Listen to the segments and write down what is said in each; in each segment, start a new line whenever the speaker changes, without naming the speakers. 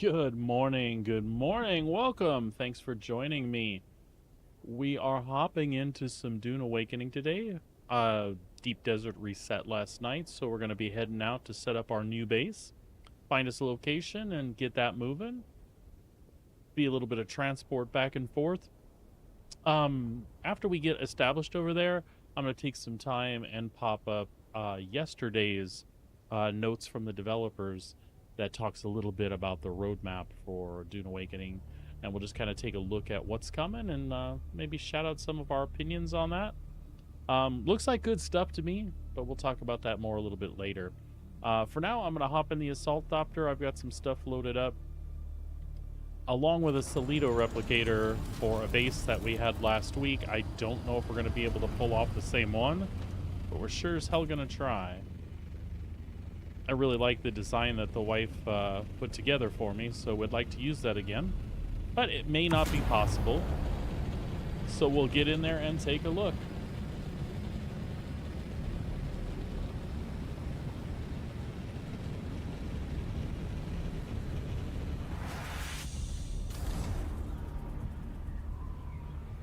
Good morning. Good morning. Welcome. Thanks for joining me. We are hopping into some Dune Awakening today. Deep Desert reset last night, so we're going to be heading out to set up our new base, find us a location, and get that moving. Be a little bit of transport back and forth. After we get established over there, I'm going to take some time and pop up yesterday's notes from the developers that talks a little bit about the roadmap for Dune Awakening, and we'll just kind of take a look at what's coming and maybe shout out some of our opinions on that. Looks like good stuff to me, but we'll talk about that more a little bit later. For now, I'm going to hop in the Assault Copter. I've got some stuff loaded up, along with a Solido replicator for a base that we had last week. I don't know if we're going to be able to pull off the same one, but we're sure as hell going to try. I really like the design that the wife put together for me, so would like to use that again. But it may not be possible, so we'll get in there and take a look.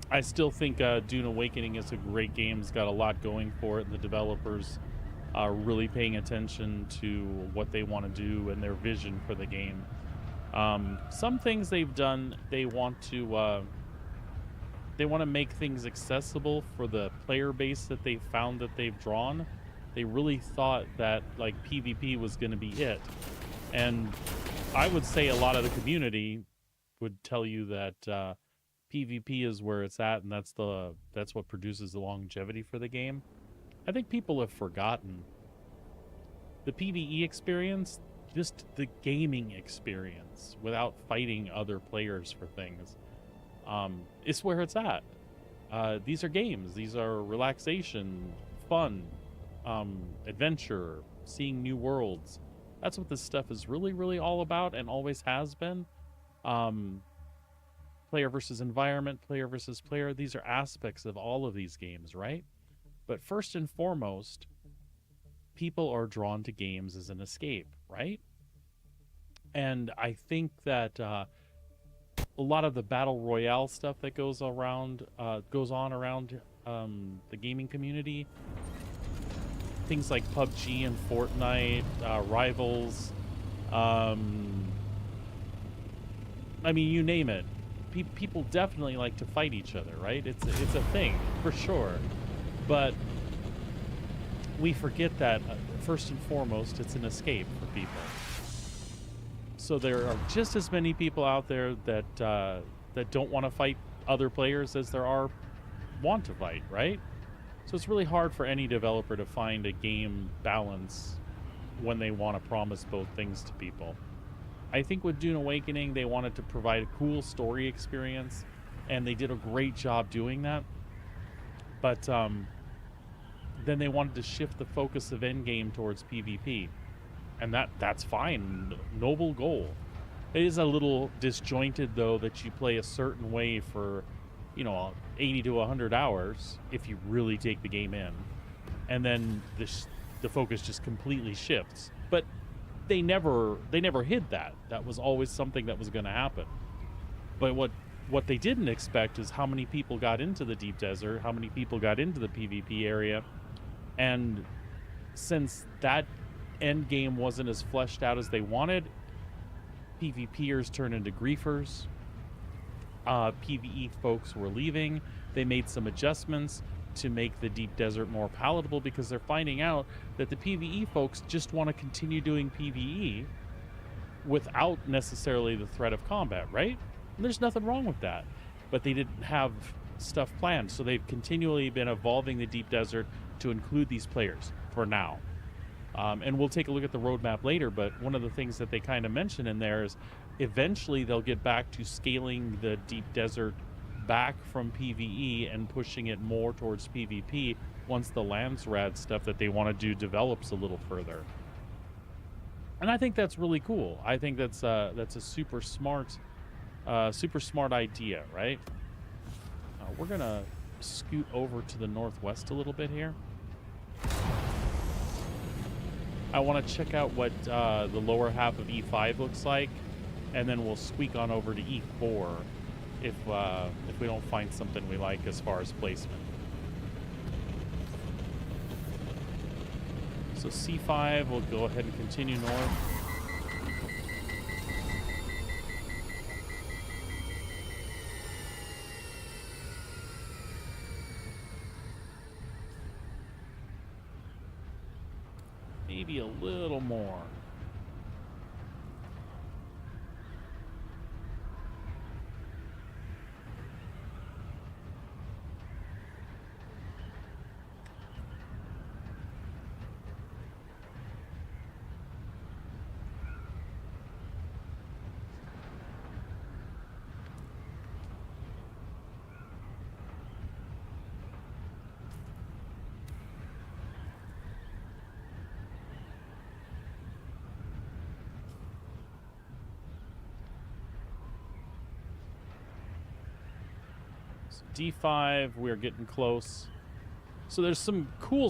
I still think Dune Awakening is a great game. It's got a lot going for it, and the developers are really paying attention to what they want to do and their vision for the game. Some things they've done, they want to make things accessible for the player base that they found that they've drawn. They really thought that like PvP was going to be it, and I would say a lot of the community would tell you that PvP is where it's at, and that's what produces the longevity for the game. I think people have forgotten the PvE experience, just the gaming experience without fighting other players for things. It's where it's at. These are games. These are relaxation, fun, adventure, seeing new worlds. That's what this stuff is really, really all about and always has been. Player versus environment, player versus player. These are aspects of all of these games, right? But first and foremost, people are drawn to games as an escape, right? And I think that a lot of the battle royale stuff that goes on around the gaming community, things like PUBG and Fortnite, Rivals, I mean, you name it. People definitely like to fight each other, right? It's a thing for sure. But we forget that first and foremost, it's an escape for people. So there are just as many people out there that don't want to fight other players as there are want to fight, right? So it's really hard for any developer to find a game balance when they want to promise both things to people. I think with Dune Awakening, they wanted to provide a cool story experience, and they did a great job doing that. But then they wanted to shift the focus of Endgame towards PvP, and that's fine. Noble goal. It is a little disjointed, though, that you play a certain way for, 80 to 100 hours if you really take the game in, and then the focus just completely shifts. But they never hid that. That was always something that was going to happen. But what they didn't expect is how many people got into the Deep Desert, how many people got into the PvP area. And since that end game wasn't as fleshed out as they wanted, PvPers turned into griefers. PvE folks were leaving. They made some adjustments to make the Deep Desert more palatable because they're finding out that the PvE folks just want to continue doing PvE without necessarily the threat of combat, right? And there's nothing wrong with that. But they didn't have stuff planned, so they've continually been evolving the Deep Desert to include these players for now. And we'll take a look at the roadmap later, but one of the things that they kind of mention in there is eventually they'll get back to scaling the Deep Desert back from PvE and pushing it more towards PvP once the Landsrad stuff that they want to do develops a little further. And I think that's really cool. I think that's a super smart idea, right? We're gonna scoot over to the northwest a little bit here. I want to check out what the lower half of E5 looks like. and then we'll squeak on over to E4 if we don't find something we like as far as placement. So C5, we'll go ahead and continue north. Maybe a little more. D5, we're getting close. So there's some cool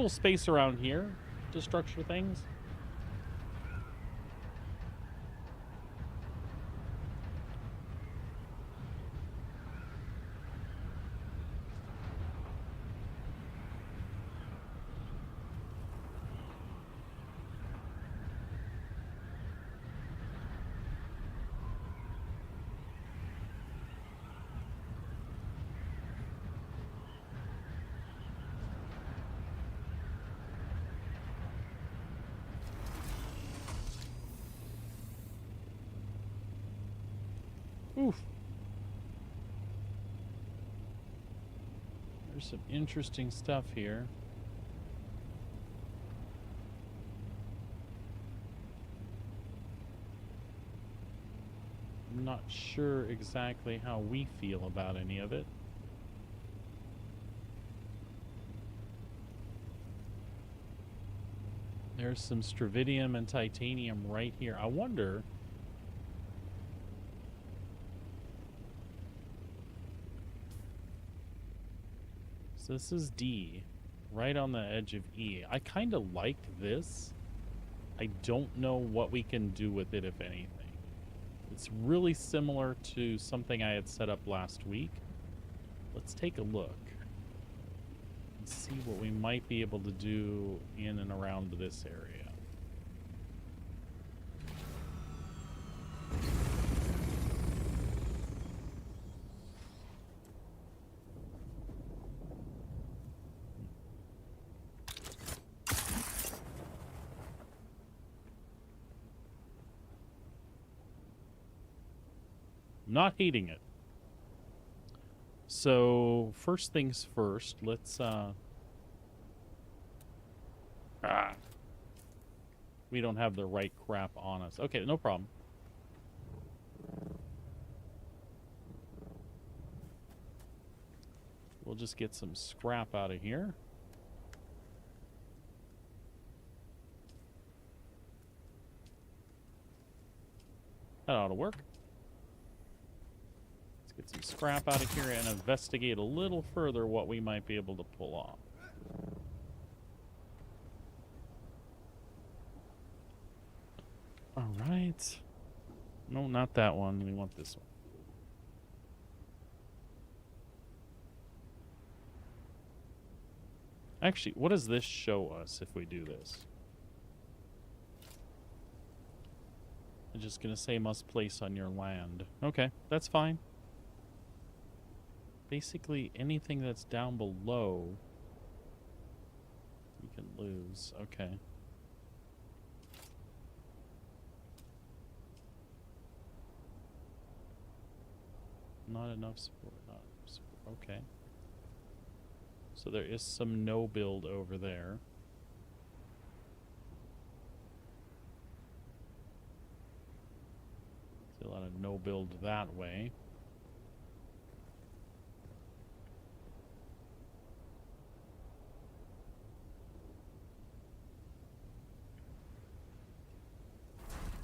space around here to structure things. Oof. There's some interesting stuff here. I'm not sure exactly how we feel about any of it. There's some stravidium and titanium right here. I wonder... So this is D, right on the edge of E. I kind of like this. I don't know what we can do with it, if anything. It's really similar to something I had set up last week. Let's take a look and see what we might be able to do in and around this area. Not hating it. So first things first, let's we don't have the right crap on us. Okay, no problem. We'll just get some scrap out of here. That ought to work. Get some scrap out of here and investigate a little further what we might be able to pull off. All right. No, not that one. We want this one. Actually, what does this show us if we do this? I'm just going to say must place on your land. Okay, that's fine. Basically, anything that's down below, we can lose. Okay. Not enough support. Not enough support. Okay. So there is some no build over there. See a lot of no build that way.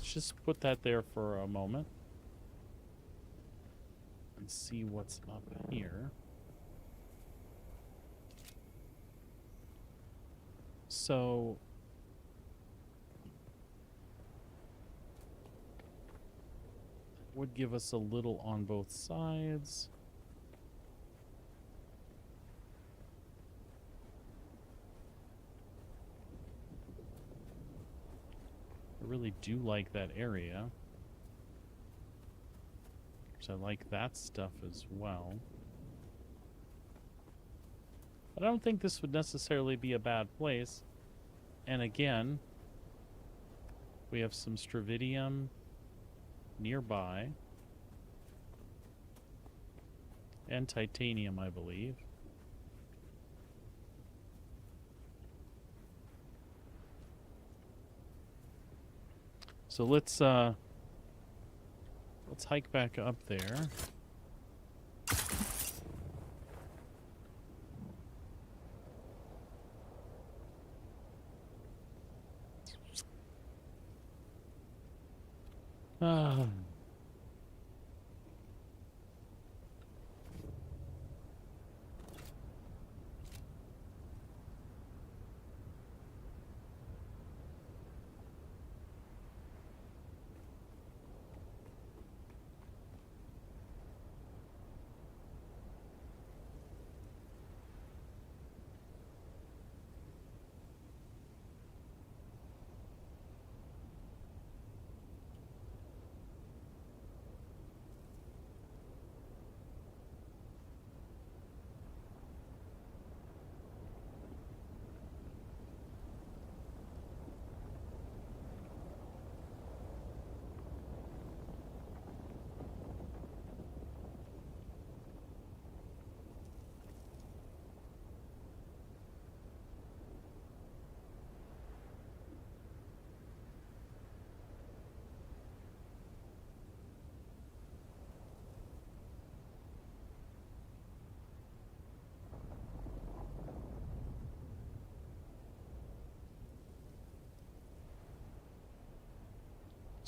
Just put that there for a moment and see what's up here. So would give us a little on both sides. I really do like that area. So I like that stuff as well. But I don't think this would necessarily be a bad place. And again, we have some Stravidium nearby. And titanium, I believe. So let's hike back up there. Ah.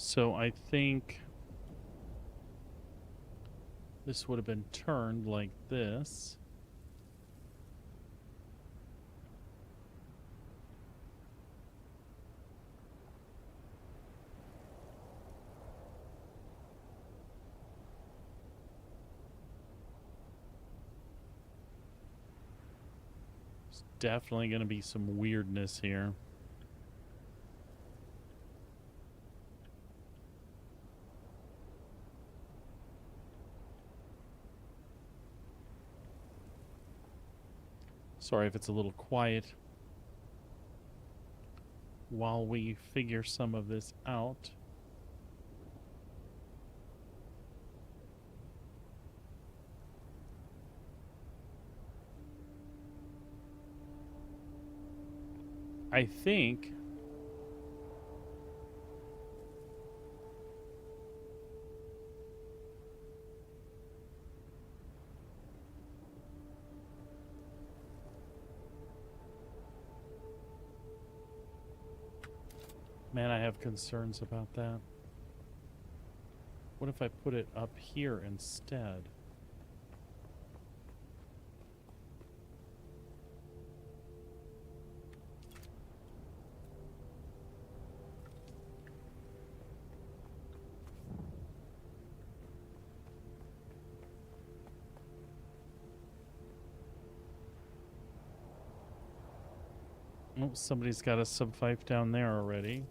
So I think this would have been turned like this. There's definitely going to be some weirdness here. Sorry if it's a little quiet while we figure some of this out. I think man, I have concerns about that. What if I put it up here instead? Oh, somebody's got a sub-5 down there already.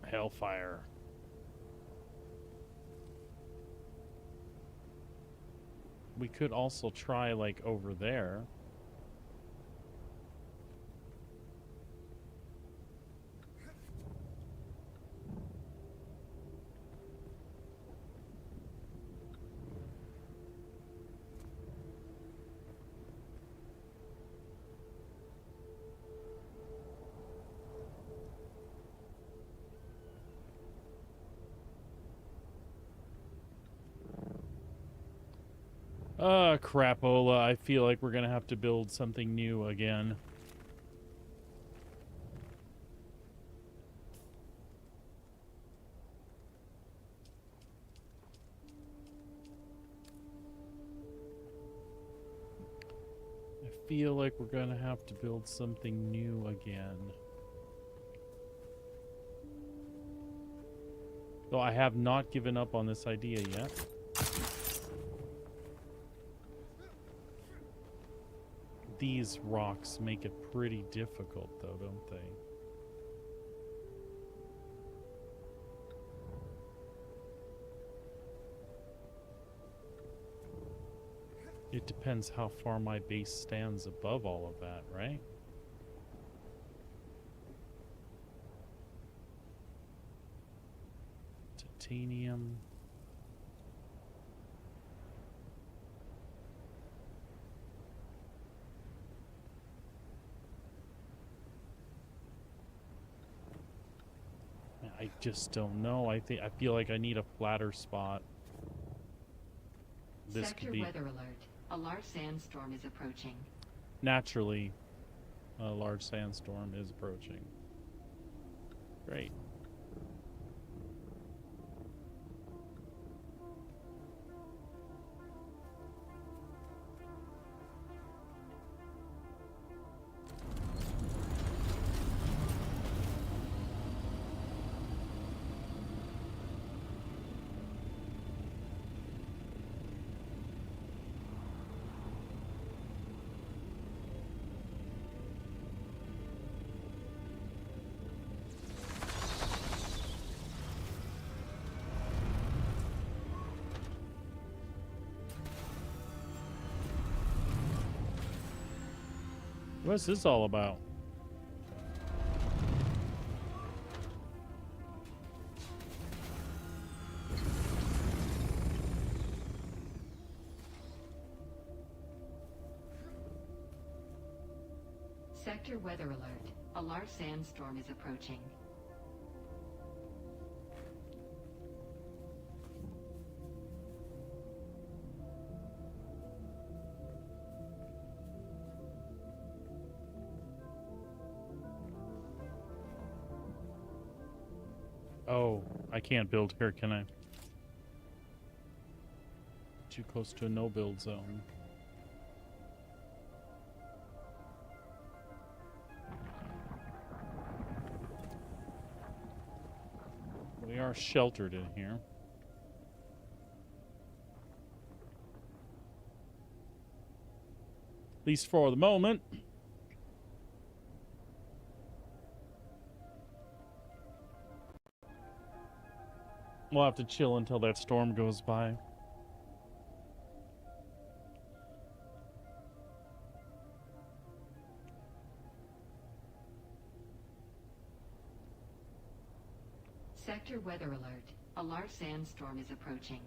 Hellfire. We could also try, like, over there. Crapola. I feel like we're gonna have to build something new again. I feel like we're gonna have to build something new again. Though I have not given up on this idea yet. These rocks make it pretty difficult though, don't they? It depends how far my base stands above all of that, right? Titanium. I just don't know. I feel like I need a flatter spot. This
Sector
could be
weather alert. A large sandstorm is approaching.
naturally a large sandstorm is approaching. Great. What's this all about?
Sector weather alert. A large sandstorm is approaching.
Oh, I can't build here, can I? Too close to a no-build zone. We are sheltered in here. At least for the moment. We'll have to chill until that storm goes by.
Sector weather alert. A large sandstorm is approaching.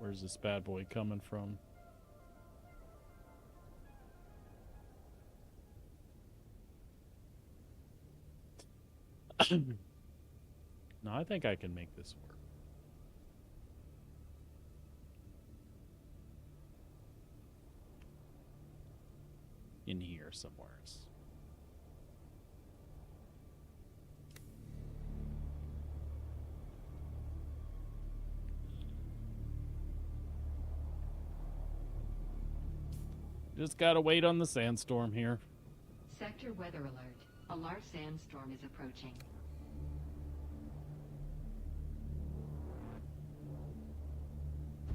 Where's this bad boy coming from? No, I think I can make this work. In here somewhere. Just gotta wait on the sandstorm here.
Sector weather alert. A large sandstorm is approaching.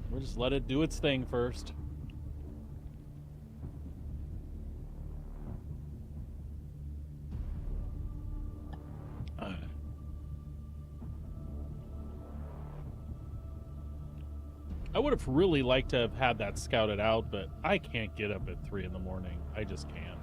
We'll just let it do its thing first. I would have really liked to have had that scouted out, but I can't get up at 3 in the morning. I just can't.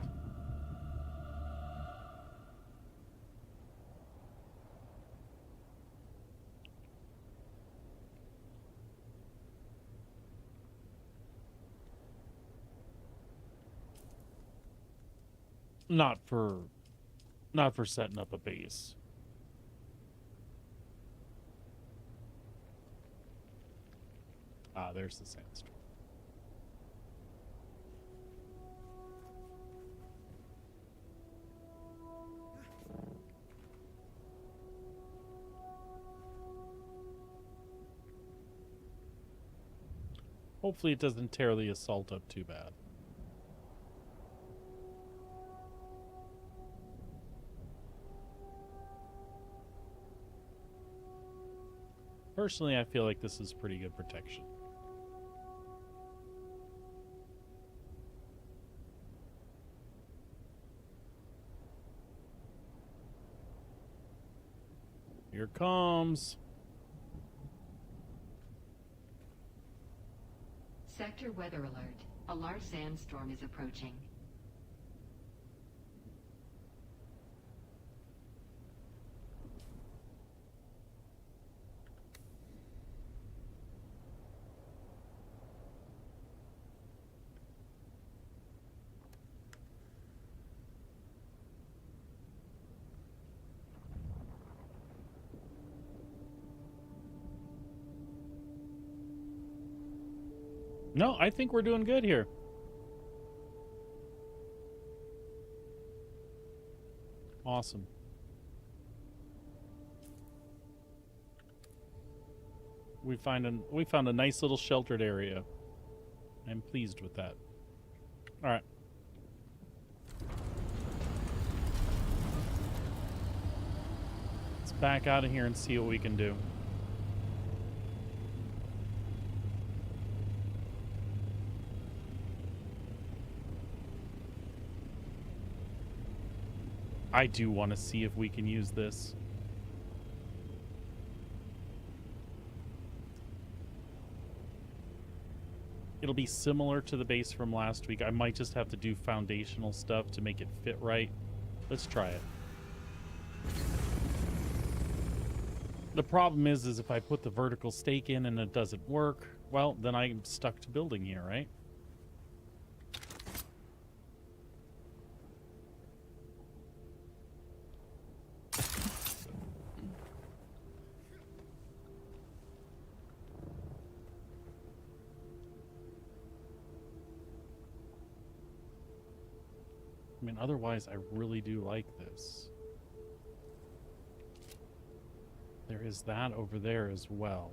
Not for setting up a base. Ah, there's the sandstorm. Hopefully it doesn't tear the assault up too bad. Personally, I feel like this is pretty good protection. Here it comes.
Sector weather alert. A large sandstorm is approaching.
No, I think we're doing good here. Awesome. We found a nice little sheltered area. I'm pleased with that. All right. Let's back out of here and see what we can do. I do want to see if we can use this. It'll be similar to the base from last week. I might just have to do foundational stuff to make it fit right. Let's try it. The problem is if I put the vertical stake in and it doesn't work, well, then I'm stuck to building here, right? I mean, otherwise, I really do like this. There is that over there as well.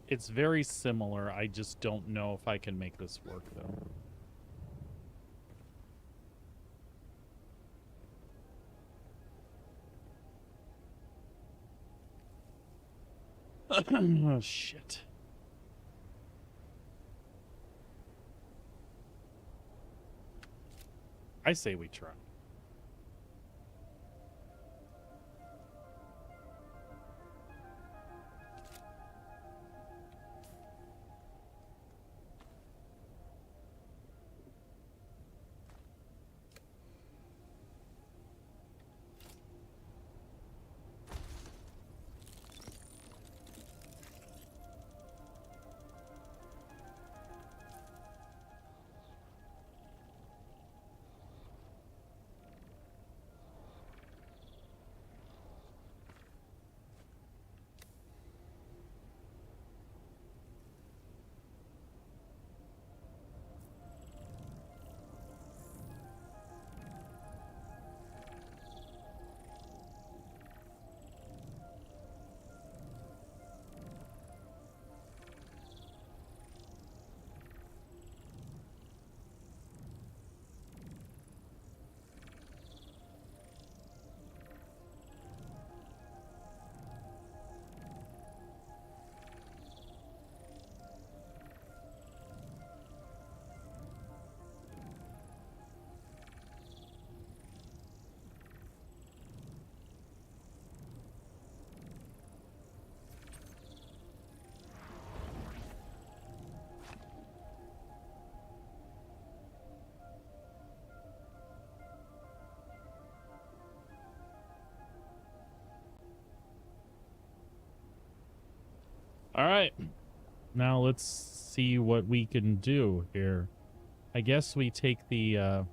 It's very similar. I just don't know if I can make this work, though. Oh, shit. I say we try. All right. Now let's see what we can do here. I guess we take the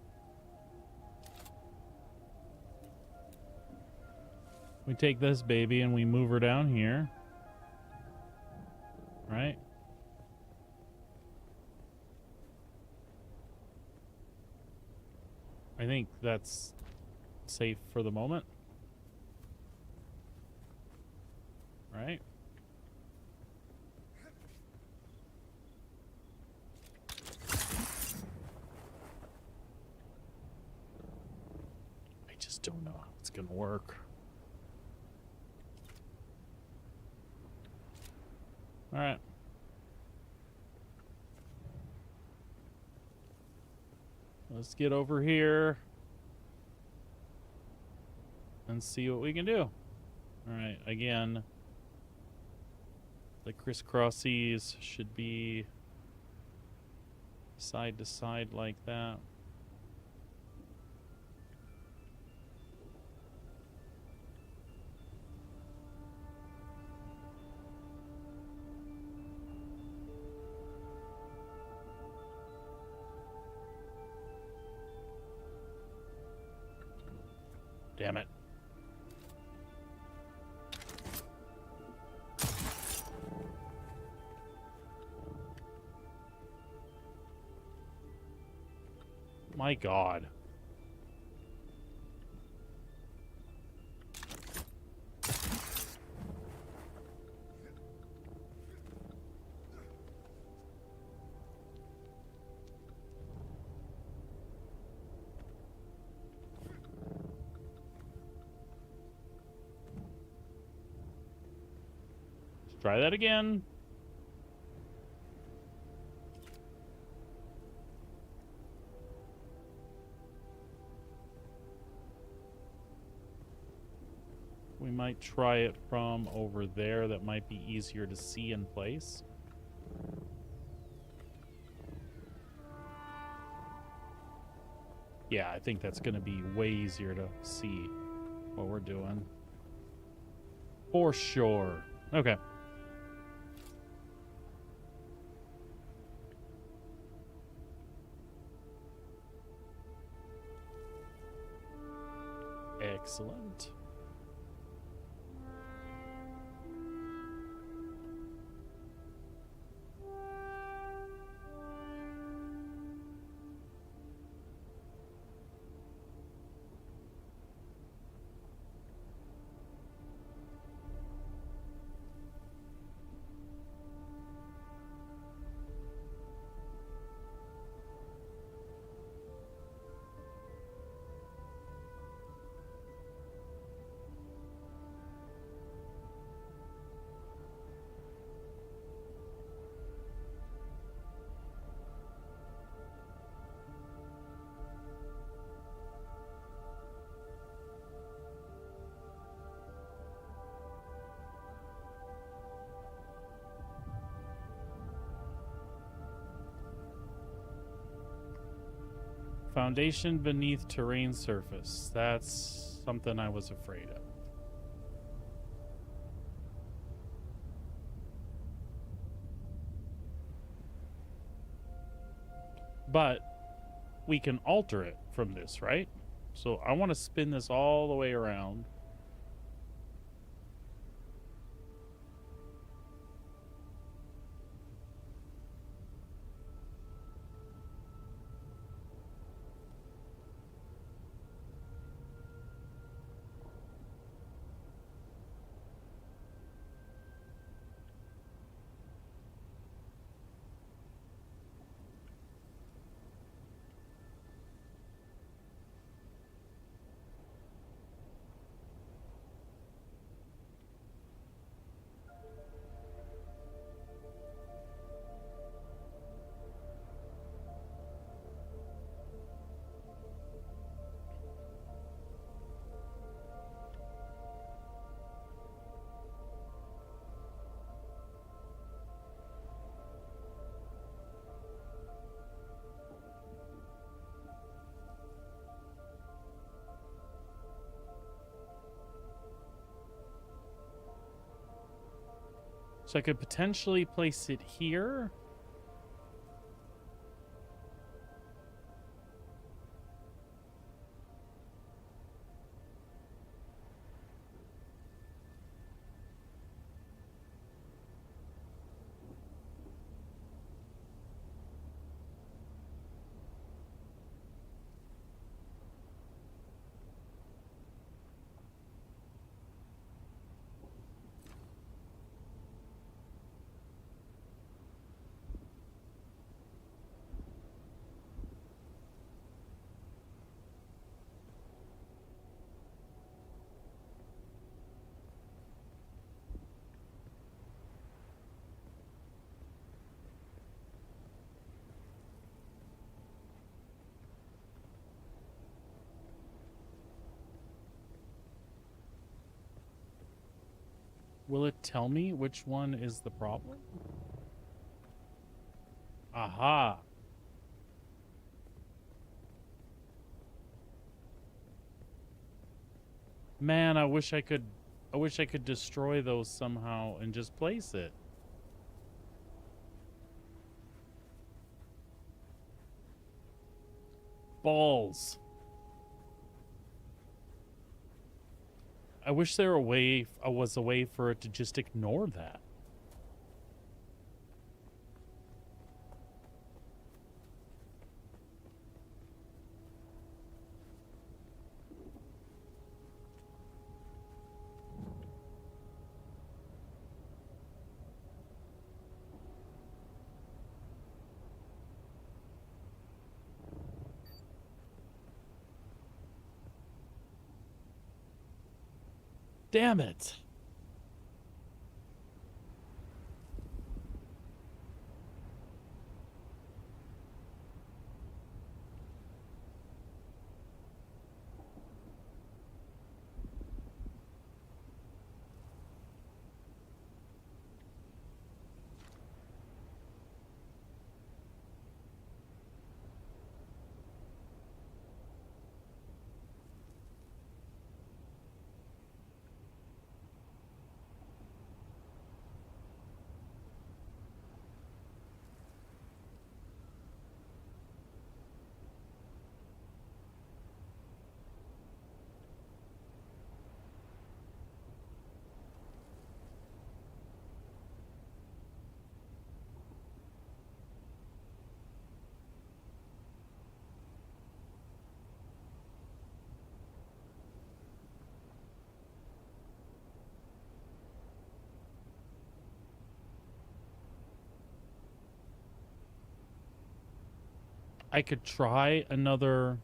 we take this baby and we move her down here. Right? I think that's safe for the moment. Right? I just don't know how it's gonna work. All right. Let's get over here and see what we can do. All right, again, the crisscrossies should be side to side like that. Damn it. My God. Let's try that again. We might try it from over there. That might be easier to see in place. Yeah, I think that's going to be way easier to see what we're doing. For sure. Okay. Excellent. Foundation beneath terrain surface. That's something I was afraid of. But we can alter it from this, right? So I want to spin this all the way around. So I could potentially place it here. Will it tell me which one is the problem? Aha. Man, I wish I could destroy those somehow and just place it. Balls. I wish there was a way for it to just ignore that. Damn it. I could try another.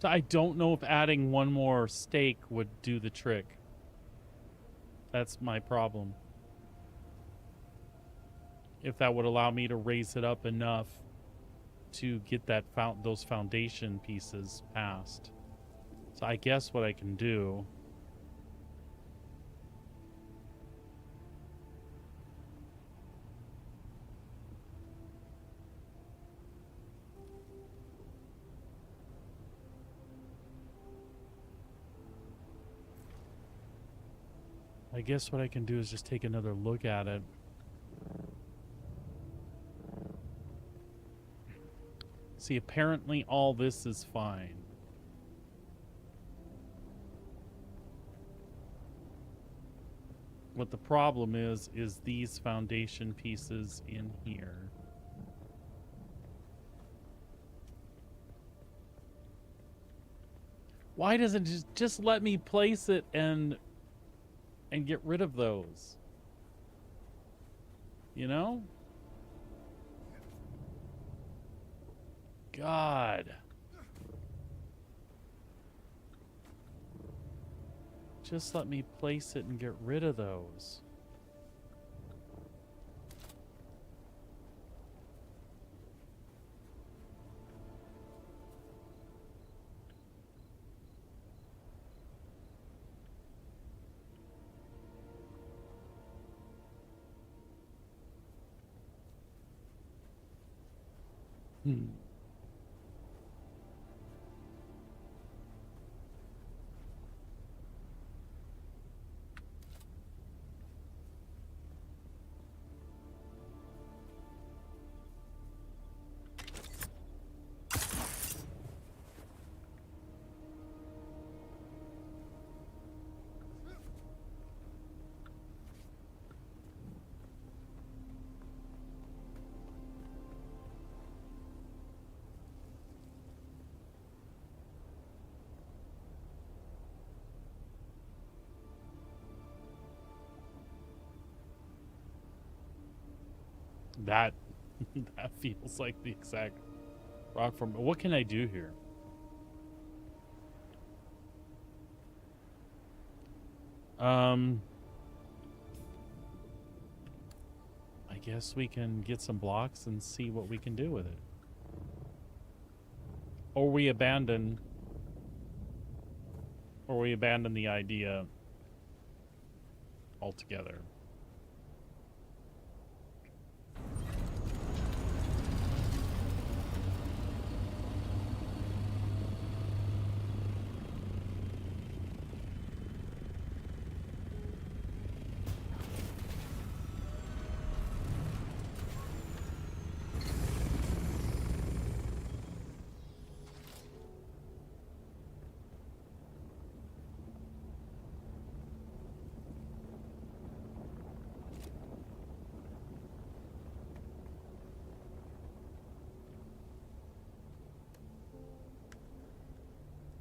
So I don't know if adding one more stake would do the trick. That's my problem. If that would allow me to raise it up enough to get that those foundation pieces passed. So I guess what I can do I guess what I can do is just take another look at it. See, apparently all this is fine. What the problem is these foundation pieces in here. Why doesn't it just let me place it and get rid of those? You know? God. Just let me place it and get rid of those. That that feels like the exact rock form. What can I do here? I guess we can get some blocks and see what we can do with it. Or we abandon the idea altogether.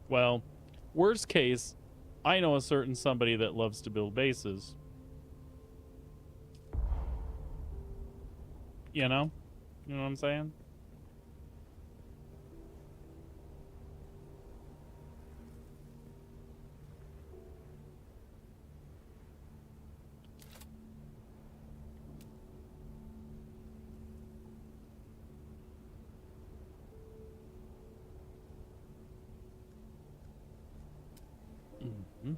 Well, worst case, I know a certain somebody that loves to build bases. You know? You know what I'm saying? Mm-hmm.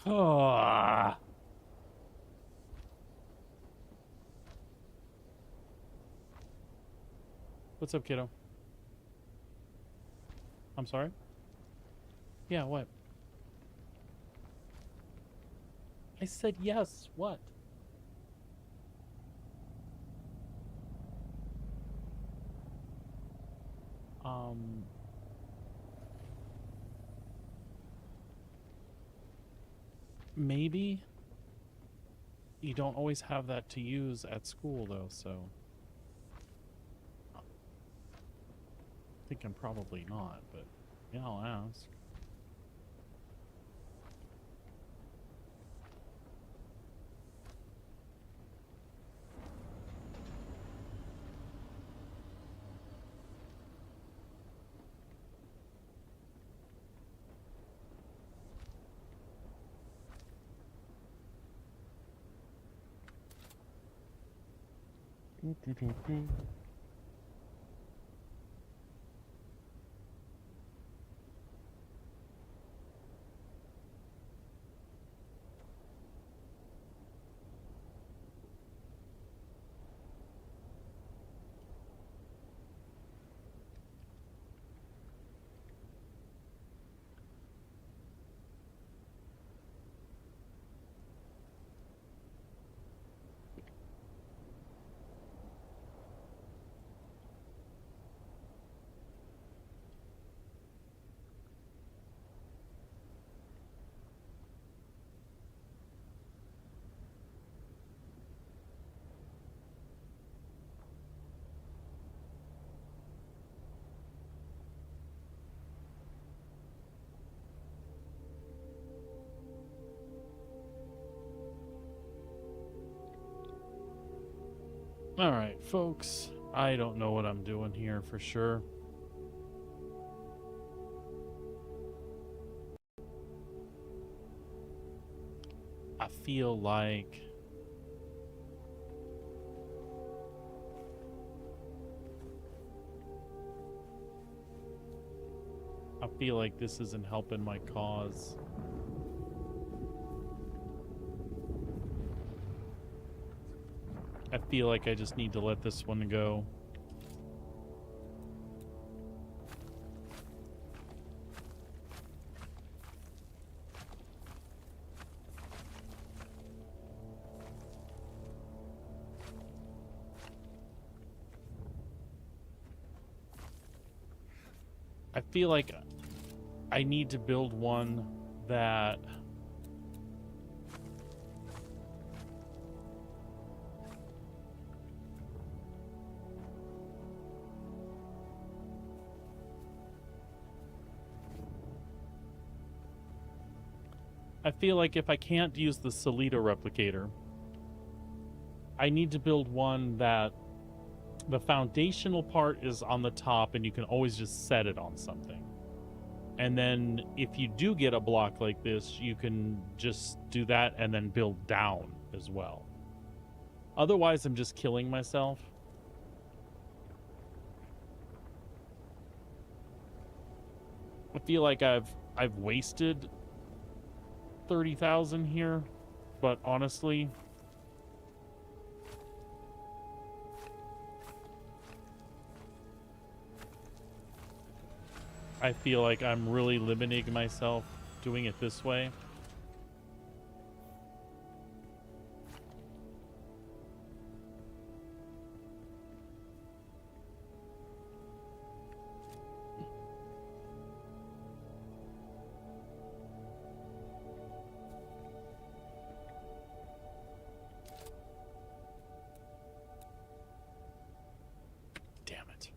Ah. What's up, kiddo? I'm sorry? Yeah, what? I said yes. What? Um, maybe you don't always have that to use at school, though, so thinking probably not, but yeah, I'll ask. All right, folks. I don't know what I'm doing here for sure. I feel like this isn't helping my cause. I feel like I just need to let this one go. I feel like I need to build one that I feel like if I can't use the Solito replicator, I need to build one that the foundational part is on the top and you can always just set it on something. And then if you do get a block like this, you can just do that and then build down as well. Otherwise, I'm just killing myself. I feel like I've wasted 30,000 here, but honestly, I feel like I'm really limiting myself doing it this way. Damn it.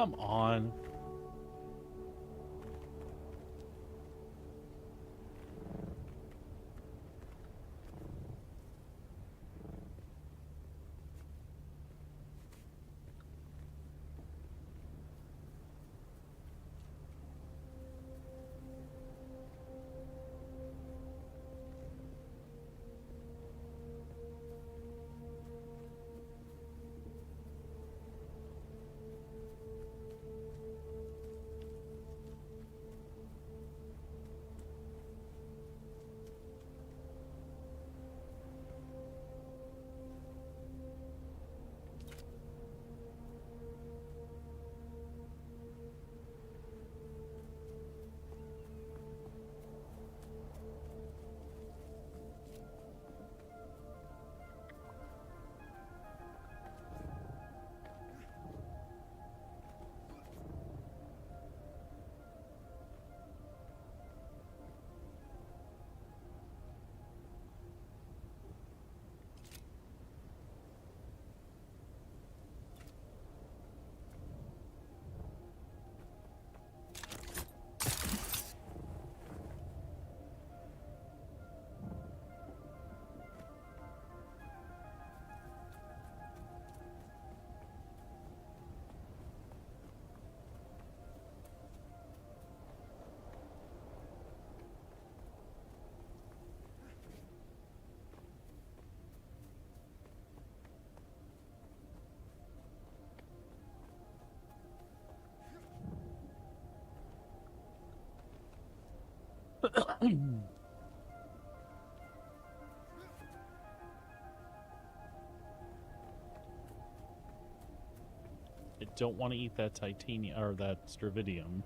Come on. I don't want to eat that titanium or that stravidium.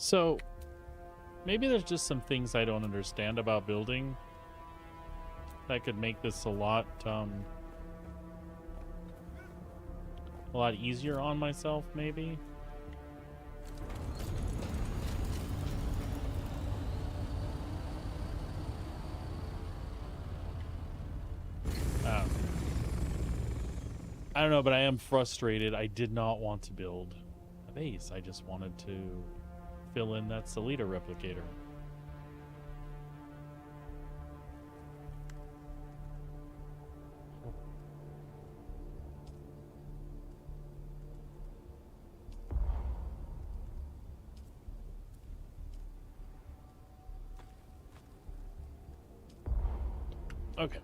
So, maybe there's just some things I don't understand about building that could make this a lot easier on myself, maybe. I don't know, but I am frustrated. I did not want to build a base. I just wanted to fill in that Salida replicator. Okay.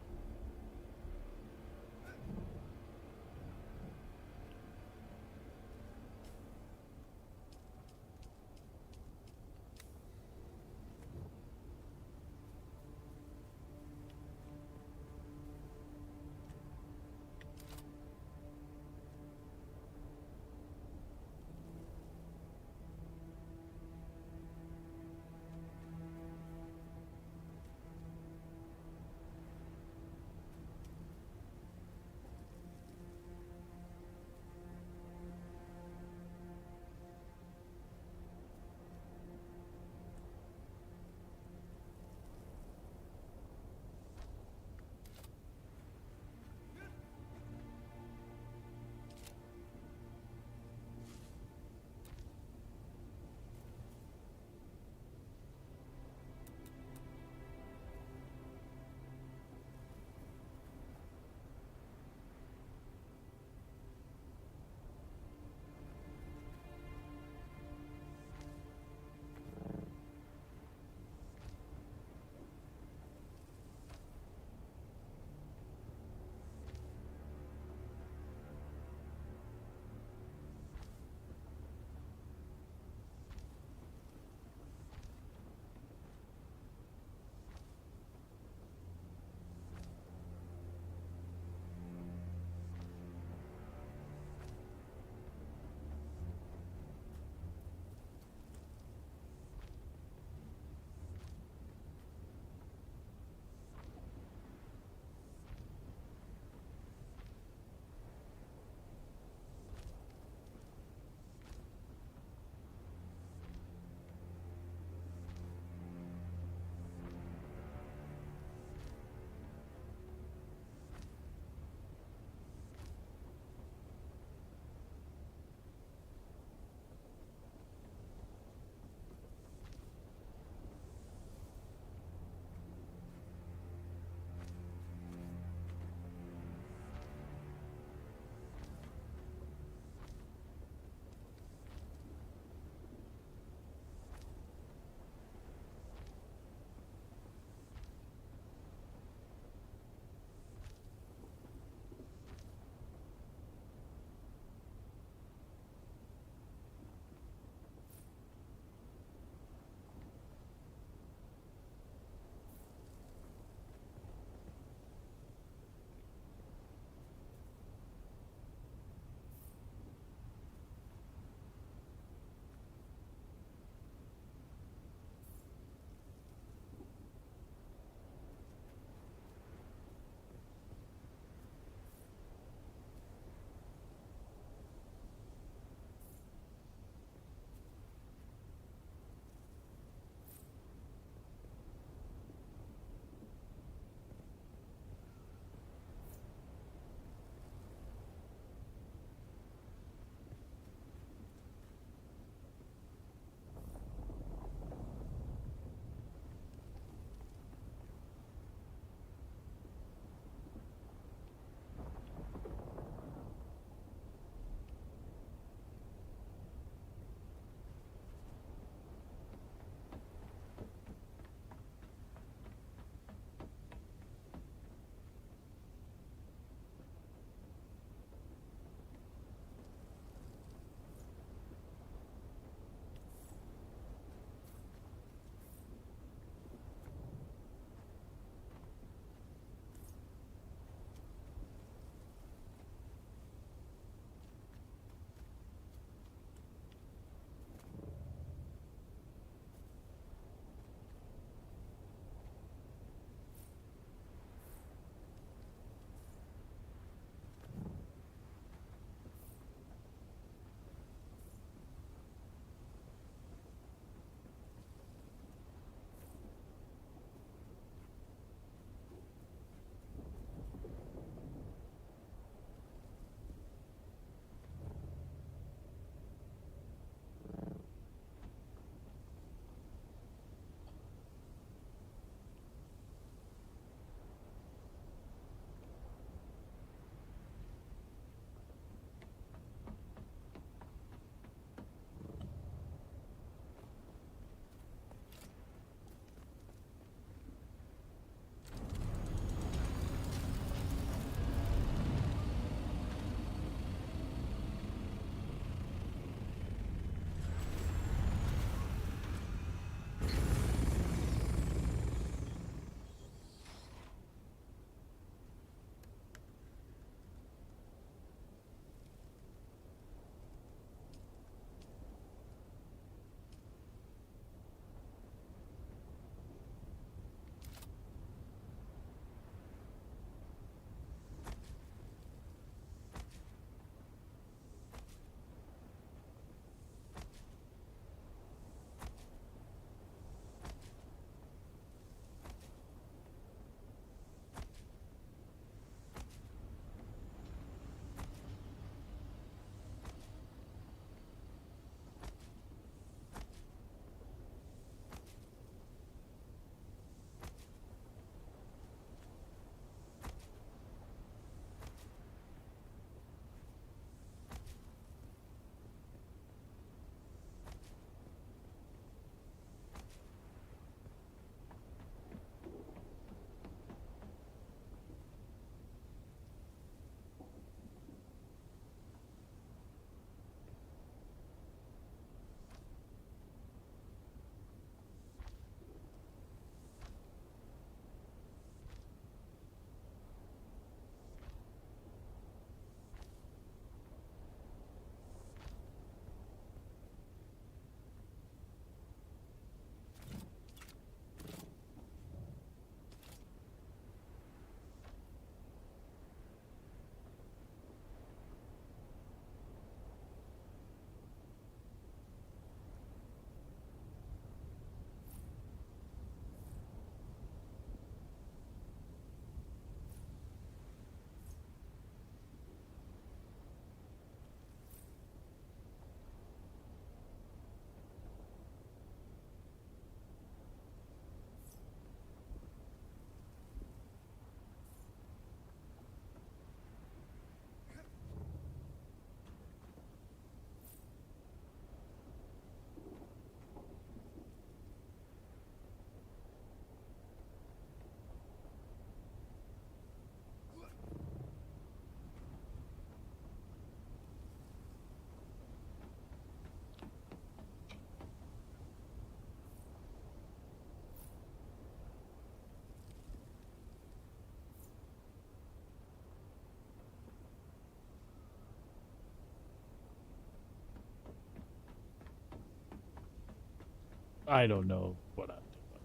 I don't know what I'm doing.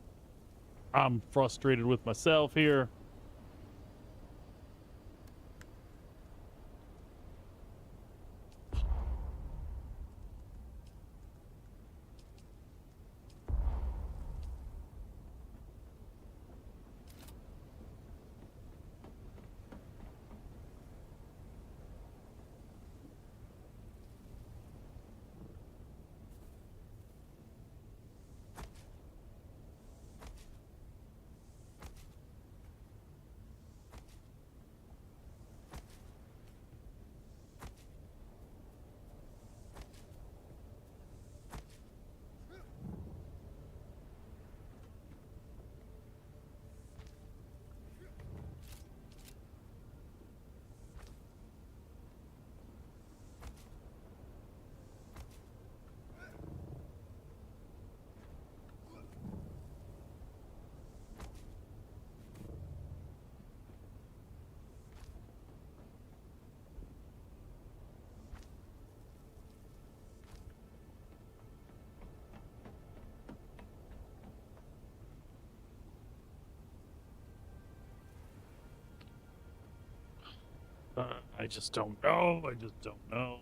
I'm frustrated with myself here. I just don't know. I just don't know.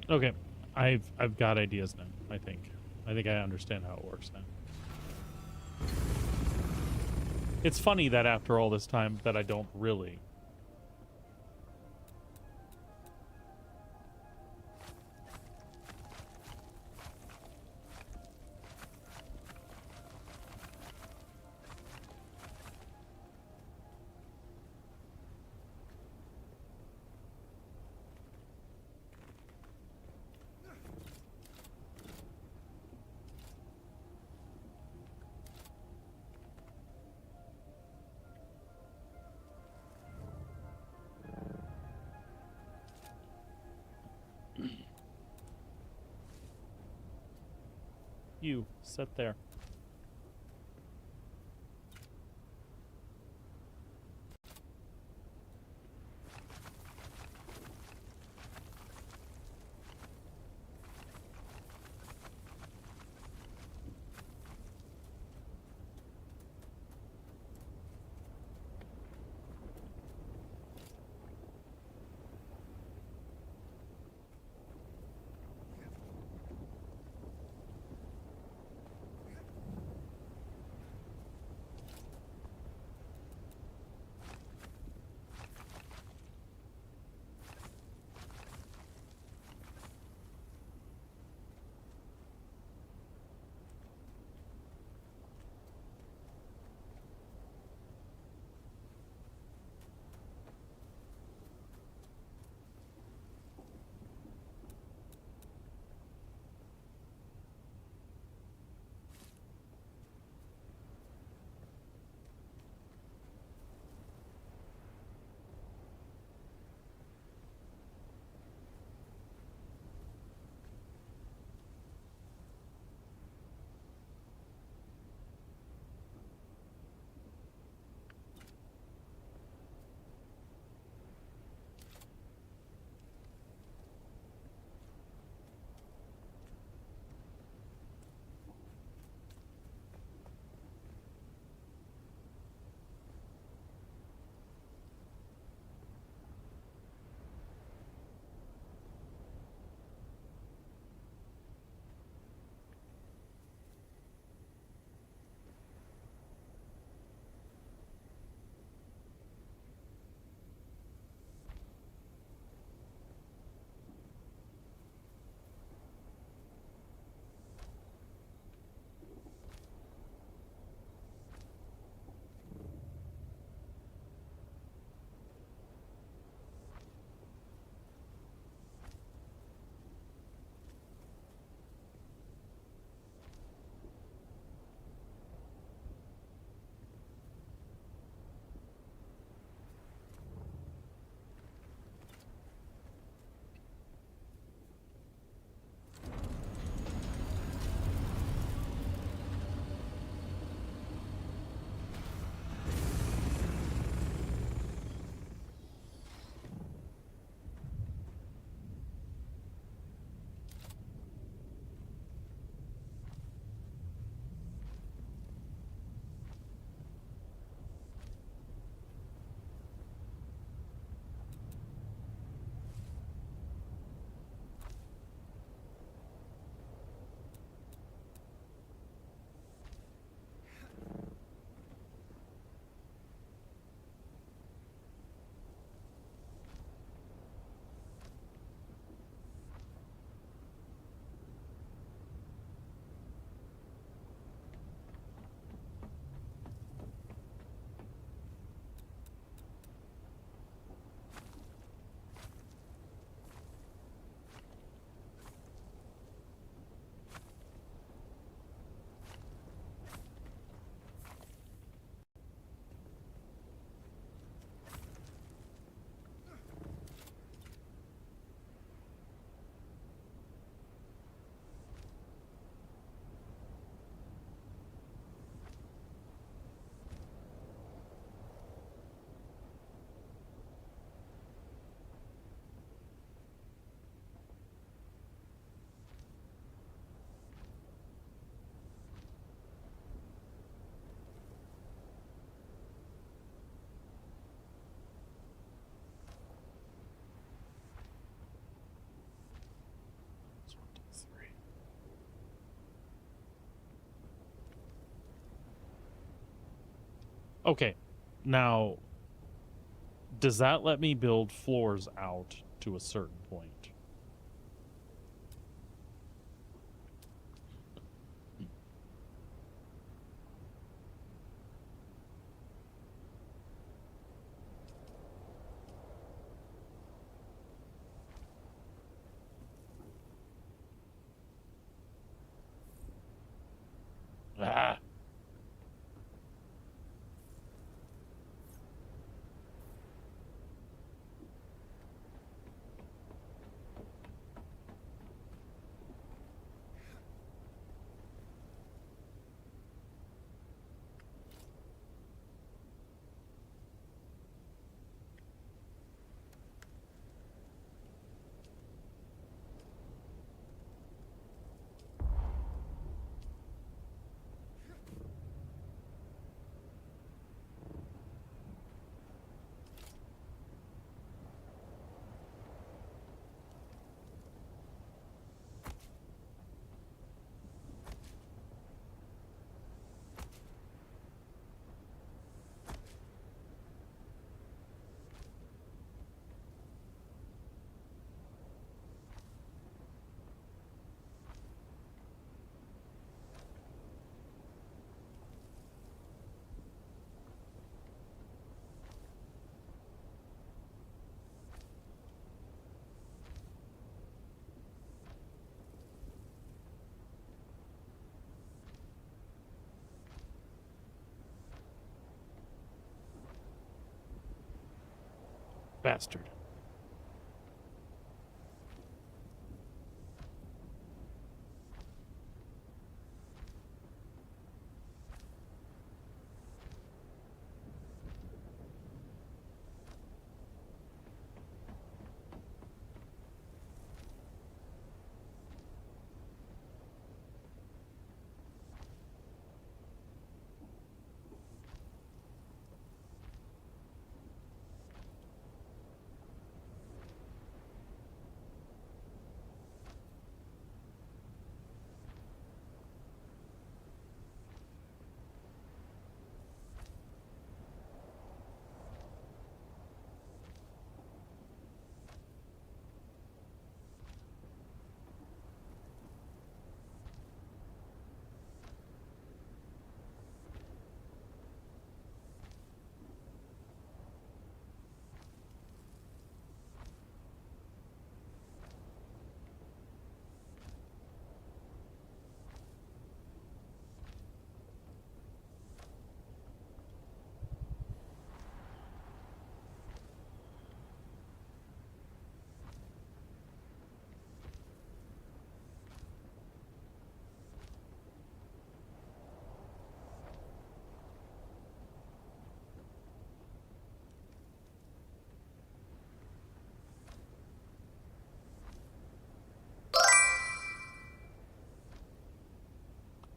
Okay, I've got ideas now. I think I understand how it works now. It's funny that after all this time that I don't really. You sit there. Okay, now, does that let me build floors out to a certain point? Ah. Bastard.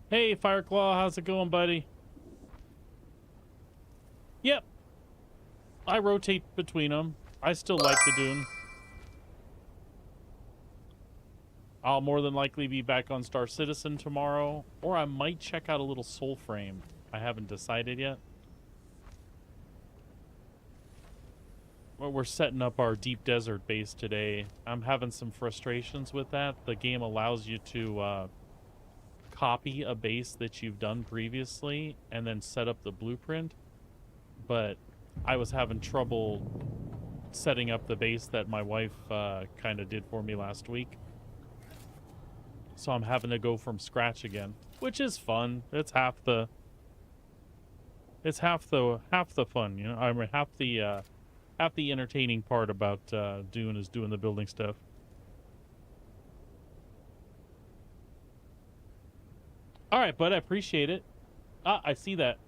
Hey, Fireclaw, how's it going, buddy? Yep. I rotate between them. I still like the Dune. I'll more than likely be back on Star Citizen tomorrow, or I might check out a little Soulframe. I haven't decided yet. Well, we're setting up our deep desert base today. I'm having some frustrations with that. The game allows you to copy a base that you've done previously and then set up the blueprint, but I was having trouble setting up the base that my wife kind of did for me last week, so I'm having to go from scratch again, which is fun. It's half the fun, you know. I mean, half the entertaining part about Dune is doing the building stuff. All right, bud, I appreciate it. Ah, I see that.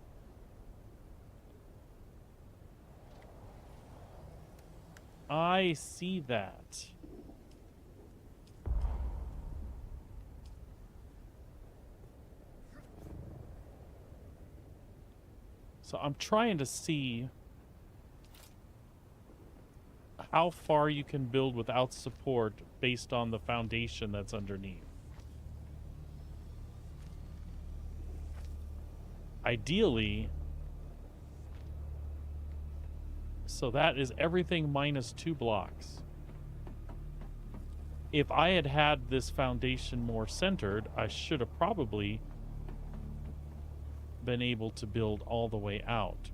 I see that. So I'm trying to see how far you can build without support based on the foundation that's underneath. Ideally, So that is everything minus 2 blocks. If I had had this foundation more centered, I should have probably been able to build all the way out.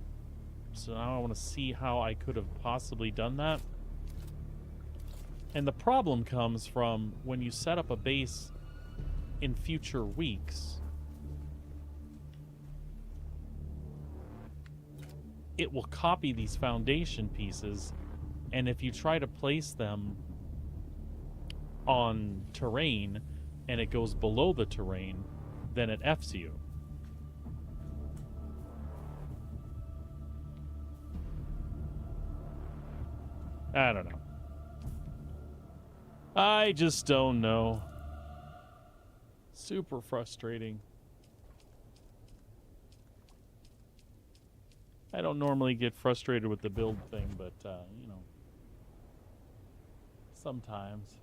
So now I want to see how I could have possibly done that. And the problem comes from when you set up a base in future weeks, it will copy these foundation pieces, and if you try to place them on terrain and it goes below the terrain, then it Fs you. I don't know. I just don't know. Super frustrating. I don't normally get frustrated with the build thing, but, you know, sometimes.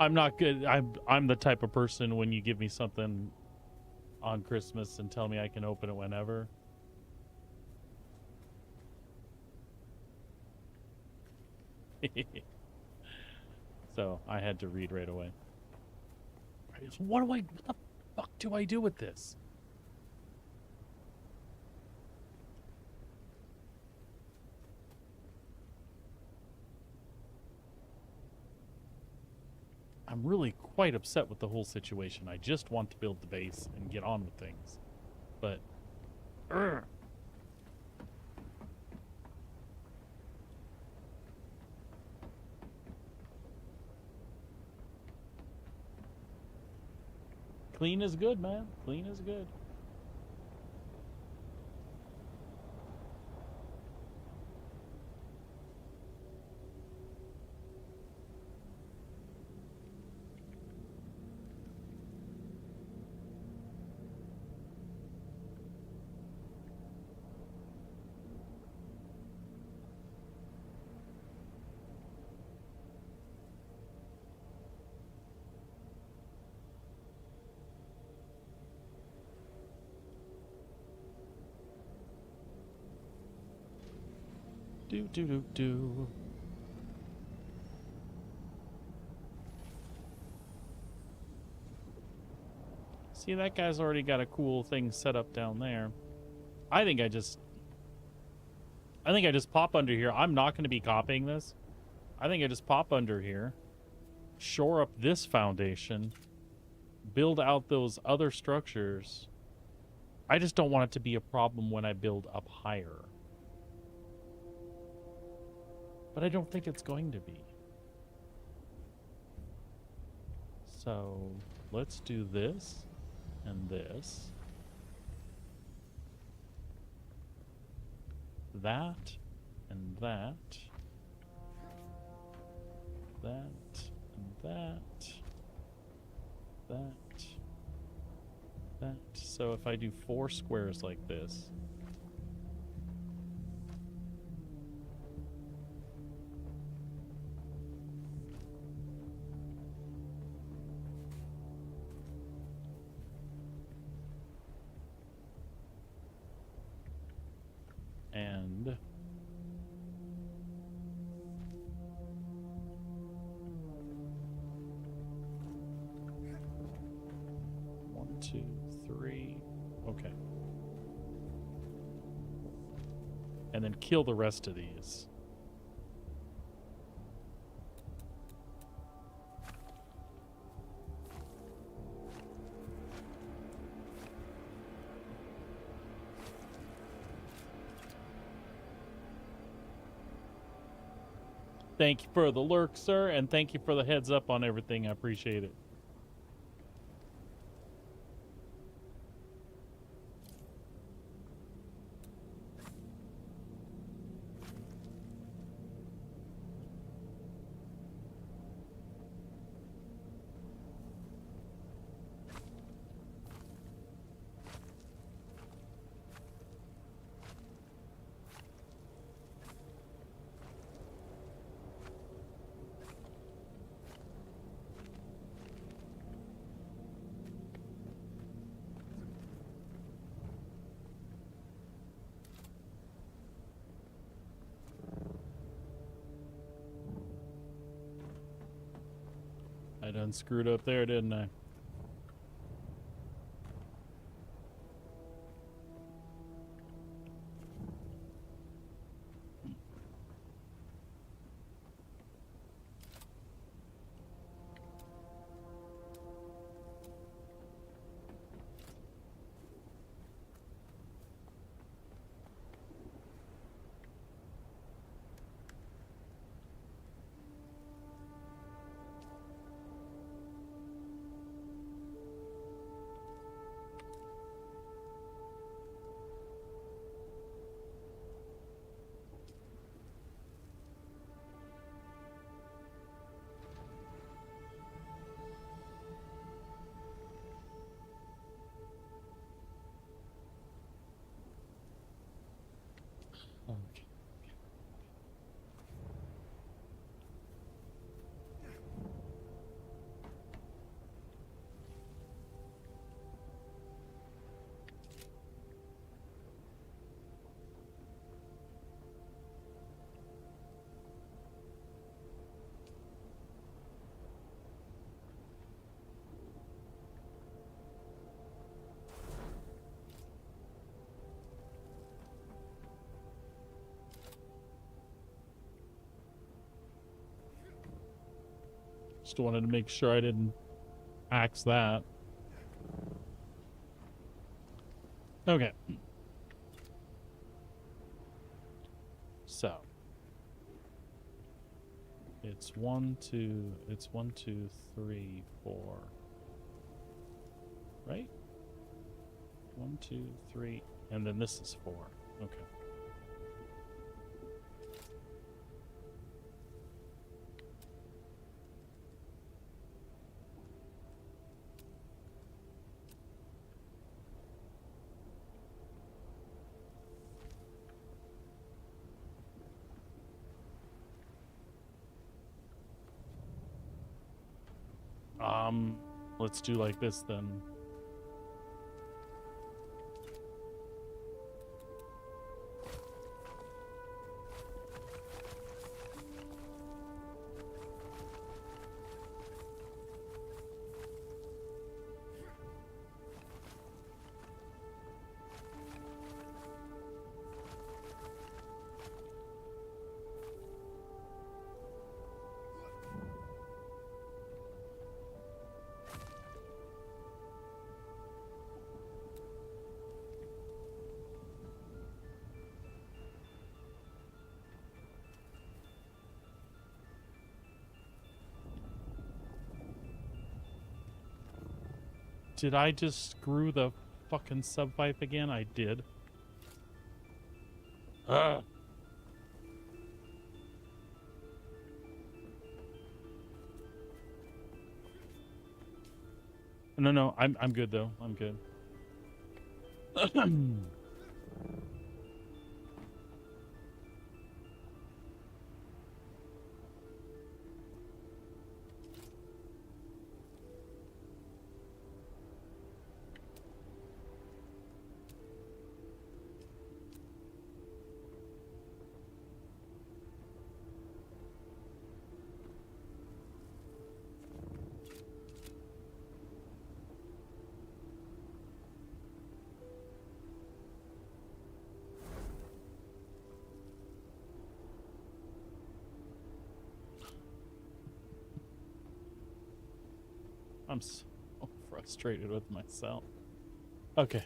I'm not good. I'm the type of person when you give me something on Christmas and tell me I can open it whenever. So I had to read right away. Right, so what the fuck do I do with this? I'm really quite upset with the whole situation. I just want to build the base and get on with things. But clean is good, man. Clean is good. Do. See, that guy's already got a cool thing set up down there. I think I just pop under here. I'm not going to be copying this. I think I just pop under here, shore up this foundation, build out those other structures. I just don't want it to be a problem when I build up higher. But I don't think it's going to be. So let's do this and this. That and that. That and that. That. That. So if I do 4 squares like this. 2, 3. Okay. And then kill the rest of these. Thank you for the lurk, sir, and thank you for the heads up on everything. I appreciate it. I done screwed up there, didn't I? Okay. Just wanted to make sure I didn't axe that. Okay. So it's 1, 2, it's 1, 2, 3, 4. Right? 1, 2, 3, and then this is 4. Okay. Let's do like this then. Did I just screw the fucking subpipe again? I did. Ugh. No, I'm good though. I'm good. I'm so frustrated with myself. Okay.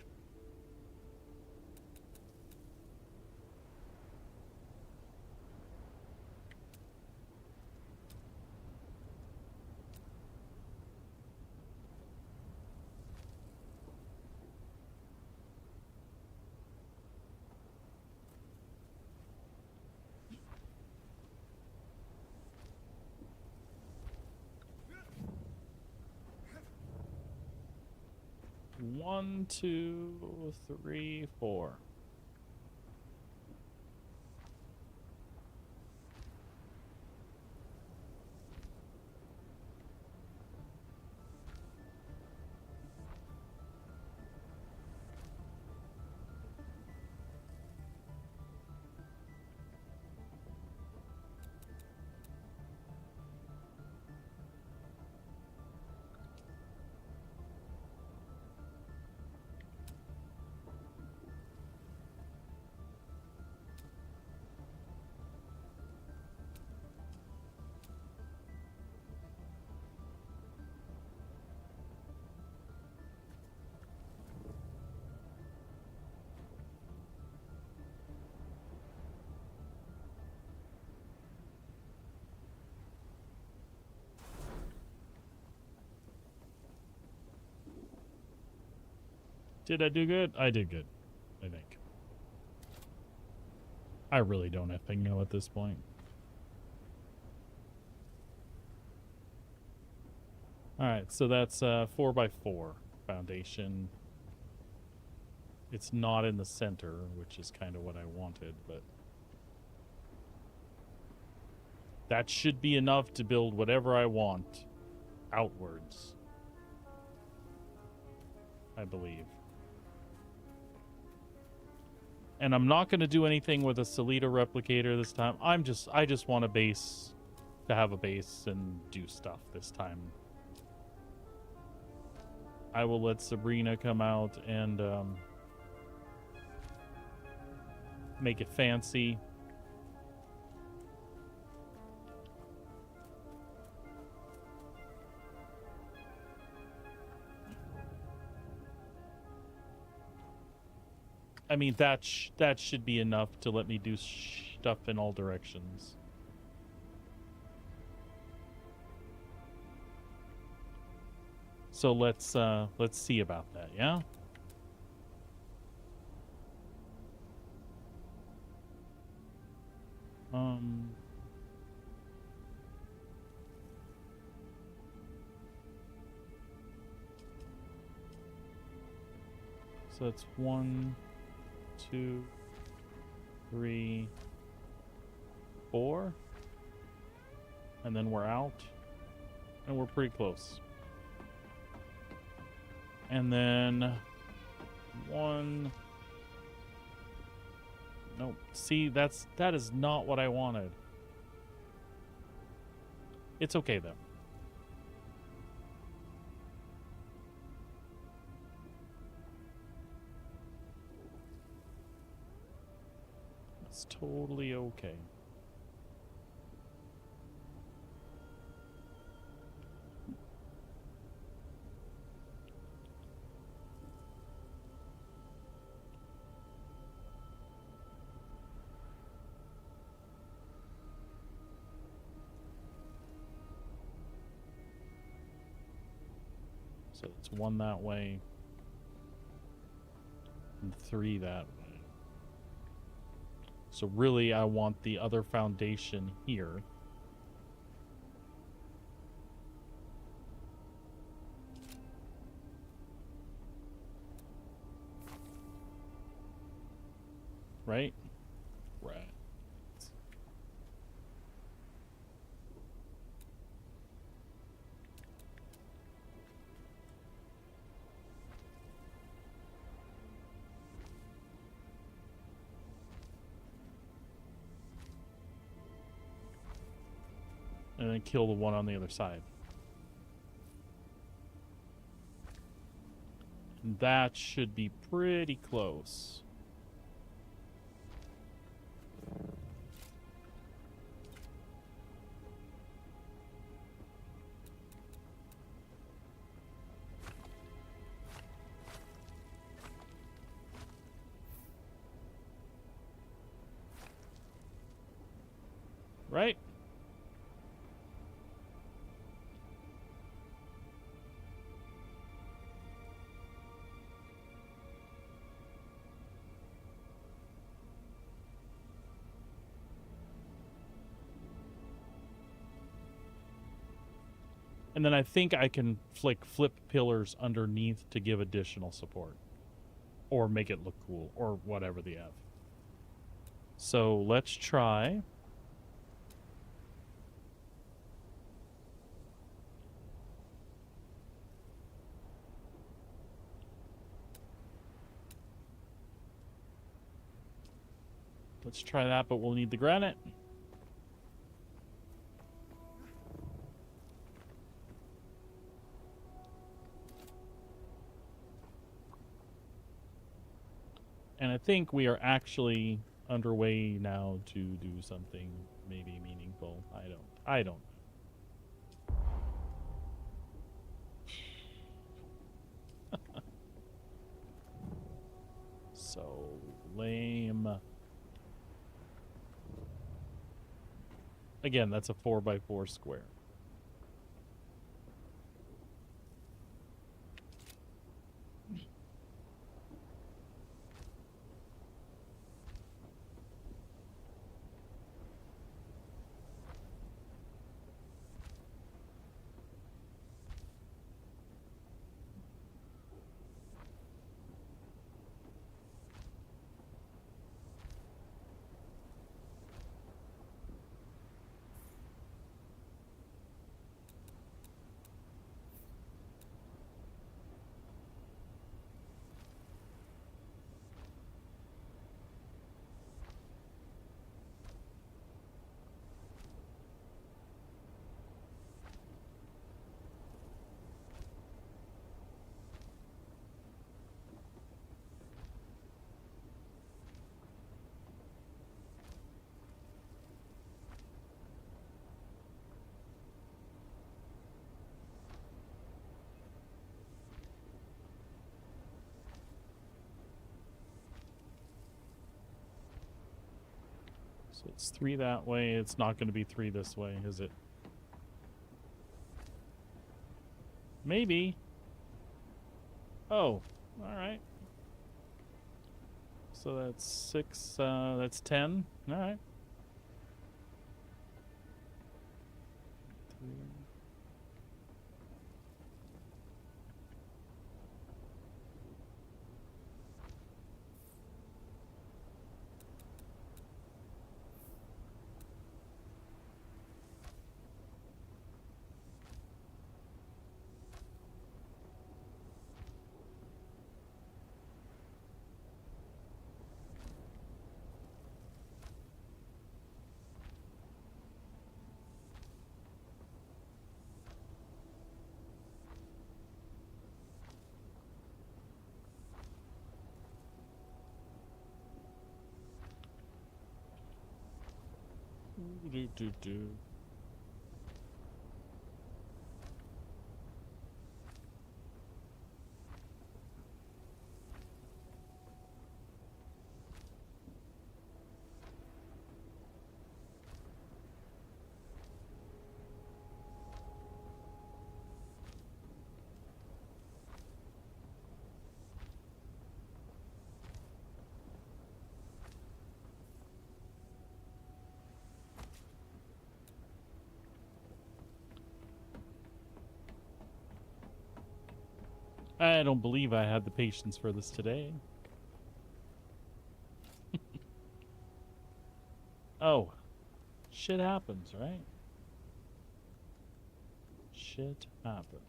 One, two, three, four. Did I do good? I did good, I think. I really don't effing know at this point. Alright, so that's 4x4 foundation. It's not in the center, which is kind of what I wanted, but that should be enough to build whatever I want outwards, I believe. And I'm not going to do anything with a Solita replicator this time. I just want a base to have a base and do stuff this time. I will let Sabrina come out and make it fancy. I mean, that should be enough to let me do stuff in all directions. So let's see about that, yeah? So that's 1, 2, 3, 4, and then we're out, and we're pretty close. And then 1. Nope. See, that is not what I wanted. It's okay though. It's totally okay. So it's 1 that way and 3 that way. So really I want the other foundation here. Right? Right. And then kill the one on the other side. And that should be pretty close. right? And then I think I can flip pillars underneath to give additional support. Or make it look cool. Or whatever the F. So let's try. Let's try that, but we'll need the granite. And I think we are actually underway now to do something maybe meaningful. I don't. So lame. Again, that's a 4x4 square. So it's 3 that way. It's not going to be 3 this way, is it? Maybe. Oh, all right. So that's 6, that's 10. All right. 3. Do. I don't believe I had the patience for this today. Oh. Shit happens, right? Shit happens.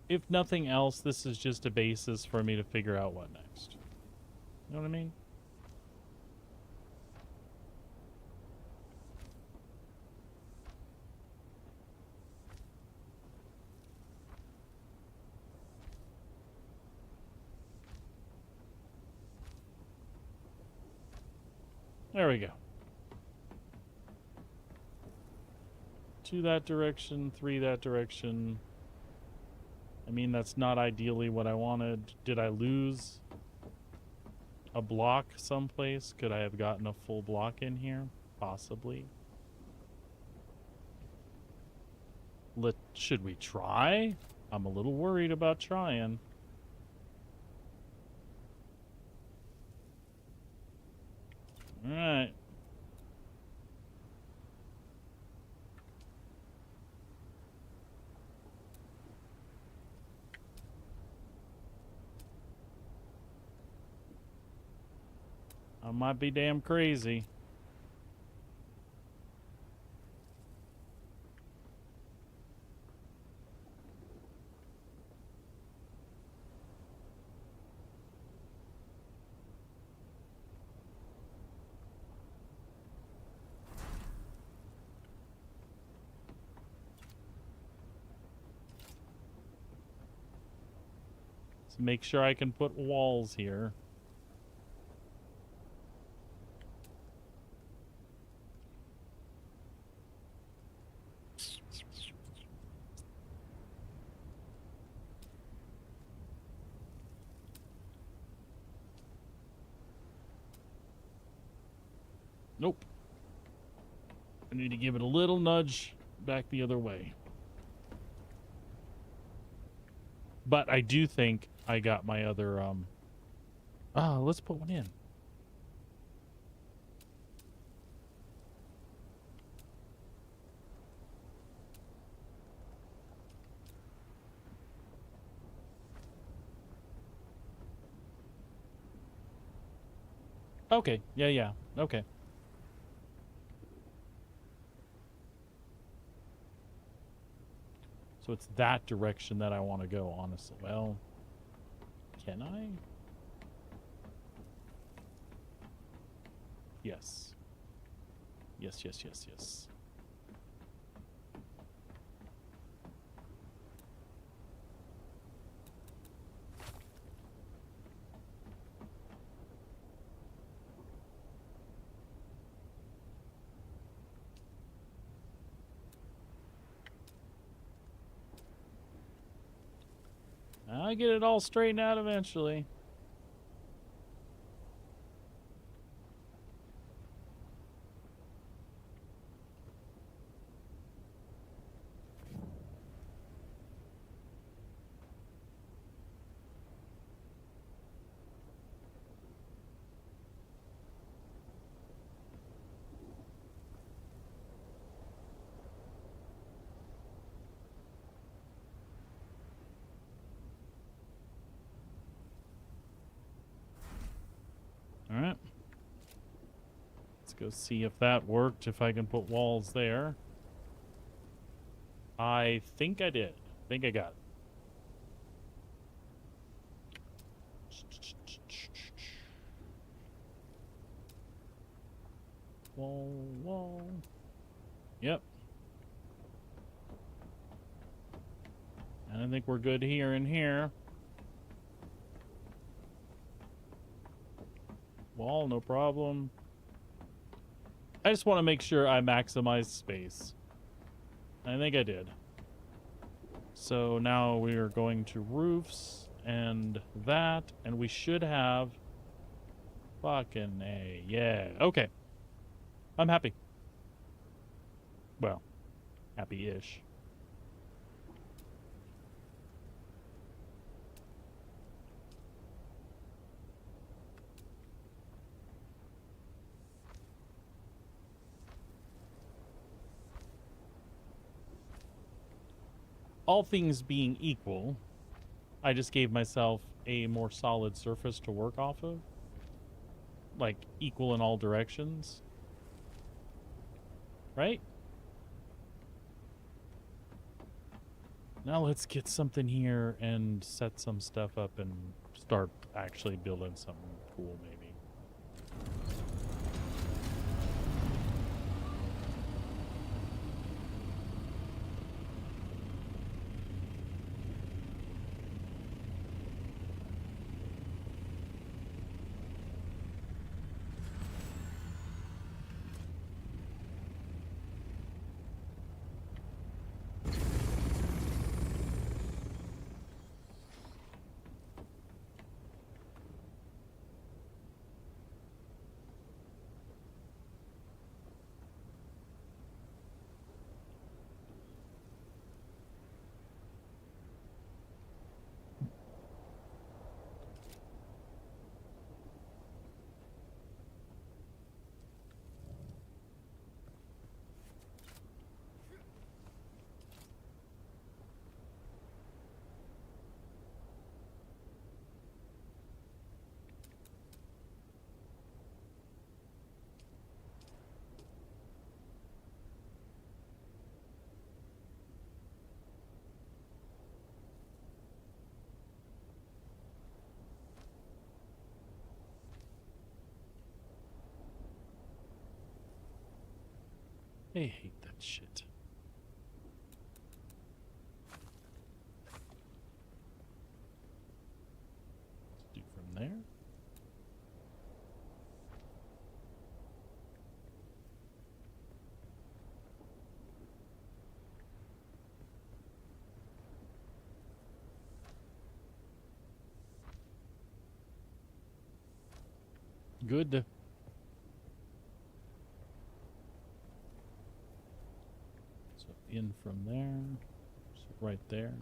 If nothing else, this is just a basis for me to figure out what next. You know what I mean? There we go. 2 that direction, 3 that direction. I mean, that's not ideally what I wanted. Did I lose a block someplace? Could I have gotten a full block in here? Possibly. Should we try? I'm a little worried about trying. All right. I might be damn crazy. Let's make sure I can put walls here. Nope. I need to give it a little nudge back the other way. But I do think I got my other, let's put one in. Okay, yeah, okay. So it's that direction that I want to go, honestly. Well, can I? Yes. Yes. I'll get it all straightened out eventually. All right. Let's go see if that worked, if I can put walls there. I think I did. I think I got it. Wall. Yep. And I think we're good here and here. Wall, no problem. I just want to make sure I maximize space. I think I did. So now we are going to roofs and that, and we should have fucking A. Yeah, okay. I'm happy. Well, happy-ish. All things being equal, I just gave myself a more solid surface to work off of. Like, equal in all directions. Right? Now let's get something here and set some stuff up and start actually building something cool, maybe. I hate that shit. Let's do from there. Good. So in from there. So right there.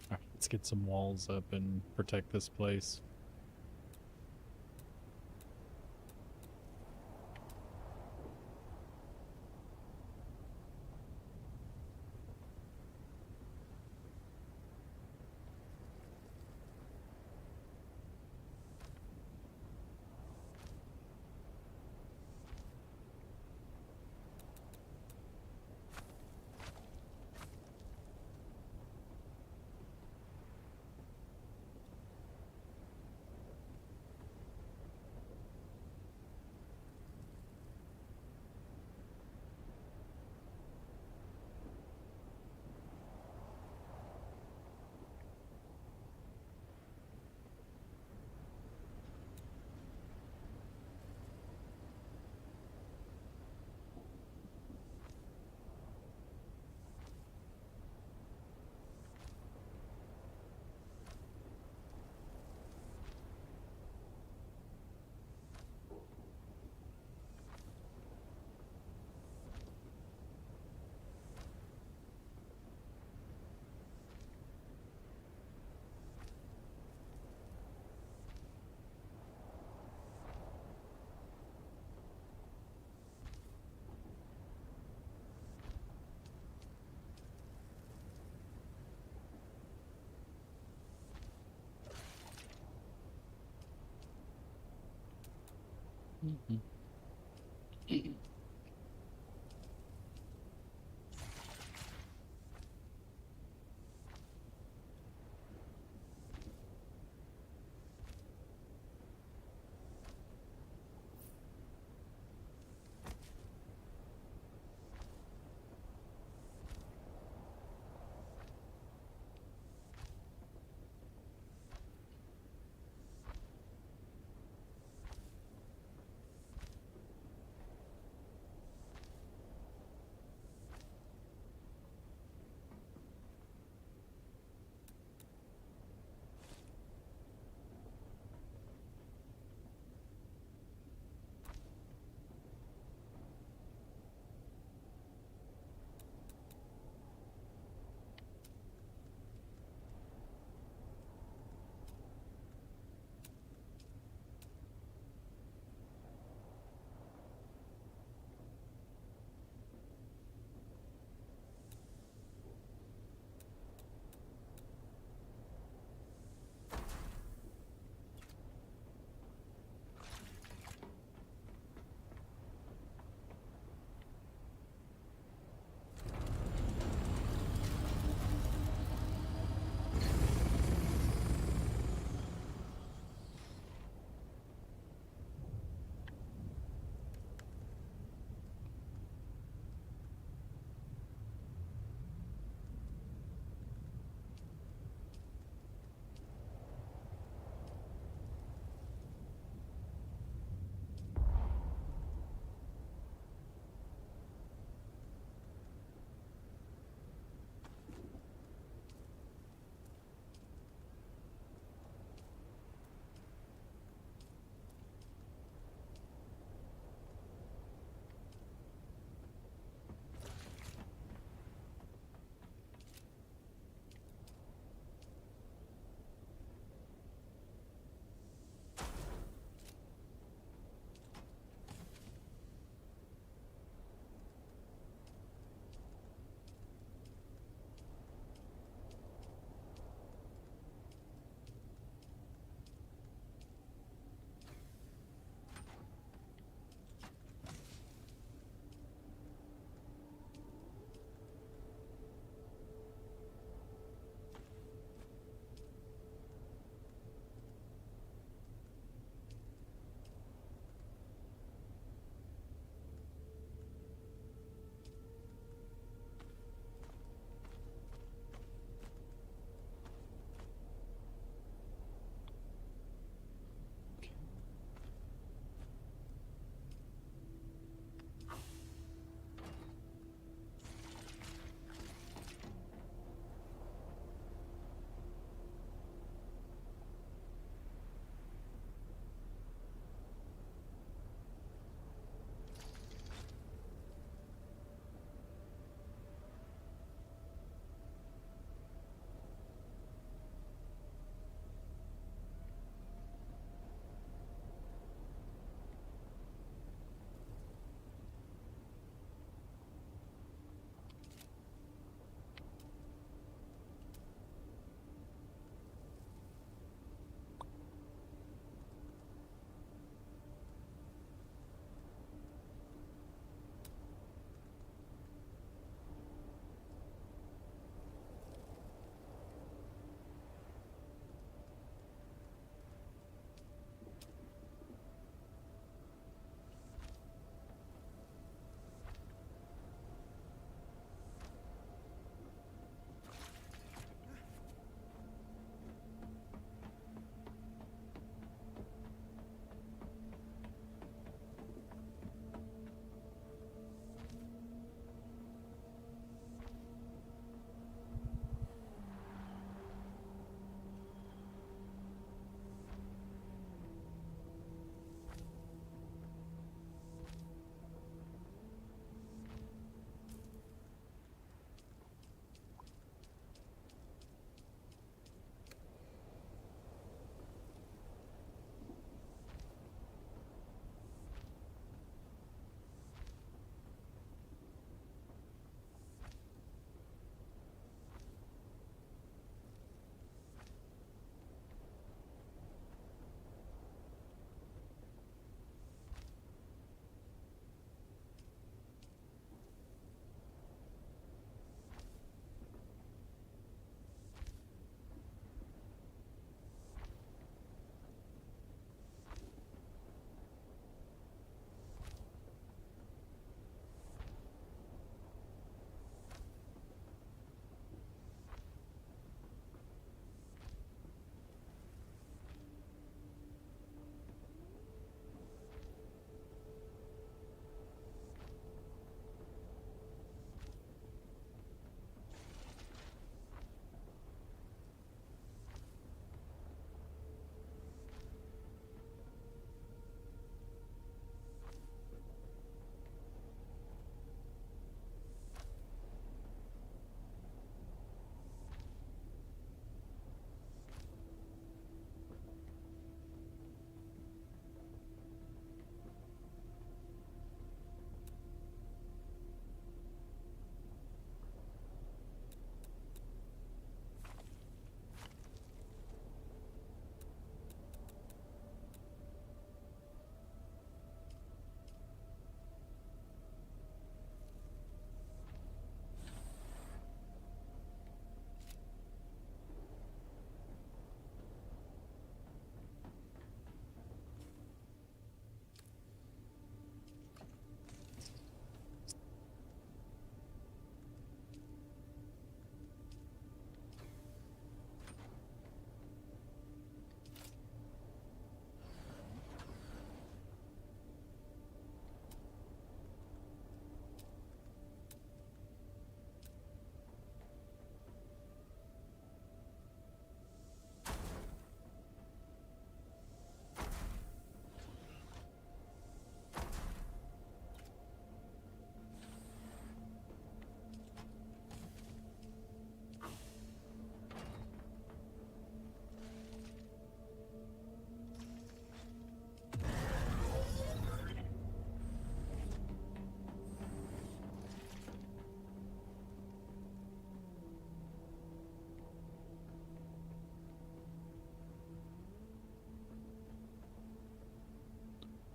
Alright, let's get some walls up and protect this place.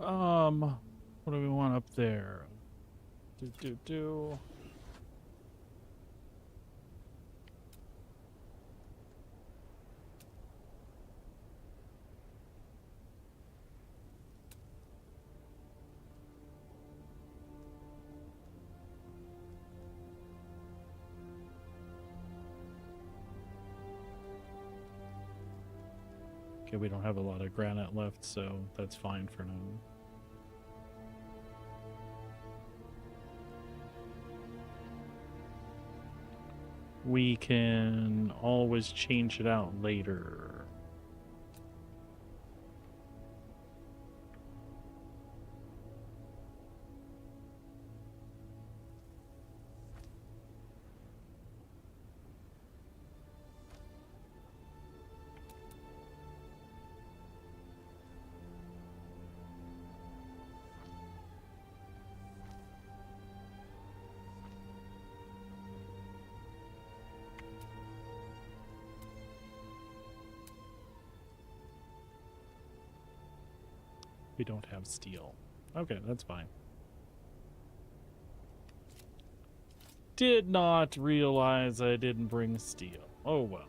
What do we want up there? Do. Okay, we don't have a lot of granite left, so that's fine for now. We can always change it out later. We don't have steel. Okay, that's fine. Did not realize I didn't bring steel. Oh well.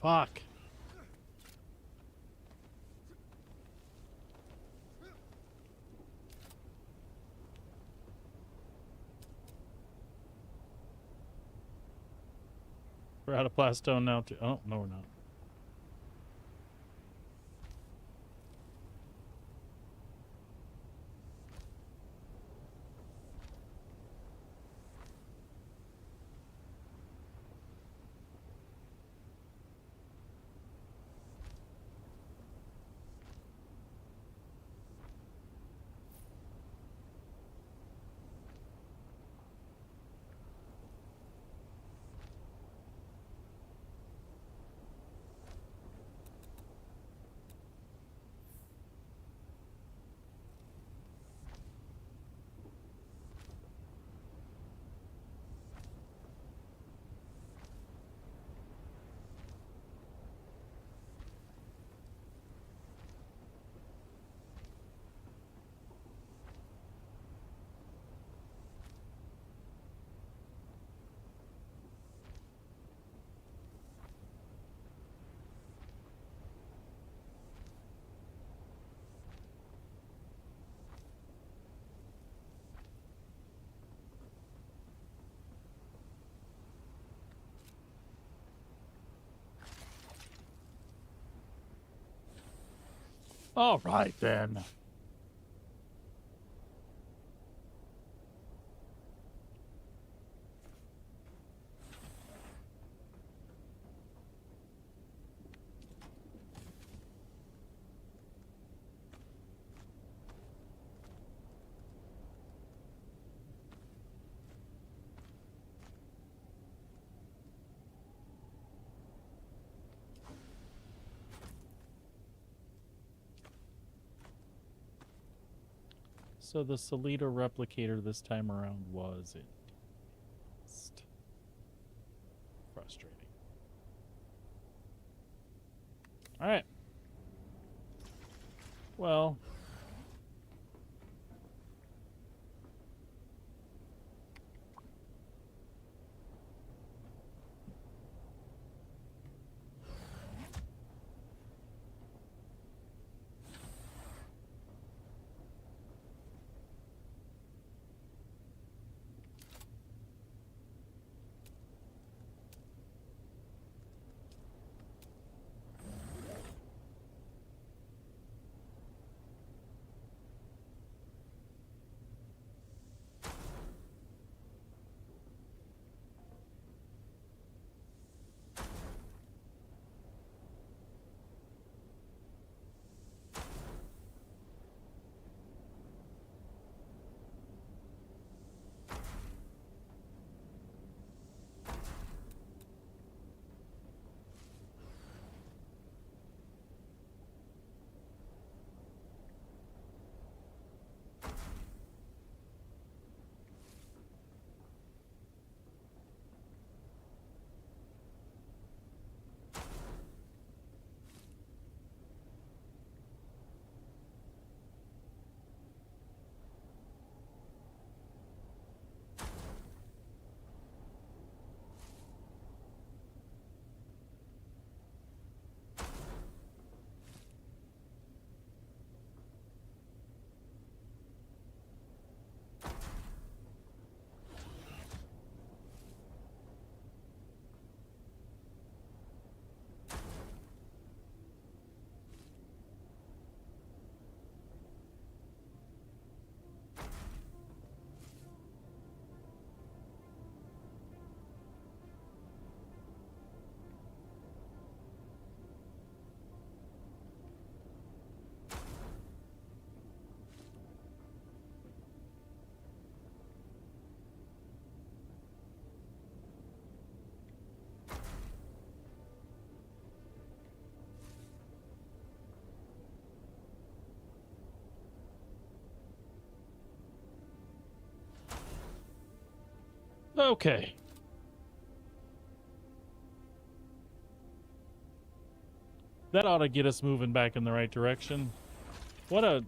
Fuck. We're out of plastone now too. Oh, no we're not. All right then. So the Solita replicator this time around was it? Frustrating. All right. Well. Okay. That ought to get us moving back in the right direction. What a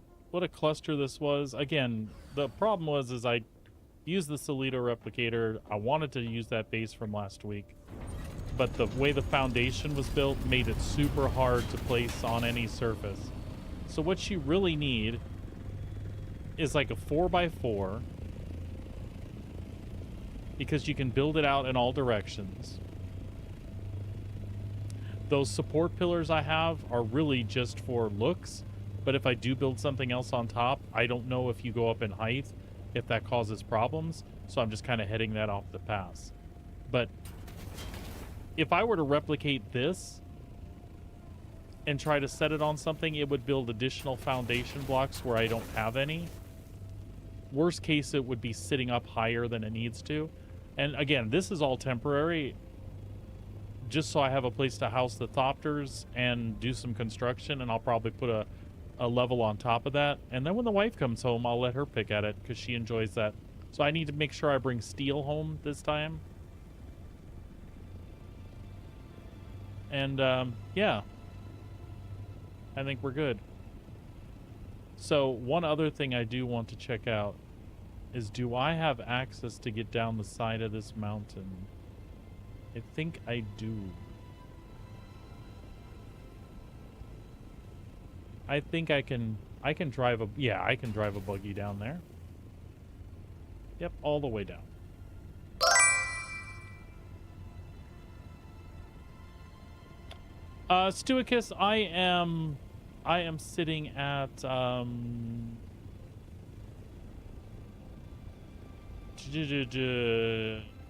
cluster this was. Again, the problem was I used the Solito replicator. I wanted to use that base from last week, but the way the foundation was built made it super hard to place on any surface. So what you really need is like a 4x4, because you can build it out in all directions. Those support pillars I have are really just for looks, but if I do build something else on top, I don't know if you go up in height, if that causes problems, so I'm just kind of heading that off the pass. But if I were to replicate this and try to set it on something, it would build additional foundation blocks where I don't have any. Worst case, it would be sitting up higher than it needs to. And again, this is all temporary, just so I have a place to house the Thopters and do some construction, and I'll probably put a level on top of that. And then when the wife comes home, I'll let her pick at it, because she enjoys that. So I need to make sure I bring steel home this time. And, yeah. I think we're good. So, one other thing I do want to check out is, do I have access to get down the side of this mountain? I think I do. I think I can drive a, yeah, I can drive a buggy down there. Yep, all the way down. Stuicus, I am sitting at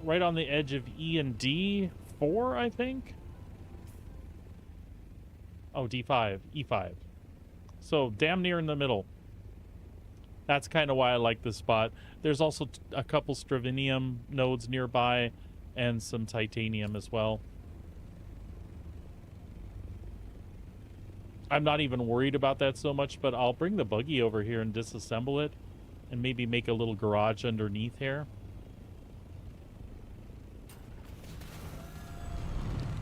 right on the edge of E and D4, I think. Oh, D5, E5. So damn near in the middle. That's kind of why I like this spot. There's also a couple Stravinium nodes nearby and some titanium as well. I'm not even worried about that so much, but I'll bring the buggy over here and disassemble it and maybe make a little garage underneath here.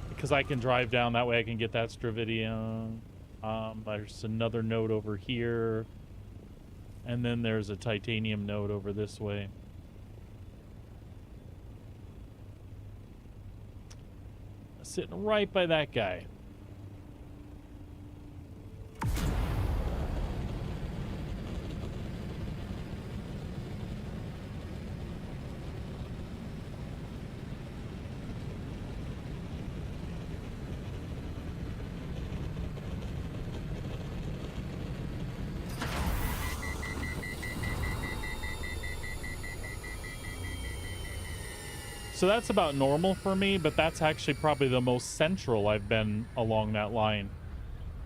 Because I can drive down that way, I can get that Stravidium. There's another node over here. And then there's a titanium node over this way. Sitting right by that guy. So that's about normal for me, but that's actually probably the most central I've been along that line.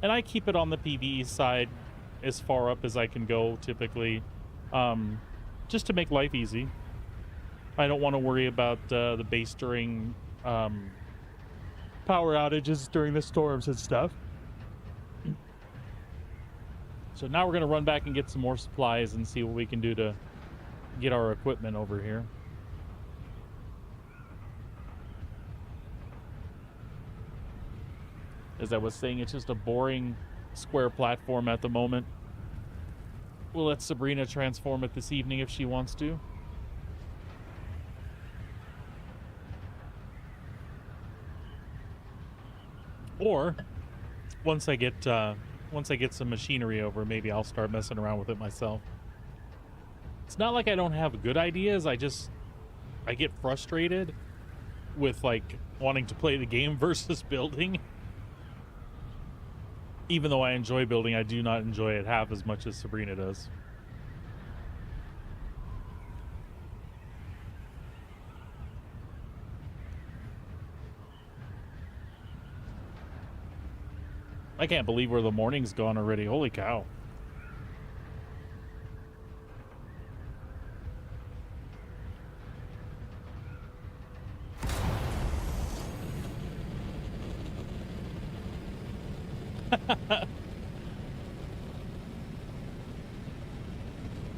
And I keep it on the PvE side as far up as I can go, typically, just to make life easy. I don't want to worry about the base during power outages during the storms and stuff. So now we're going to run back and get some more supplies and see what we can do to get our equipment over here. As I was saying, it's just a boring square platform at the moment. We'll let Sabrina transform it this evening if she wants to. Or once I get some machinery over, maybe I'll start messing around with it myself. It's not like I don't have good ideas. I get frustrated with like wanting to play the game versus building. Even though I enjoy building, I do not enjoy it half as much as Sabrina does. I can't believe where the morning's gone already. Holy cow.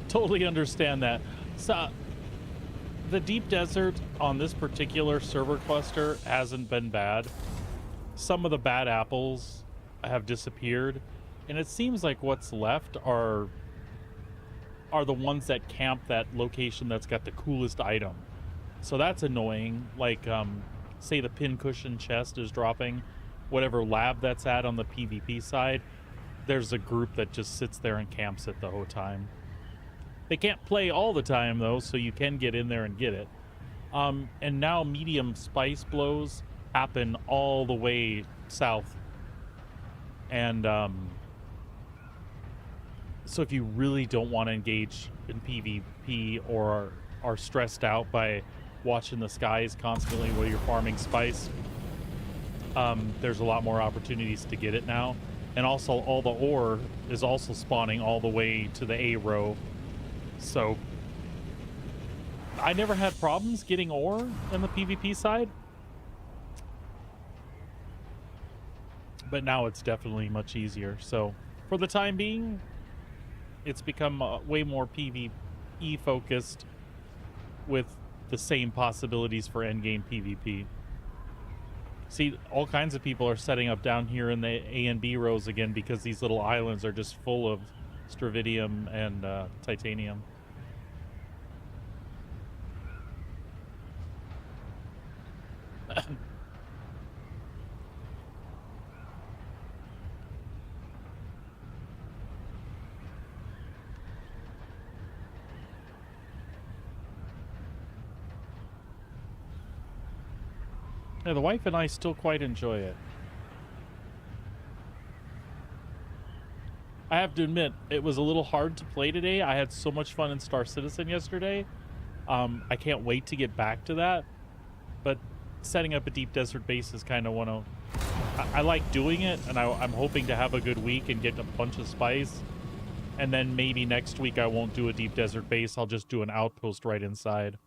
Totally understand that. So the deep desert on this particular server cluster hasn't been bad. Some of the bad apples have disappeared, and it seems like what's left are the ones that camp that location that's got the coolest item. So that's annoying. Like say the pincushion chest is dropping, whatever lab that's at on the PvP side, there's a group that just sits there and camps it the whole time. They can't play all the time though, so you can get in there and get it. And now medium spice blows happen all the way south. And so if you really don't want to engage in PvP or are stressed out by watching the skies constantly while you're farming spice, there's a lot more opportunities to get it now. And also all the ore is also spawning all the way to the A row. So I never had problems getting ore on the PvP side, but now it's definitely much easier. So for the time being, it's become way more PvE focused with the same possibilities for endgame PvP. See, all kinds of people are setting up down here in the A and B rows again because these little islands are just full of Stravidium and titanium. Yeah, the wife and I still quite enjoy it. I have to admit, it was a little hard to play today. I had so much fun in Star Citizen yesterday. I can't wait to get back to that. But setting up a deep desert base is kind of one of... I like doing it, and I'm hoping to have a good week and get a bunch of spice. And then maybe next week I won't do a deep desert base. I'll just do an outpost right inside.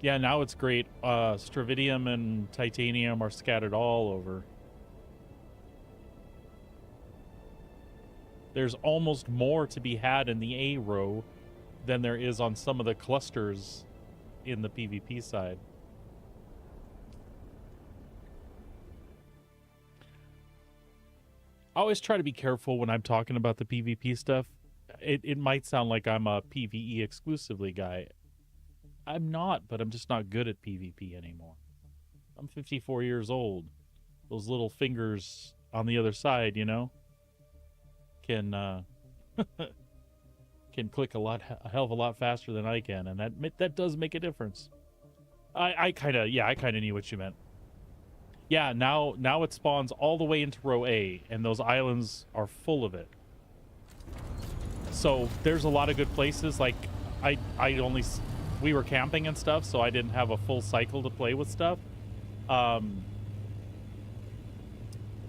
Yeah, now it's great. Stravidium and titanium are scattered all over. There's almost more to be had in the A row than there is on some of the clusters in the PvP side. I always try to be careful when I'm talking about the PvP stuff. It might sound like I'm a PvE exclusively guy. I'm not, but I'm just not good at PvP anymore. I'm 54 years old. Those little fingers on the other side, you know, can can click a hell of a lot faster than I can, and that does make a difference. I kind of knew what you meant. Yeah, now it spawns all the way into row A, and those islands are full of it. So there's a lot of good places. Like we were camping and stuff, so I didn't have a full cycle to play with stuff.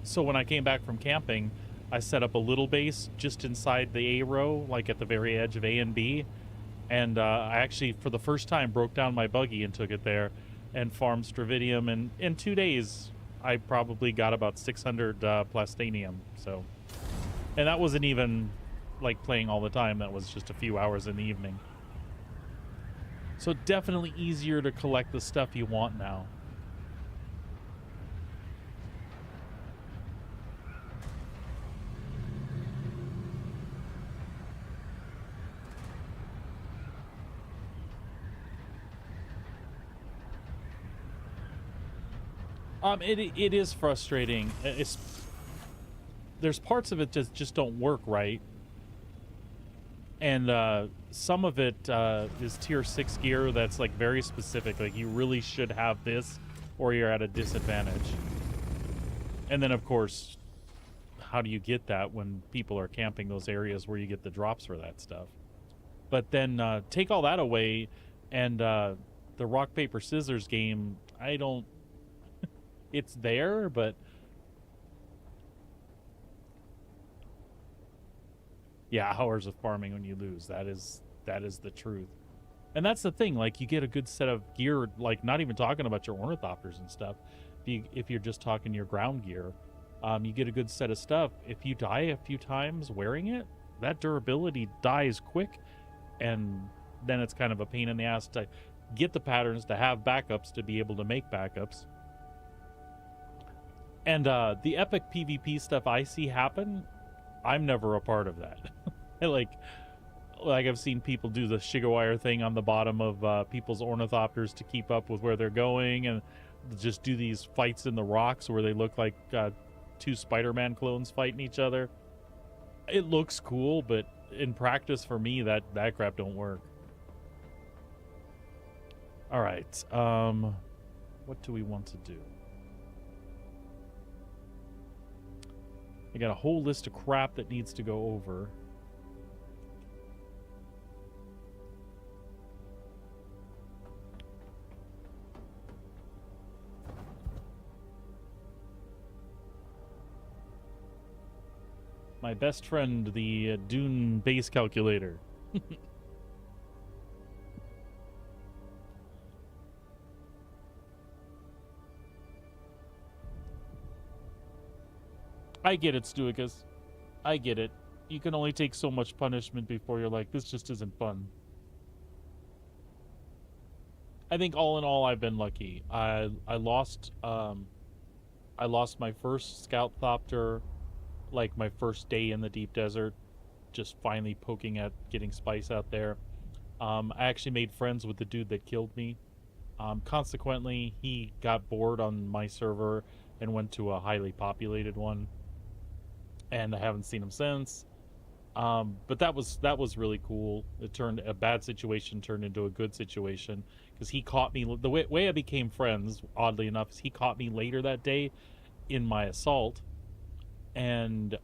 So when I came back from camping, I set up a little base just inside the A row, like at the very edge of A and B. And I actually, for the first time, broke down my buggy and took it there and farmed Stravidium. And in 2 days, I probably got about 600 Plastanium. So, and that wasn't even like playing all the time. That was just a few hours in the evening. So definitely easier to collect the stuff you want now. It is frustrating. There's parts of it just don't work right, and some of it is tier 6 gear that's like very specific. Like you really should have this, or you're at a disadvantage. And then of course, how do you get that when people are camping those areas where you get the drops for that stuff? But then take all that away, and the rock paper scissors game, I don't. It's there, but yeah, hours of farming when you lose. That is the truth. And that's the thing, like you get a good set of gear, like not even talking about your ornithopters and stuff. If you're just talking your ground gear, you get a good set of stuff. If you die a few times wearing it, that durability dies quick, and then it's kind of a pain in the ass to get the patterns, to have backups, to be able to make backups. And the epic PvP stuff I see happen, I'm never a part of that. like I've seen people do the Shigawire thing on the bottom of people's ornithopters to keep up with where they're going, and just do these fights in the rocks where they look like two Spider-Man clones fighting each other. It looks cool, but in practice for me, that crap don't work. All right, what do we want to do? I got a whole list of crap that needs to go over. My best friend, the Dune base calculator. I get it, Stuicus. I get it. You can only take so much punishment before you're like, this just isn't fun. I think all in all, I've been lucky. I lost my first Scout Thopter, like my first day in the deep desert, just finally poking at getting spice out there. I actually made friends with the dude that killed me. Consequently, he got bored on my server and went to a highly populated one. And I haven't seen him since. But that was really cool. A bad situation turned into a good situation, because he caught me. The way I became friends, oddly enough, is he caught me later that day in my assault, and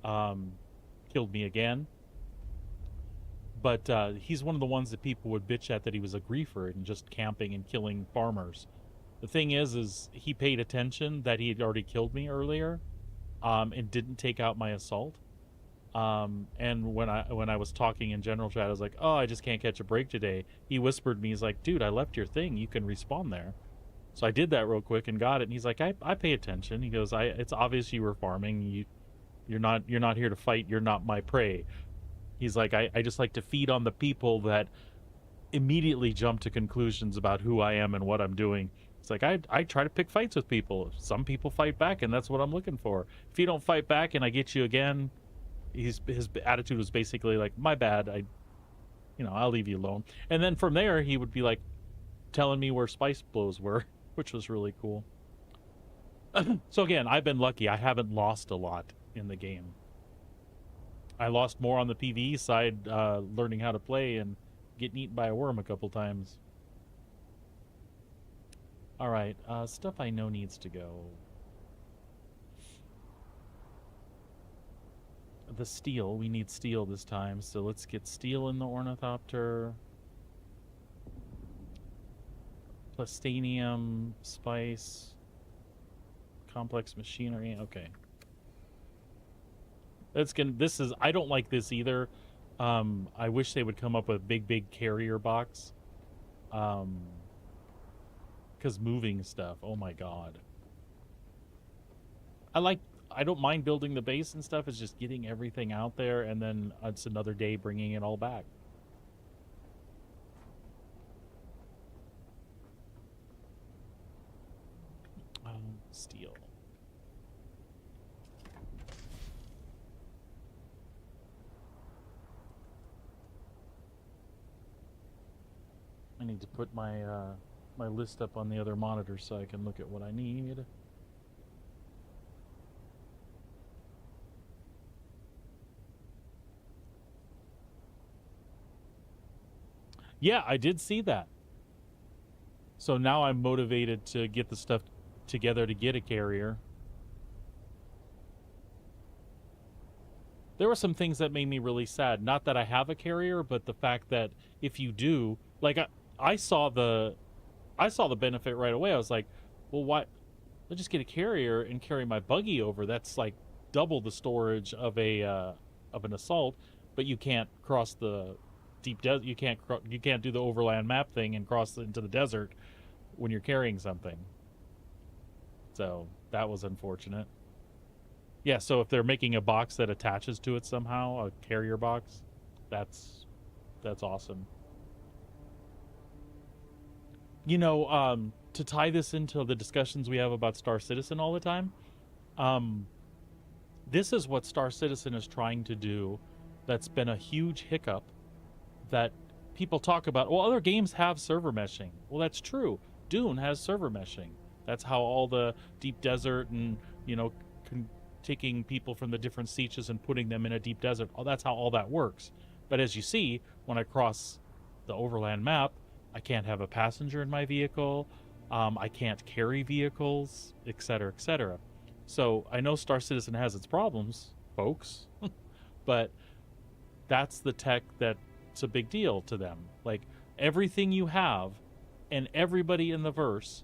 killed me again. But he's one of the ones that people would bitch at, that he was a griefer and just camping and killing farmers. The thing is he paid attention that he had already killed me earlier, and didn't take out my assault. And when I was talking in general chat, I was like, "Oh, I just can't catch a break today." He whispered me, he's like, "Dude, I left your thing. You can respawn there." So I did that real quick and got it. And he's like, "I pay attention." He goes, It's obvious you were farming. You're not here to fight. You're not my prey." He's like, I just like to feed on the people that immediately jump to conclusions about who I am and what I'm doing." It's like, I try to pick fights with people. Some people fight back, and that's what I'm looking for. If you don't fight back and I get you again, his attitude was basically like, "My bad. I'll leave you alone." And then from there, he would be like telling me where spice blows were, which was really cool. So again, I've been lucky. I haven't lost a lot in the game. I lost more on the PvE side, learning how to play and getting eaten by a worm a couple times. All right, stuff I know needs to go. The steel, we need steel this time, so let's get steel in the ornithopter. Plastanium, spice, complex machinery. Okay. I don't like this either. I wish they would come up with a big carrier box. Because moving stuff, oh my god. I don't mind building the base and stuff. It's just getting everything out there, and then it's another day bringing it all back. Steel. I need to put my my list up on the other monitor so I can look at what I need. Yeah, I did see that. So now I'm motivated to get the stuff together to get a carrier. There were some things that made me really sad. Not that I have a carrier, but the fact that if you do, like I saw the benefit right away. I was like, well, why? Let's just get a carrier and carry my buggy over. That's like double the storage of an assault, but you can't cross the deep desert. You can't do the overland map thing and cross into the desert when you're carrying something. So that was unfortunate. Yeah, so if they're making a box that attaches to it somehow, a carrier box, that's awesome. To tie this into the discussions we have about Star Citizen all the time, this is what Star Citizen is trying to do. That's been a huge hiccup that people talk about. Well, other games have server meshing. Well, that's true. Dune has server meshing. That's how all the deep desert and, taking people from the different sietches and putting them in a deep desert. Oh, that's how all that works. But as you see, when I cross the overland map, I can't have a passenger in my vehicle. I can't carry vehicles, etc., etc. So I know Star Citizen has its problems, folks, but that's the tech that's a big deal to them. Like, everything you have and everybody in the verse,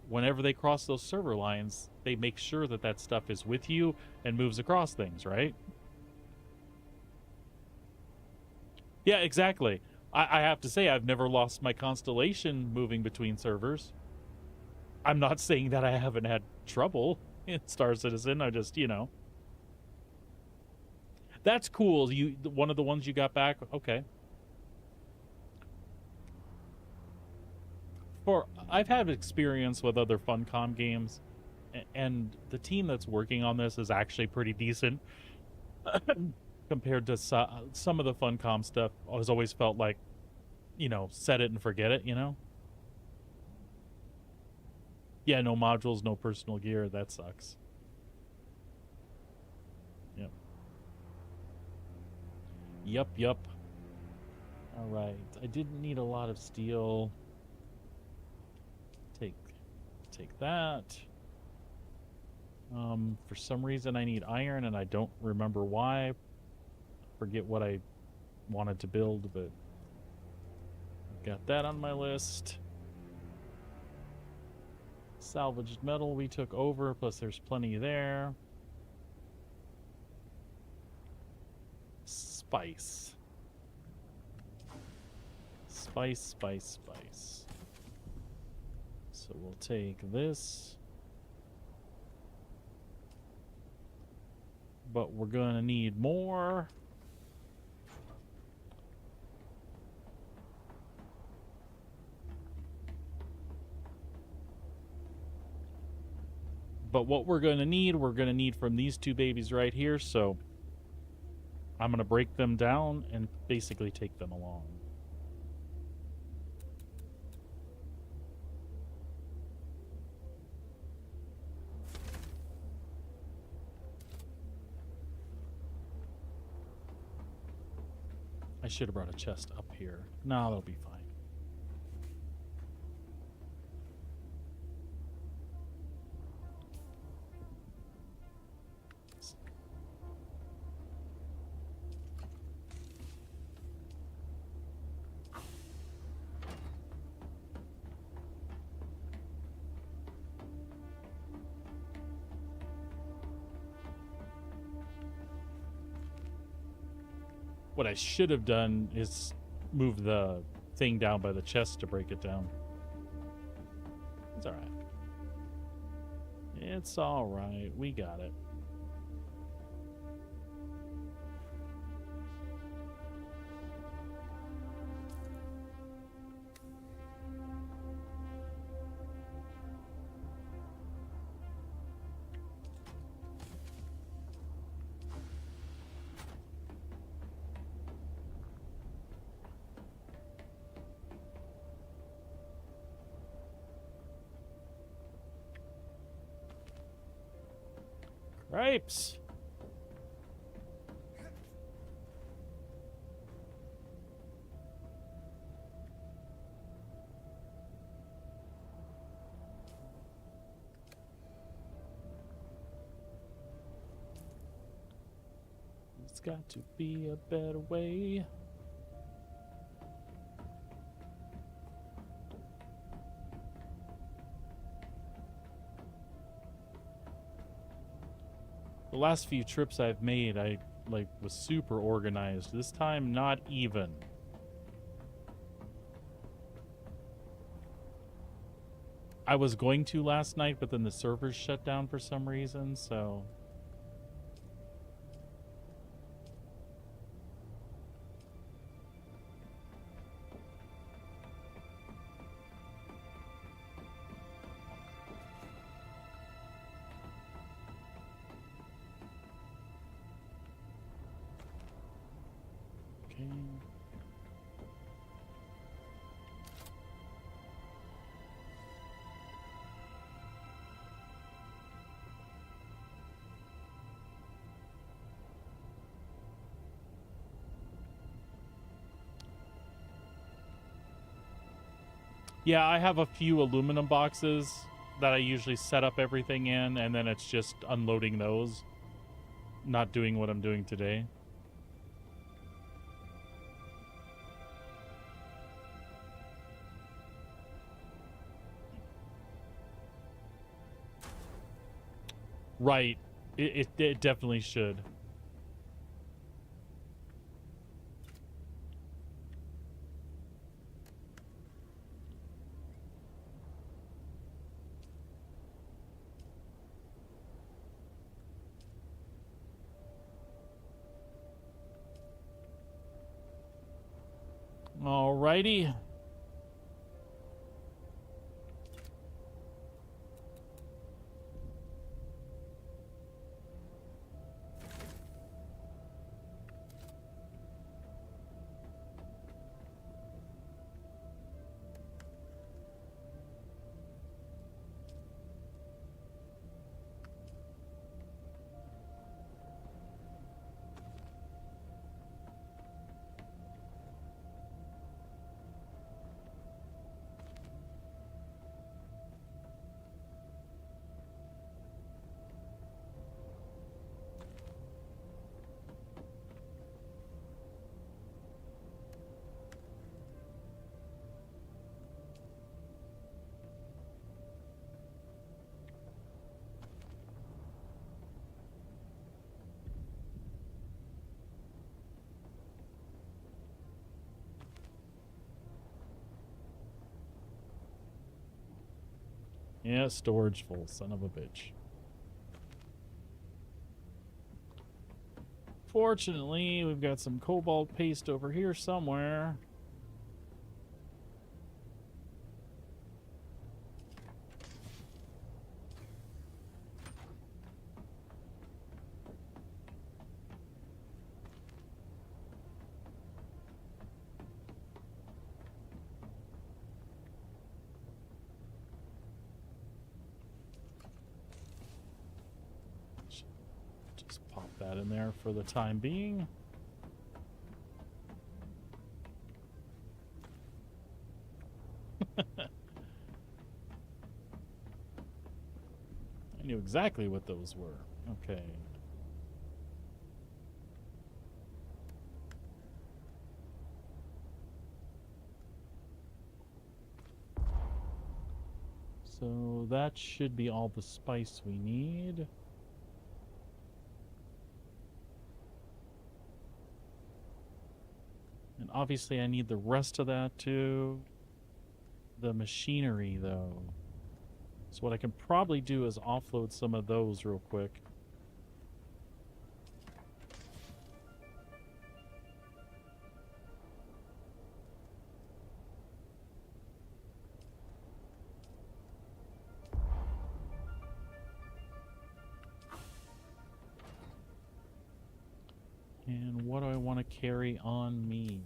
whenever they cross those server lines, they make sure that that stuff is with you and moves across things, right? Yeah, exactly. I have to say, I've never lost my constellation moving between servers. I'm not saying that I haven't had trouble in Star Citizen. I just, That's cool. One of the ones you got back? Okay. I've had experience with other Funcom games, and the team that's working on this is actually pretty decent compared to some of the Funcom stuff. Has always felt like, set it and forget it, Yeah, no modules, no personal gear. That sucks. Yep. All right. I didn't need a lot of steel. Take that. For some reason I need iron, and I don't remember why. Forget what I wanted to build, but got that on my list. Salvaged metal we took over, plus there's plenty there. spice. Spice, spice, spice. So we'll take this. But we're gonna need more. But what we're gonna need from these two babies right here, so I'm gonna break them down and basically take them along. I should have brought a chest up here. No, that'll be fine. What I should have done is move the thing down by the chest to break it down. It's all right. It's all right. We got it. Grapes. It's got to be a better way. The last few trips I've made, I was super organized. This time, not even. I was going to last night, but then the servers shut down for some reason, so... Okay. Yeah, I have a few aluminum boxes that I usually set up everything in, and then it's just unloading those. Not doing what I'm doing today. Right. It definitely should. Alrighty. Yeah, storage full, son of a bitch. Fortunately, we've got some cobalt paste over here somewhere. Just pop that in there for the time being. I knew exactly what those were. Okay. So that should be all the spice we need. And obviously I need the rest of that too. The machinery though. So what I can probably do is offload some of those real quick. And what do I want to carry on me?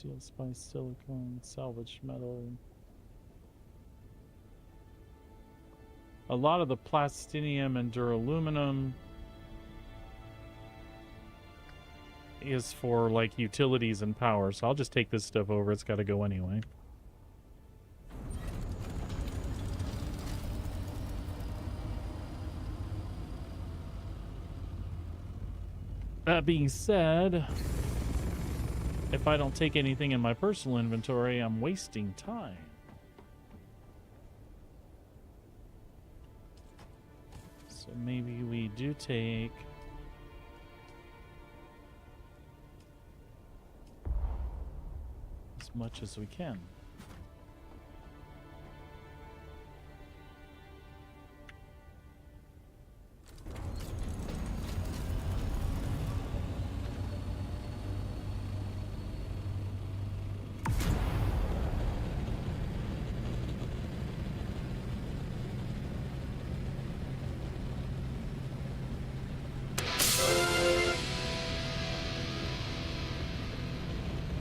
Steel, spice, silicone, salvage metal. A lot of the plastinium and duraluminum is for like utilities and power, so I'll just take this stuff over. It's got to go anyway. That being said, if I don't take anything in my personal inventory, I'm wasting time. So maybe we do take as much as we can.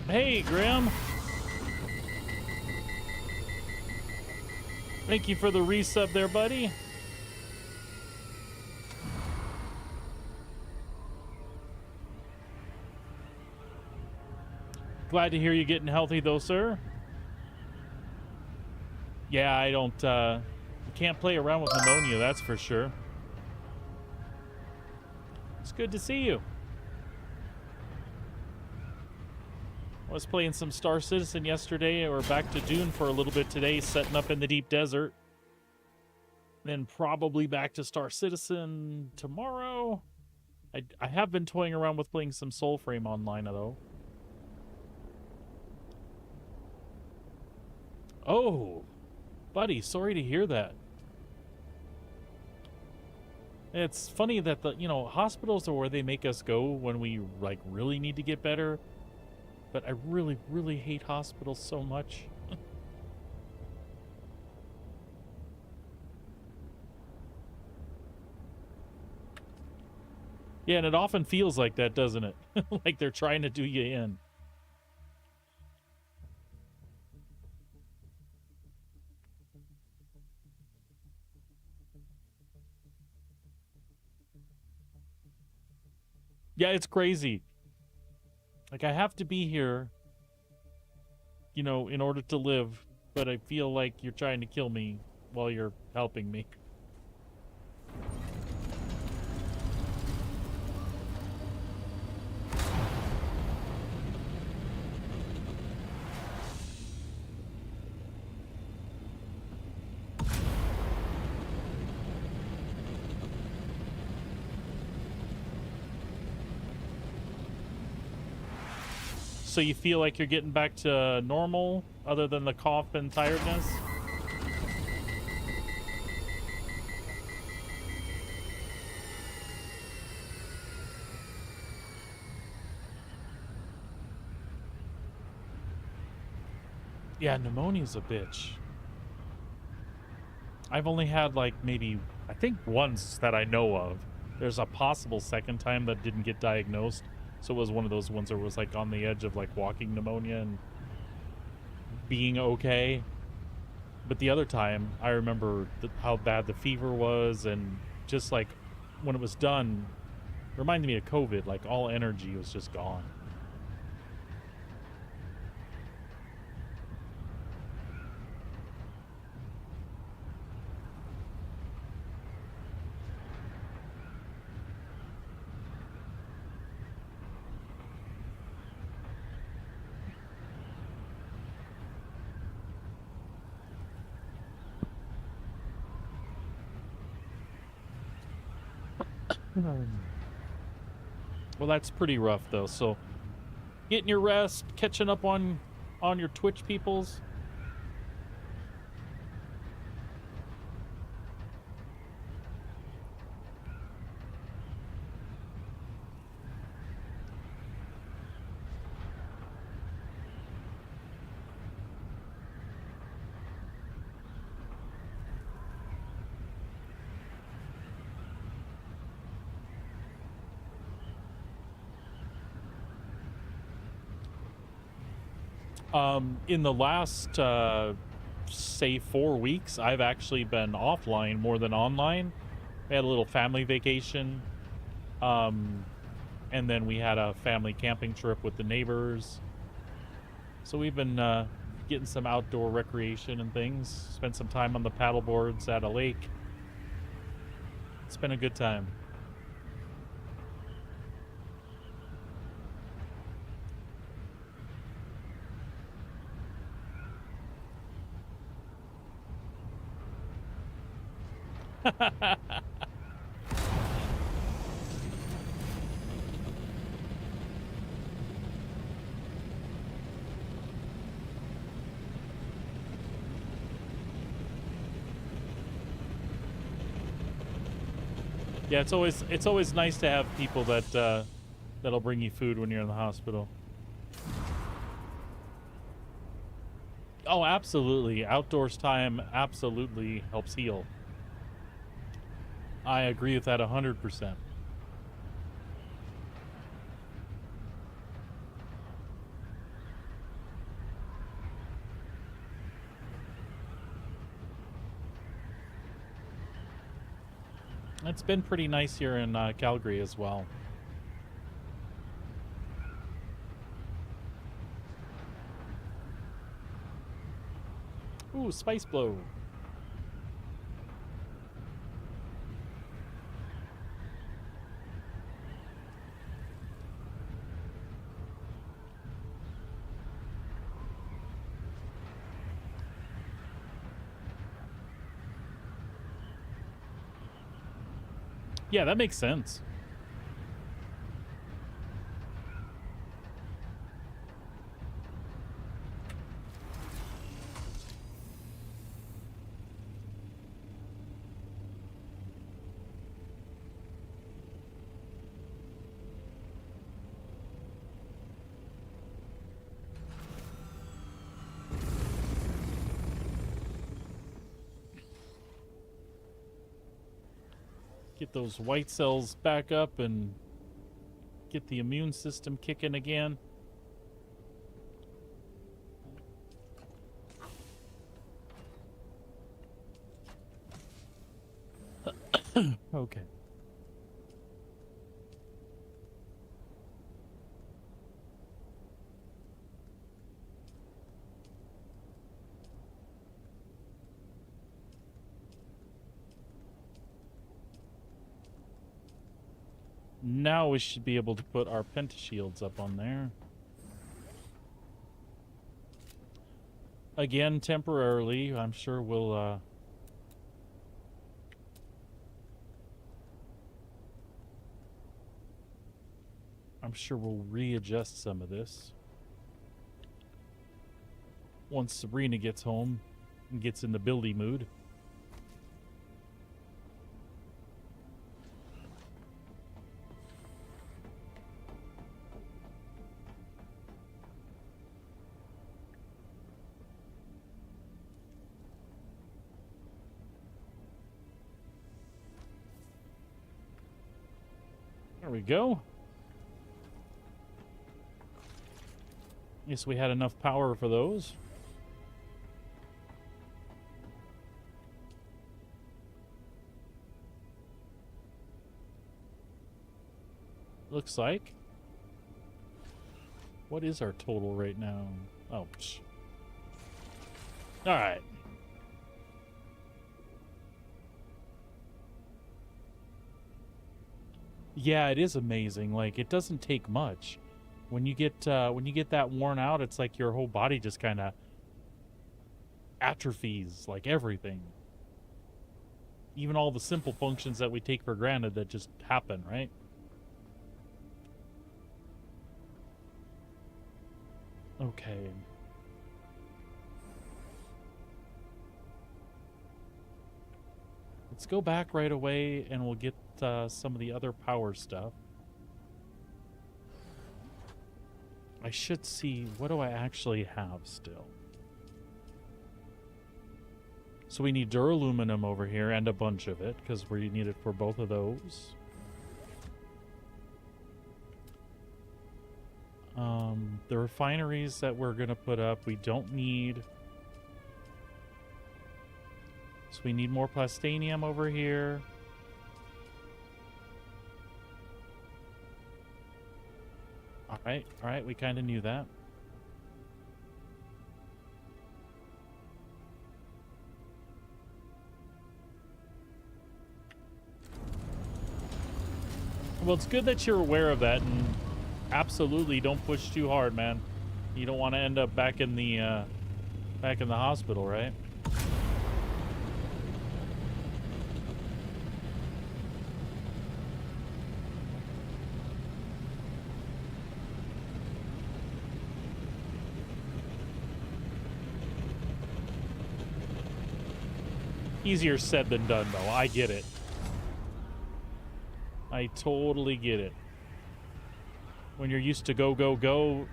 Hey, Grim. Thank you for the resub there, buddy. Glad to hear you getting healthy, though, sir. Yeah, I don't, can't play around with pneumonia, that's for sure. It's good to see you. I was playing some Star Citizen yesterday. We're back to Dune for a little bit today, setting up in the deep desert. Then probably back to Star Citizen tomorrow. I have been toying around with playing some Soulframe online, though. Oh, buddy, sorry to hear that. It's funny that the, you know, hospitals are where they make us go when we, like, really need to get better. But I really, really hate hospitals so much. Yeah, and it often feels like that, doesn't it? Like they're trying to do you in. Yeah, it's crazy. Like, I have to be here, you know, in order to live, but I feel like you're trying to kill me while you're helping me. So you feel like you're getting back to normal, other than the cough and tiredness? Yeah, pneumonia's a bitch. I've only had like maybe, I think once that I know of. There's a possible second time that didn't get diagnosed. So it was one of those ones where it was like on the edge of like walking pneumonia and being okay. But the other time, I remember how bad the fever was, and just like when it was done, reminded me of COVID. Like all energy was just gone. Well, that's pretty rough though. So getting your rest, catching up on your Twitch peoples. In the last say 4 weeks, I've actually been offline more than online. We had a little family vacation. And then we had a family camping trip with the neighbors. So we've been getting some outdoor recreation and things. Spent some time on the paddle boards at a lake. It's been a good time. Yeah, it's always nice to have people that that'll bring you food when you're in the hospital. Oh, absolutely. Outdoors time absolutely helps heal. I agree with that 100%. It's been pretty nice here in Calgary as well. Ooh, Spice Blow. Yeah, that makes sense. Get those white cells back up and get the immune system kicking again. Okay. Now we should be able to put our pentashields up on there. Again, temporarily. I'm sure we'll readjust some of this. once Sabrina gets home and gets in the buildy mood. There we go. Guess we had enough power for those. Looks like. What is our total right now? Oh, psh. All right. Yeah, it is amazing. Like, it doesn't take much. When you get that worn out, it's like your whole body just kind of atrophies, like everything. Even all the simple functions that we take for granted that just happen, right? Okay. Let's go back right away and we'll get some of the other power stuff. I should see, what do I actually have still? So we need duraluminum over here and a bunch of it because we need it for both of those. The refineries that we're going to put up, we don't need. So we need more plastanium over here. All right, we kind of knew that. Well, it's good that you're aware of that, and absolutely don't push too hard, man. You don't want to end up back in the hospital, right? Easier said than done, though. I get it. I totally get it. When you're used to go, go, go,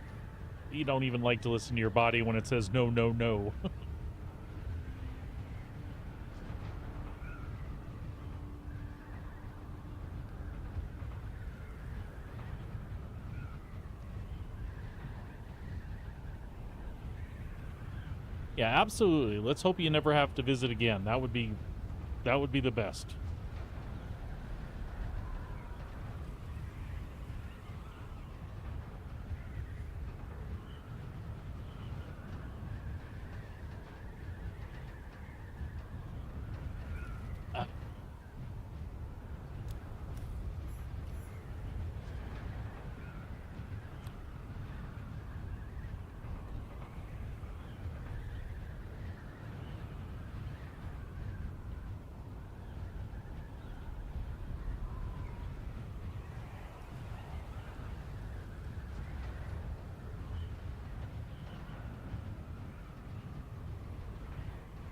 you don't even like to listen to your body when it says no, no, no. Yeah, absolutely. Let's hope you never have to visit again. That would be the best.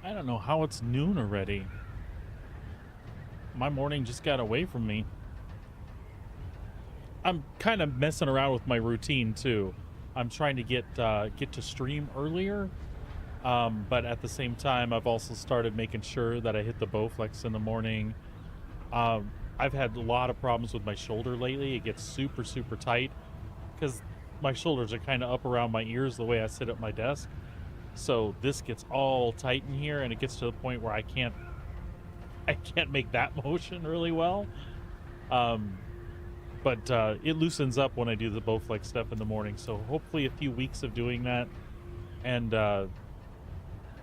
I don't know how it's noon already. My morning just got away from me. I'm kind of messing around with my routine too. I'm trying to get to stream earlier, but at the same time, I've also started making sure that I hit the Bowflex in the morning. I've had a lot of problems with my shoulder lately. It gets super, super tight because my shoulders are kind of up around my ears the way I sit at my desk. So this gets all tight in here, and it gets to the point where I can't make that motion really well. But it loosens up when I do the Bowflex stuff in the morning. So hopefully a few weeks of doing that, and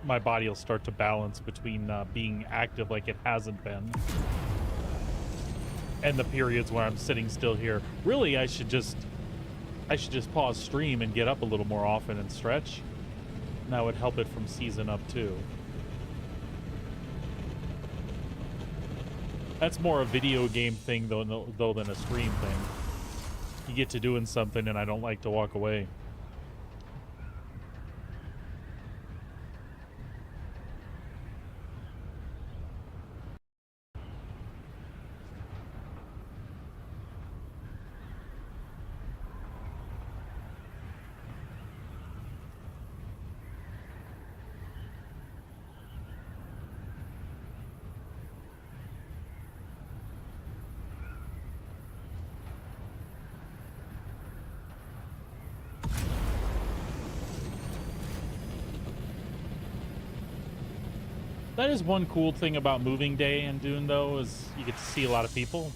my body will start to balance between being active like it hasn't been and the periods where I'm sitting still here. Really, I should just pause stream and get up a little more often and stretch. That would help it from season up too. That's more a video game thing though than a stream thing. You get to doing something and I don't like to walk away. That is one cool thing about moving day in Dune, though, is you get to see a lot of people.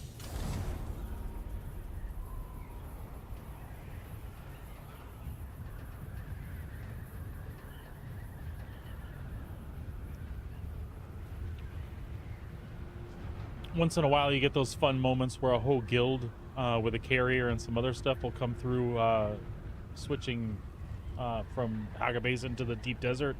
Once in a while, you get those fun moments where a whole guild with a carrier and some other stuff will come through, switching from Haga Basin to the deep desert.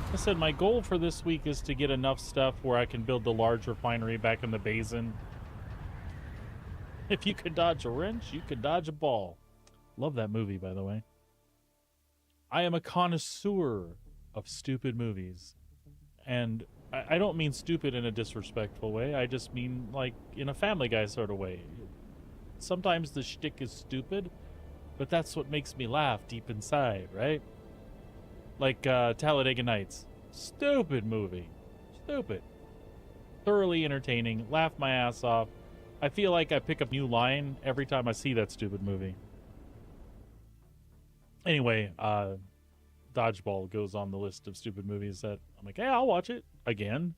I said my goal for this week is to get enough stuff where I can build the large refinery back in the basin. If you could dodge a wrench, you could dodge a ball. Love that movie, by the way. I am a connoisseur of stupid movies. And I don't mean stupid in a disrespectful way. I just mean like in a Family Guy sort of way. Sometimes the shtick is stupid, but that's what makes me laugh deep inside, right? Like Talladega Nights. Stupid movie. Stupid. Thoroughly entertaining. Laugh my ass off. I feel like I pick up a new line every time I see that stupid movie. Anyway, Dodgeball goes on the list of stupid movies that I'm like, hey, I'll watch it again.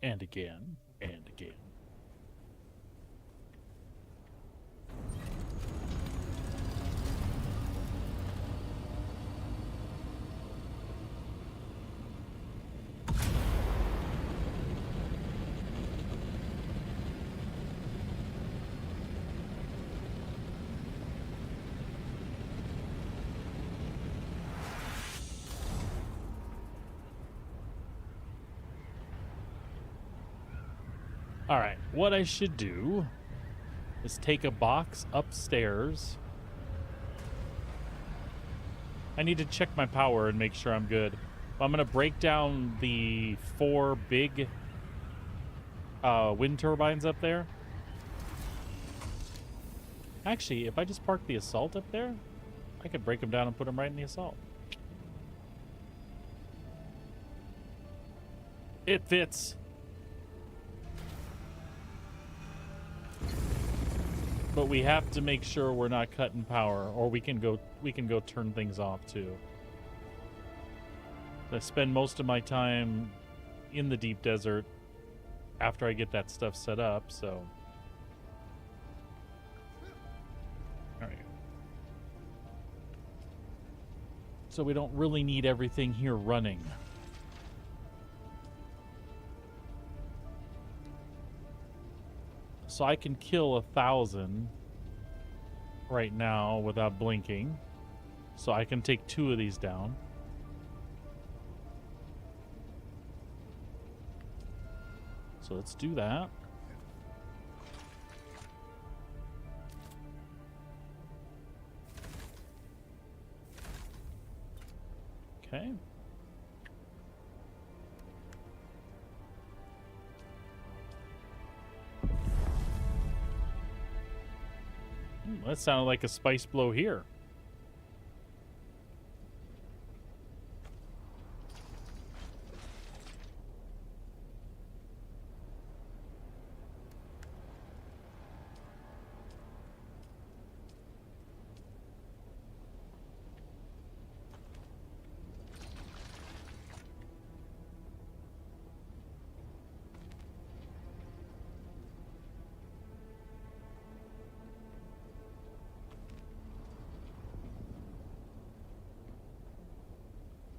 And again, and again. All right, what I should do is take a box upstairs. I need to check my power and make sure I'm good. I'm going to break down the 4 big wind turbines up there. Actually, if I just park the Assault up there, I could break them down and put them right in the Assault. It fits. But we have to make sure we're not cutting power, or we can go turn things off too. I spend most of my time in the deep desert after I get that stuff set up, so. All right. So we don't really need everything here running. So I can kill 1,000 right now without blinking. So I can take 2 of these down. So let's do that. Okay. That sounded like a spice blow here.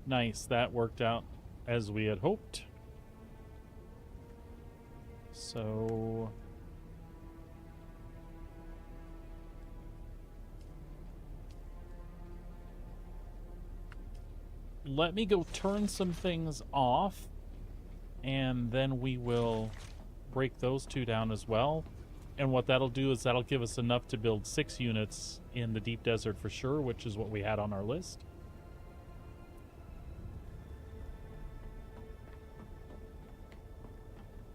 Nice, that worked out as we had hoped. So let me go turn some things off, and then we will break those 2 down as well. And what that'll do is that'll give us enough to build 6 units in the deep desert for sure, which is what we had on our list.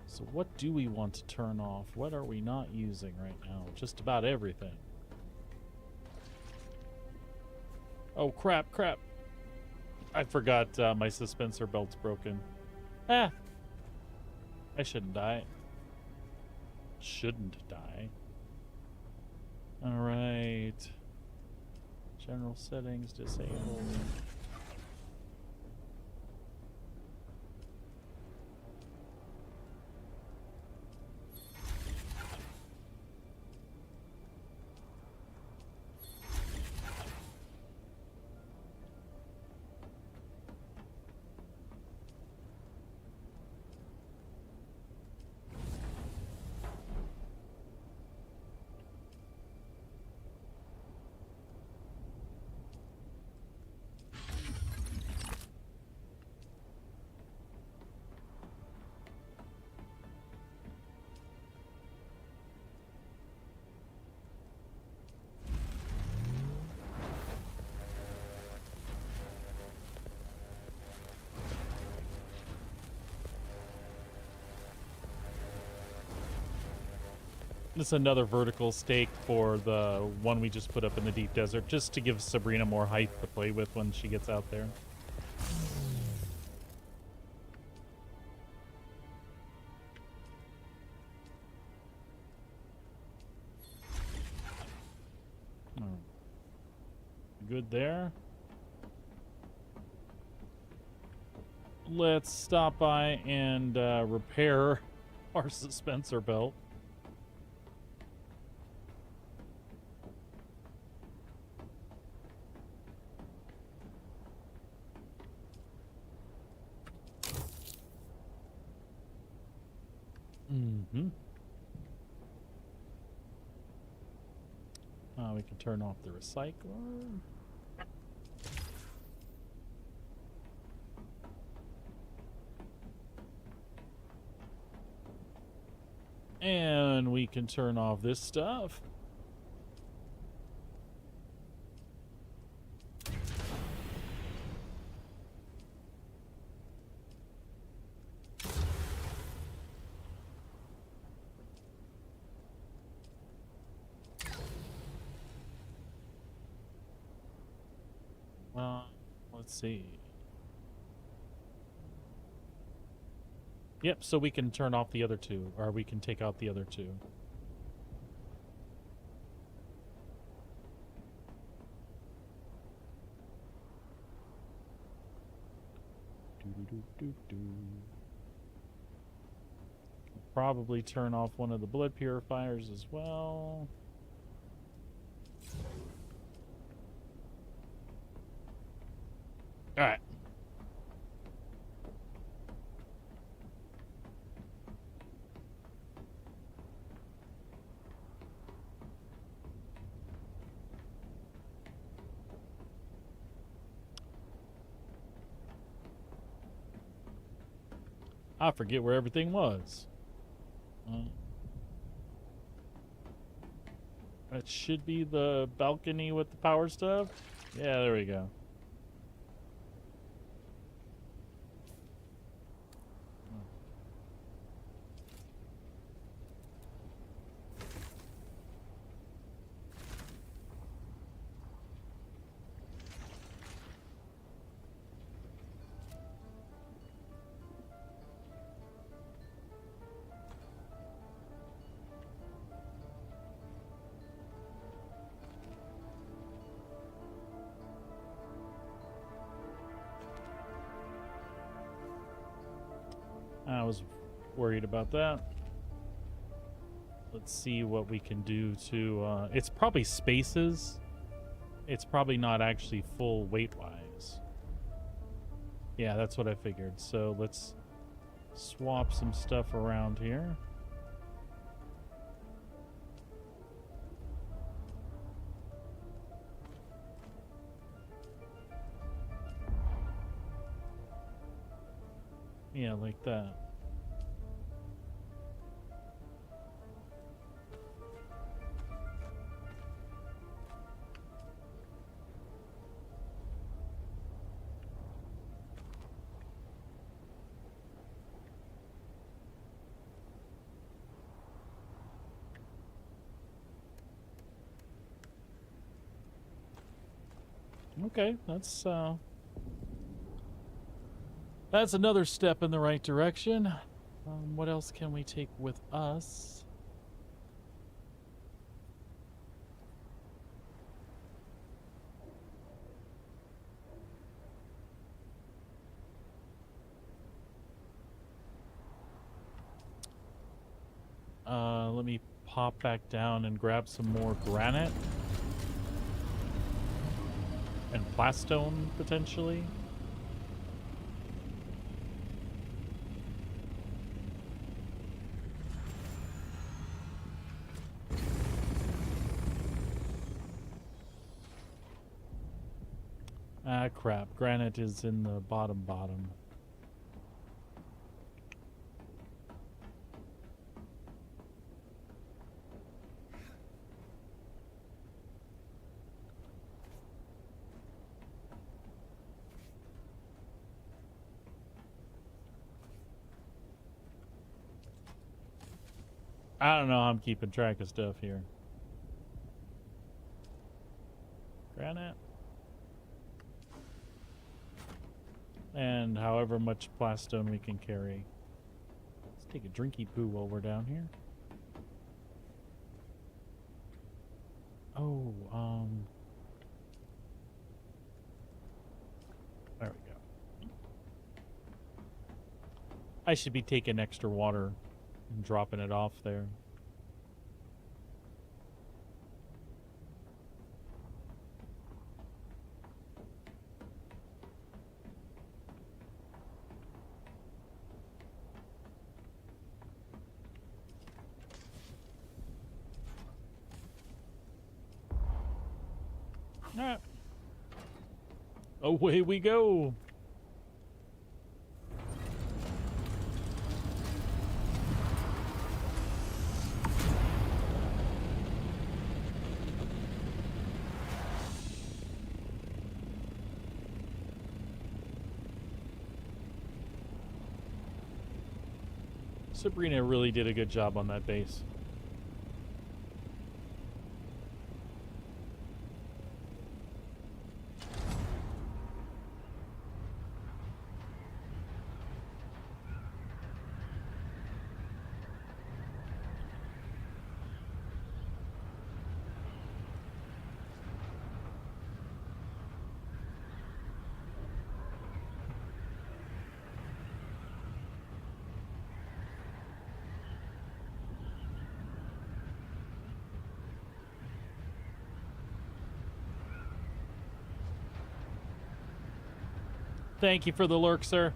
So what do we want to turn off? What are we not using right now? Just about everything. Oh, crap. I forgot my suspensor belt's broken. Ah! I shouldn't die. Alright. General settings disabled. This is another vertical stake for the one we just put up in the deep desert, just to give Sabrina more height to play with when she gets out there. Good there. Let's stop by and repair our suspensor belt. We can turn off the recycler. And we can turn off this stuff. Let's see. Yep, so we can turn off the other two, or we can take out the other two. Probably turn off one of the blood purifiers as well. All right. I forget where everything was. That should be the balcony with the power stuff. Yeah, there we go. I was worried about that. Let's see what we can do to... it's probably spaces. It's probably not actually full weight-wise. Yeah, that's what I figured. So let's swap some stuff around here. Yeah, like that. Okay, that's another step in the right direction. What else can we take with us? Let me pop back down and grab some more granite. And plastone, potentially. Ah, crap. Granite is in the bottom. I don't know how I'm keeping track of stuff here. Granite. And however much plastone we can carry. Let's take a drinky poo while we're down here. Oh, there we go. I should be taking extra water and dropping it off there. Alright. Away we go. Sabrina really did a good job on that base. Thank you for the lurk, sir.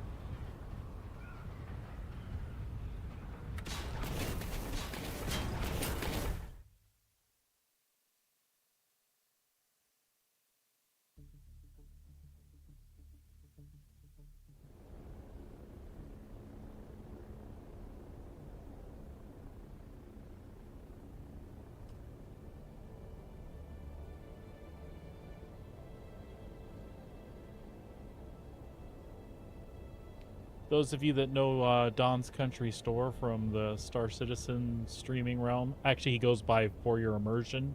Those of you that know Don's Country Store from the Star Citizen streaming realm, actually he goes by For Your Immersion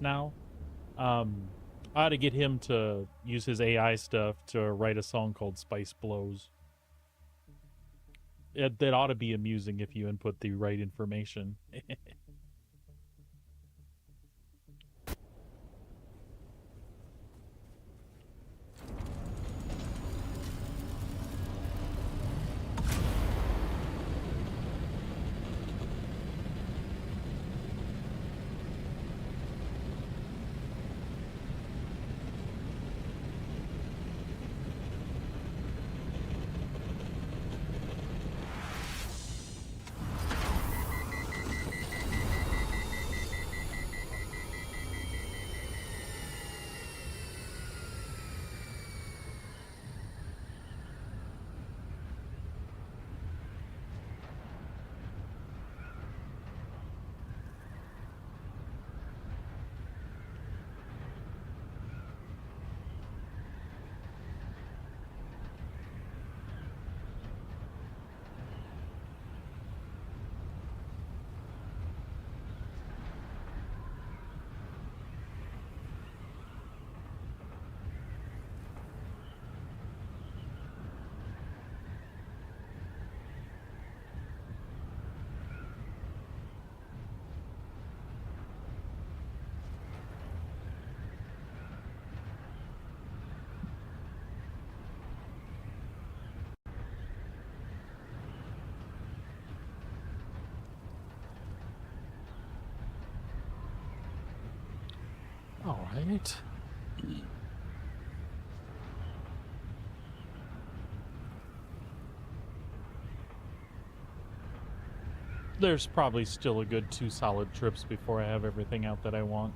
now. I ought to get him to use his AI stuff to write a song called Spice Blows. That ought to be amusing if you input the right information. right. There's probably still a good 2 solid trips before I have everything out that I want.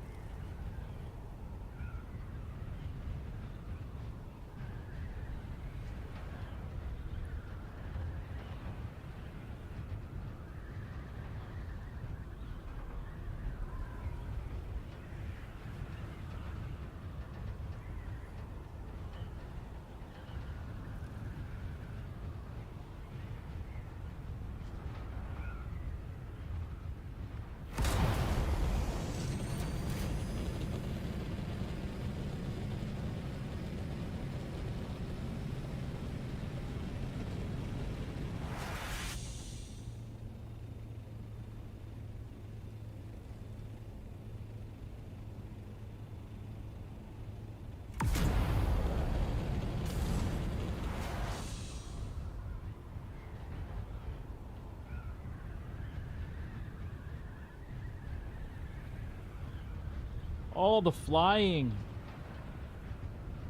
All the flying.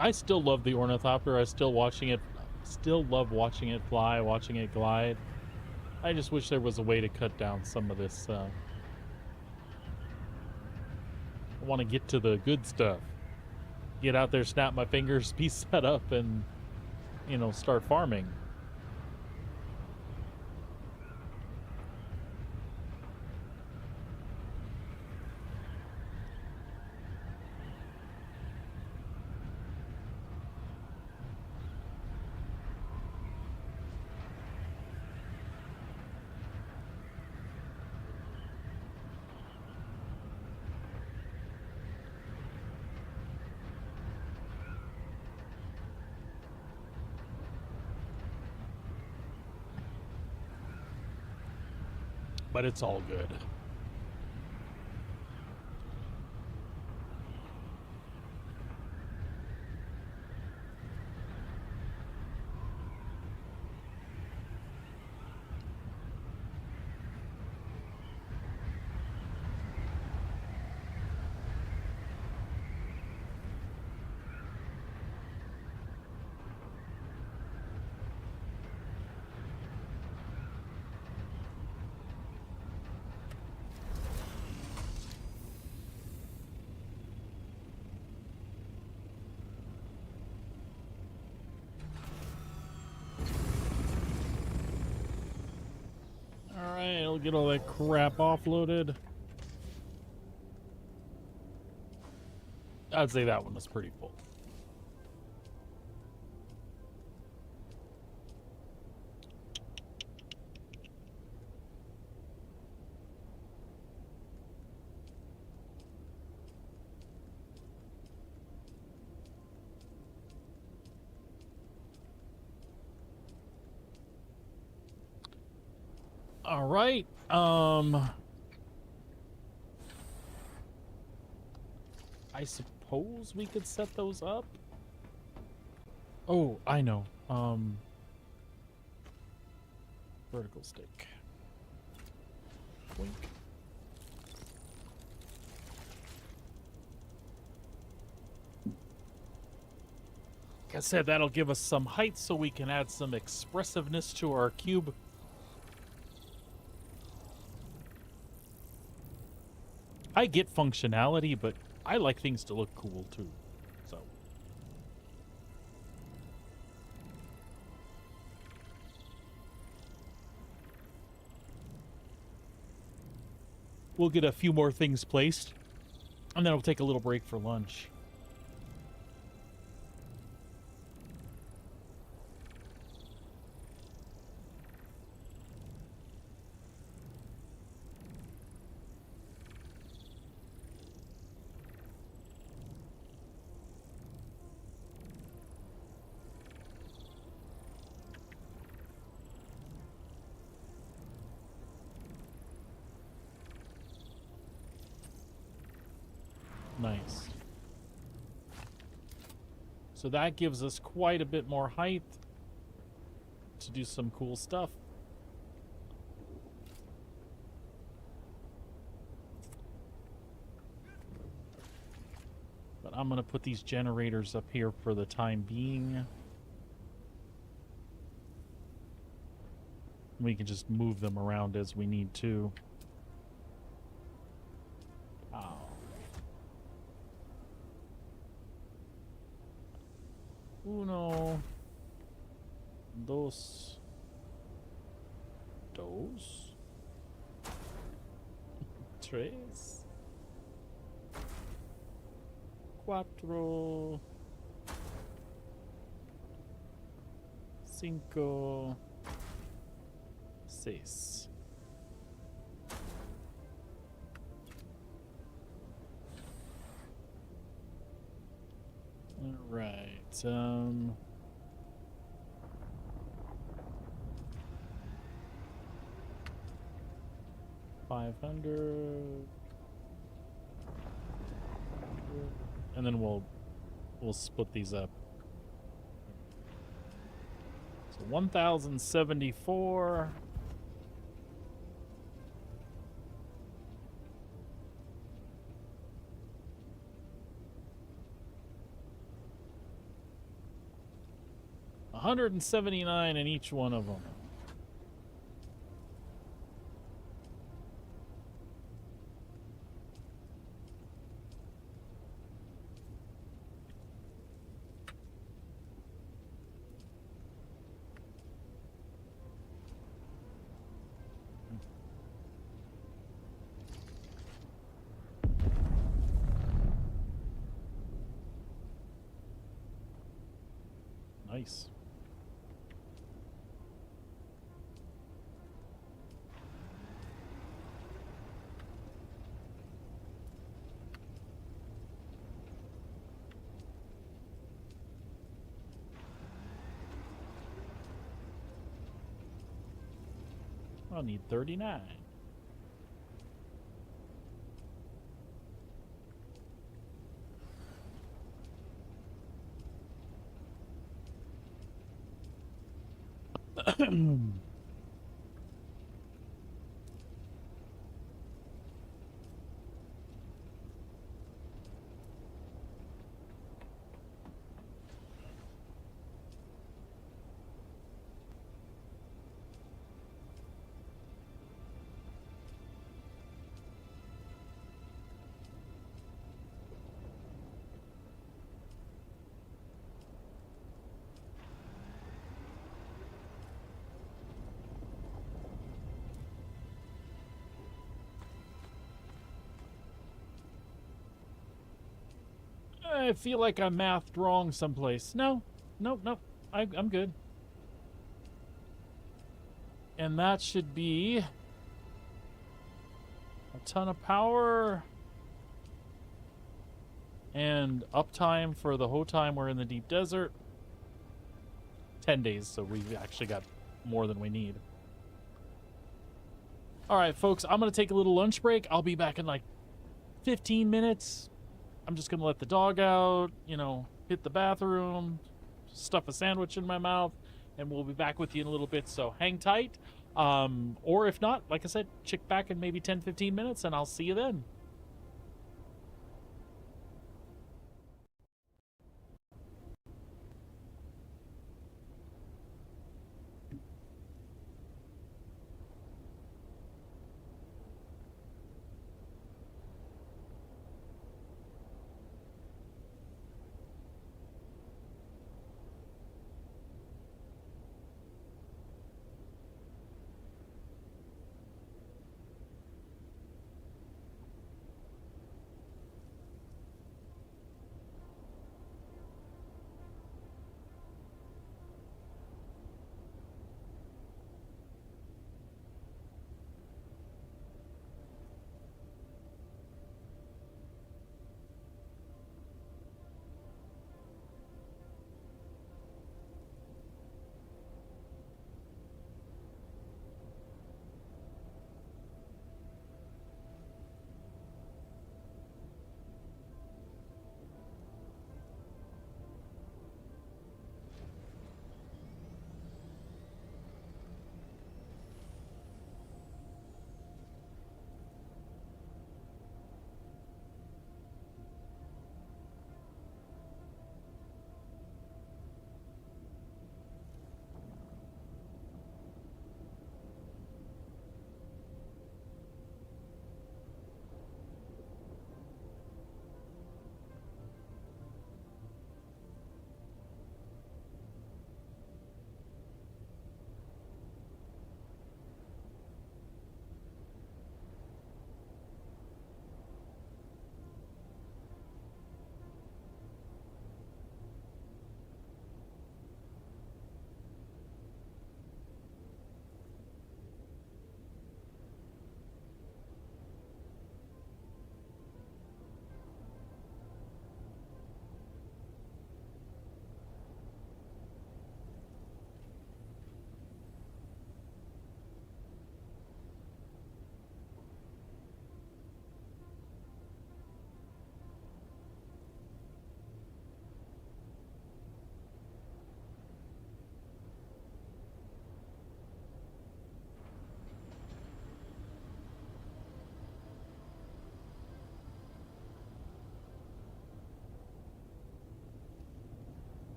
I still love the ornithopter. I still love watching it fly, watching it glide. I just wish there was a way to cut down some of this. I want to get to the good stuff. Get out there, snap my fingers, be set up, and, start farming. But it's all good. Alright, I'll get all that crap offloaded. I'd say that one was pretty full. All right. I suppose we could set those up. Oh, I know. Vertical stick. Wink. Like I said, that'll give us some height so we can add some expressiveness to our cube. I get functionality, but I like things to look cool too. So we'll get a few more things placed, and then we'll take a little break for lunch. Nice. So that gives us quite a bit more height to do some cool stuff. I'm going to put these generators up here for the time being. We can just move them around as we need to. Oh. Uno. Dos. Dos. Tres. Cuatro. Cinco. Seis. All right. 500. And then we'll split these up. So 1,074. $179 in each one of them. Nice. I'll need 39. I feel like I mathed wrong someplace. No. I'm good. And that should be a ton of power and uptime for the whole time we're in the deep desert. 10 days, so we've actually got more than we need. All right, folks, I'm going to take a little lunch break. I'll be back in like 15 minutes. I'm just going to let the dog out, you know, hit the bathroom, stuff a sandwich in my mouth, and we'll be back with you in a little bit. So hang tight. Or if not, like I said, check back in maybe 10, 15 minutes, and I'll see you then.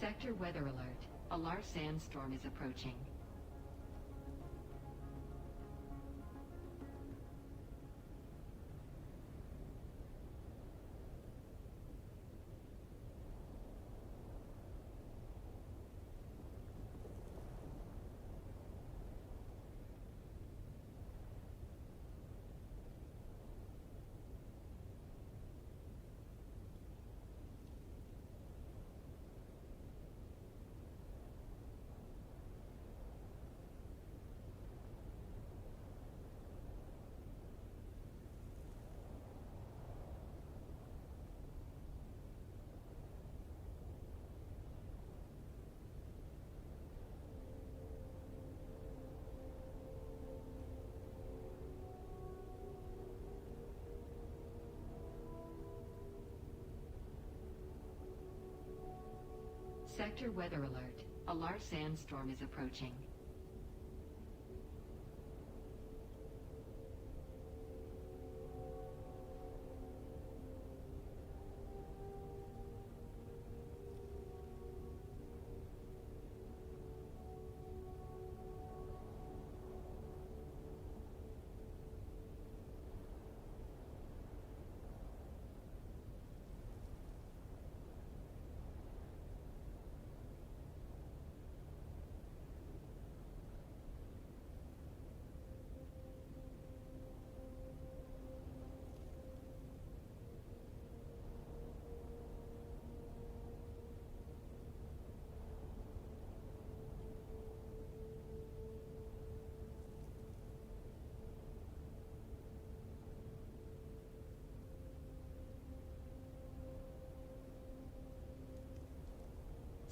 Sector weather alert. A large sandstorm is approaching. Sector weather alert. A large sandstorm is approaching.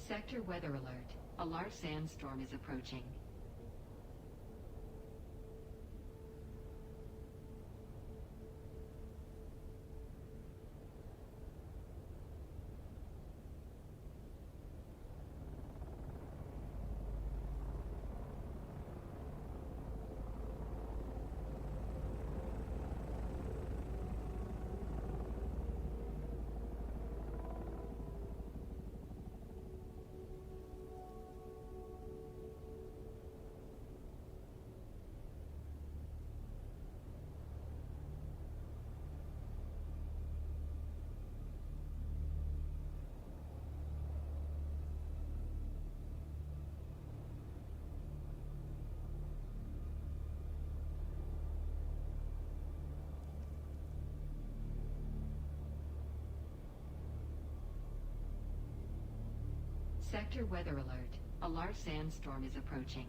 Sector weather alert. A large sandstorm is approaching. Sector weather alert. A large sandstorm is approaching.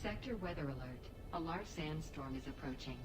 Sector weather alert. A large sandstorm is approaching.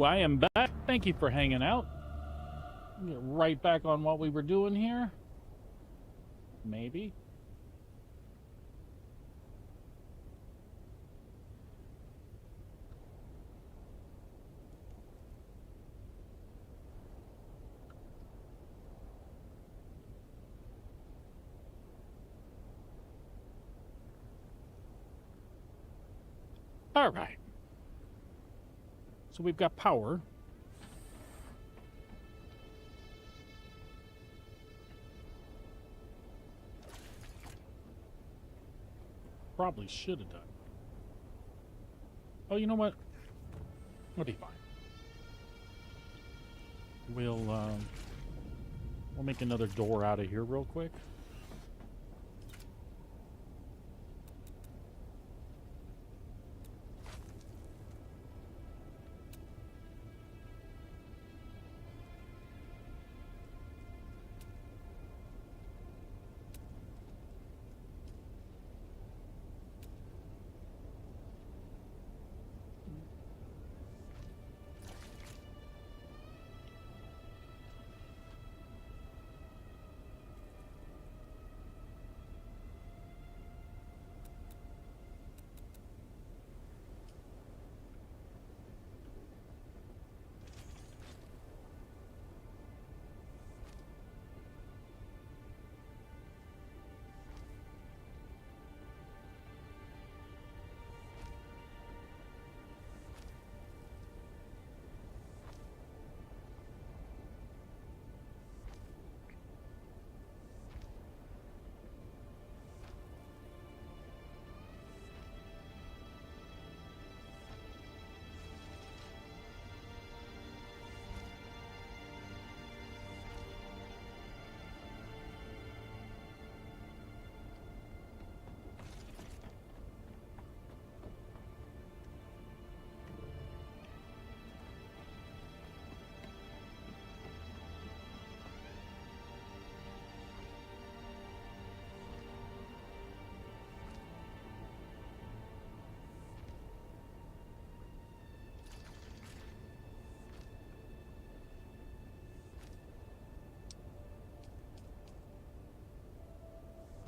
Hello, I am back. Thank you for hanging out. Get right back on what we were doing here. Maybe. All right. So we've got power. Probably should have done. Oh, you know what? It'll be fine. We'll make another door out of here real quick.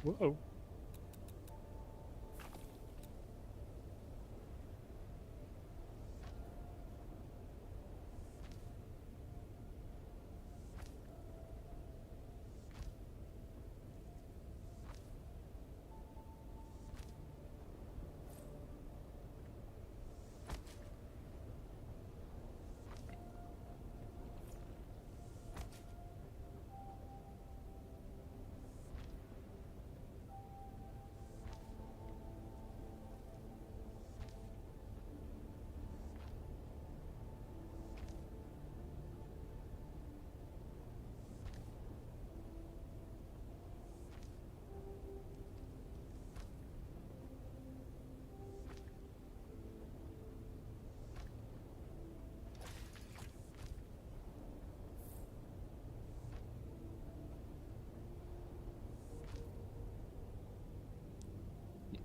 Whoa.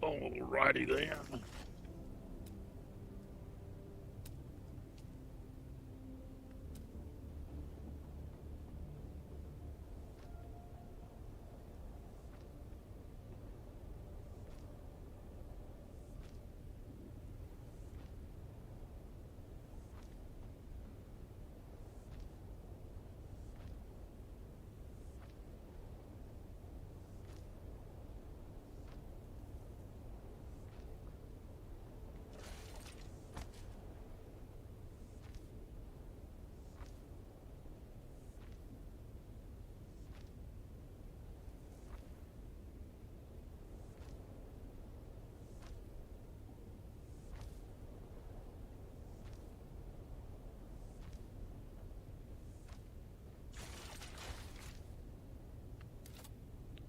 Alrighty then.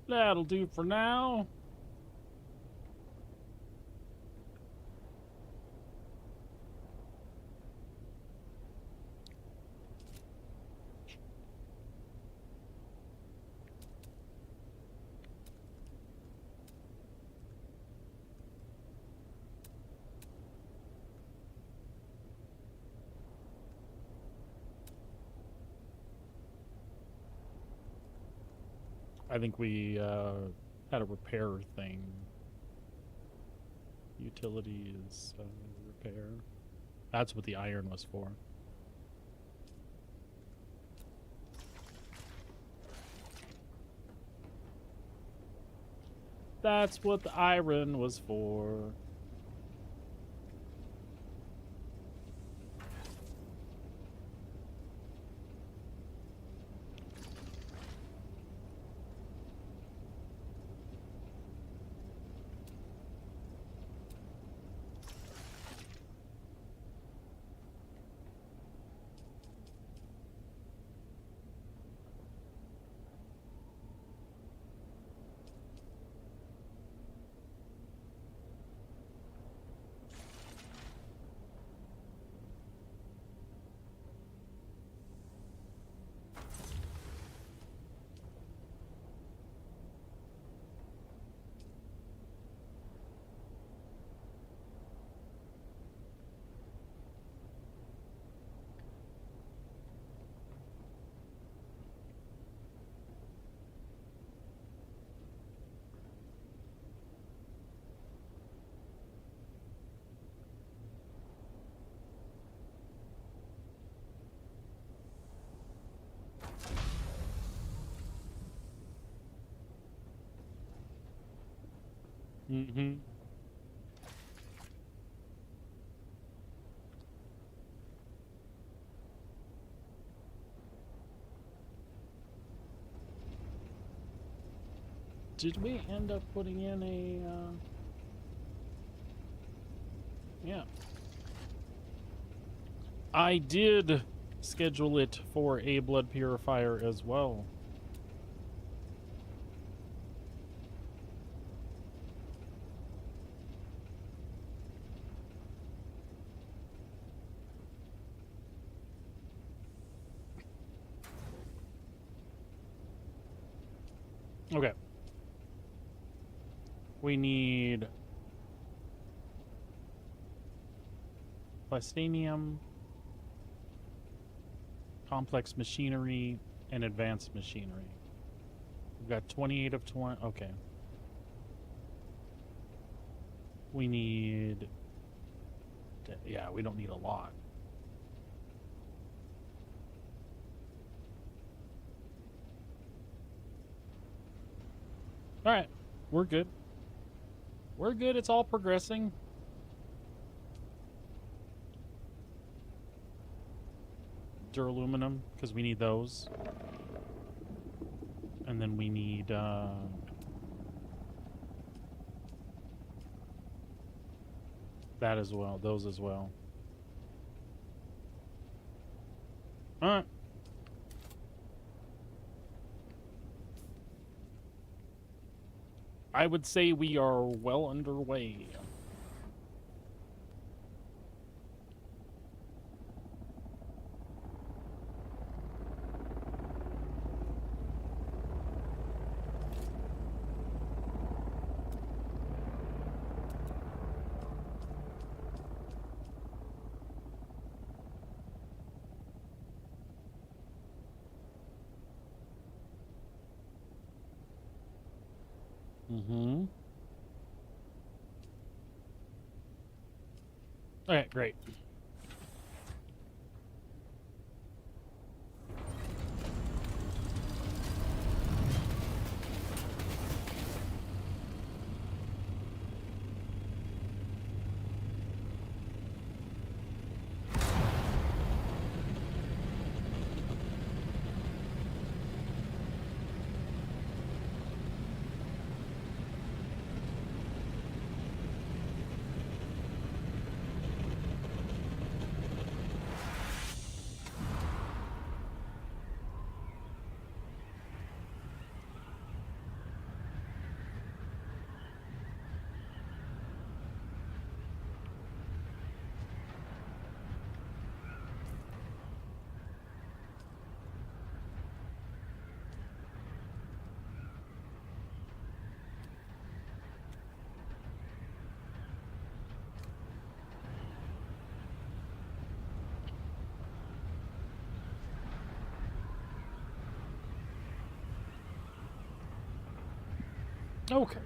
That'll do for now. I think we had a repair thing. Utilities, repair. That's what the iron was for. That's what the iron was for. Mm-hmm. Did we end up putting in a, yeah. I did schedule it for a blood purifier as well. Okay. We need plastinium, complex machinery, and advanced machinery. We've got 28 of 20. Okay. We need... Yeah, we don't need a lot. Alright. We're good. We're good. It's all progressing. Duraluminum, because we need those. And then we need, that as well. Those as well. Alright. I would say we are well underway. Mm-hmm. Okay, great. Okay.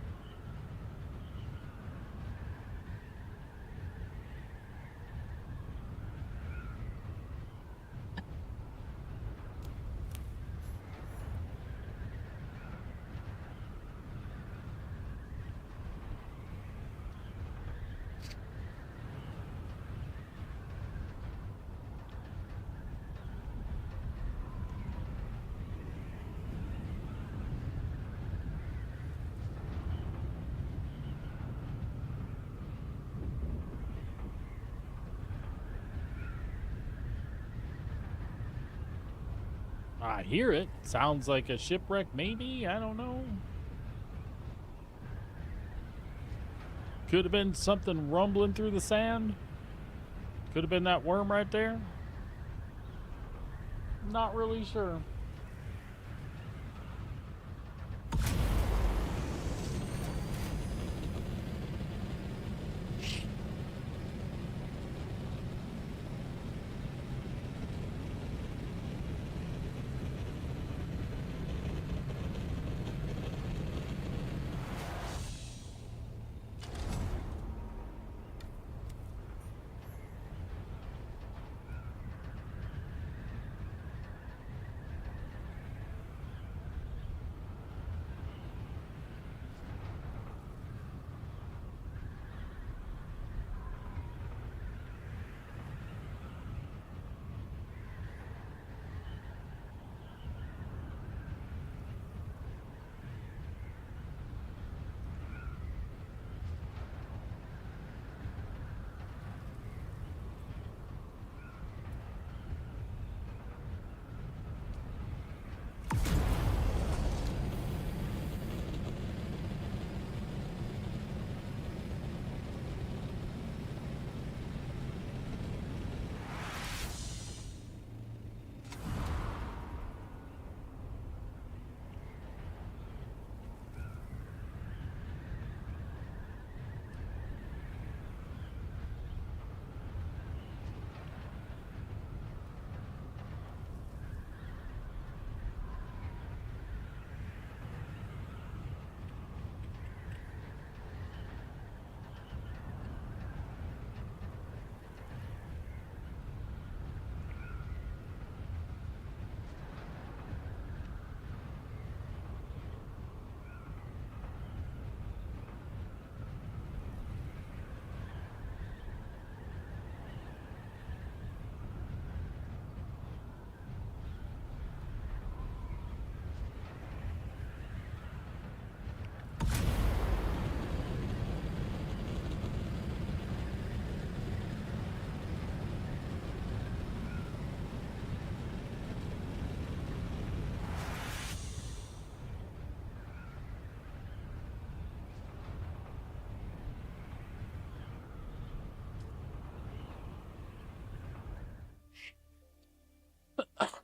I hear it. Sounds like a shipwreck, maybe? I don't know. Could have been something rumbling through the sand. Could have been that worm right there. Not really sure.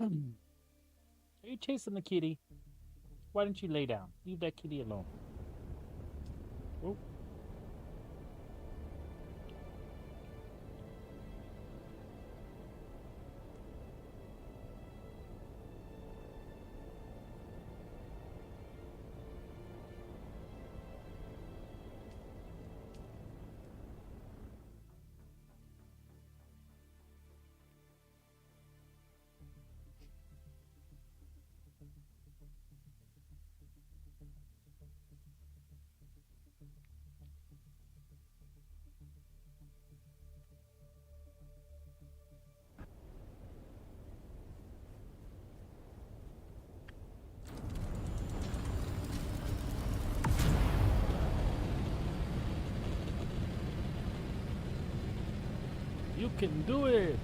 Are you chasing the kitty? Why don't you lay down? Leave that kitty alone. Oh. You can do it!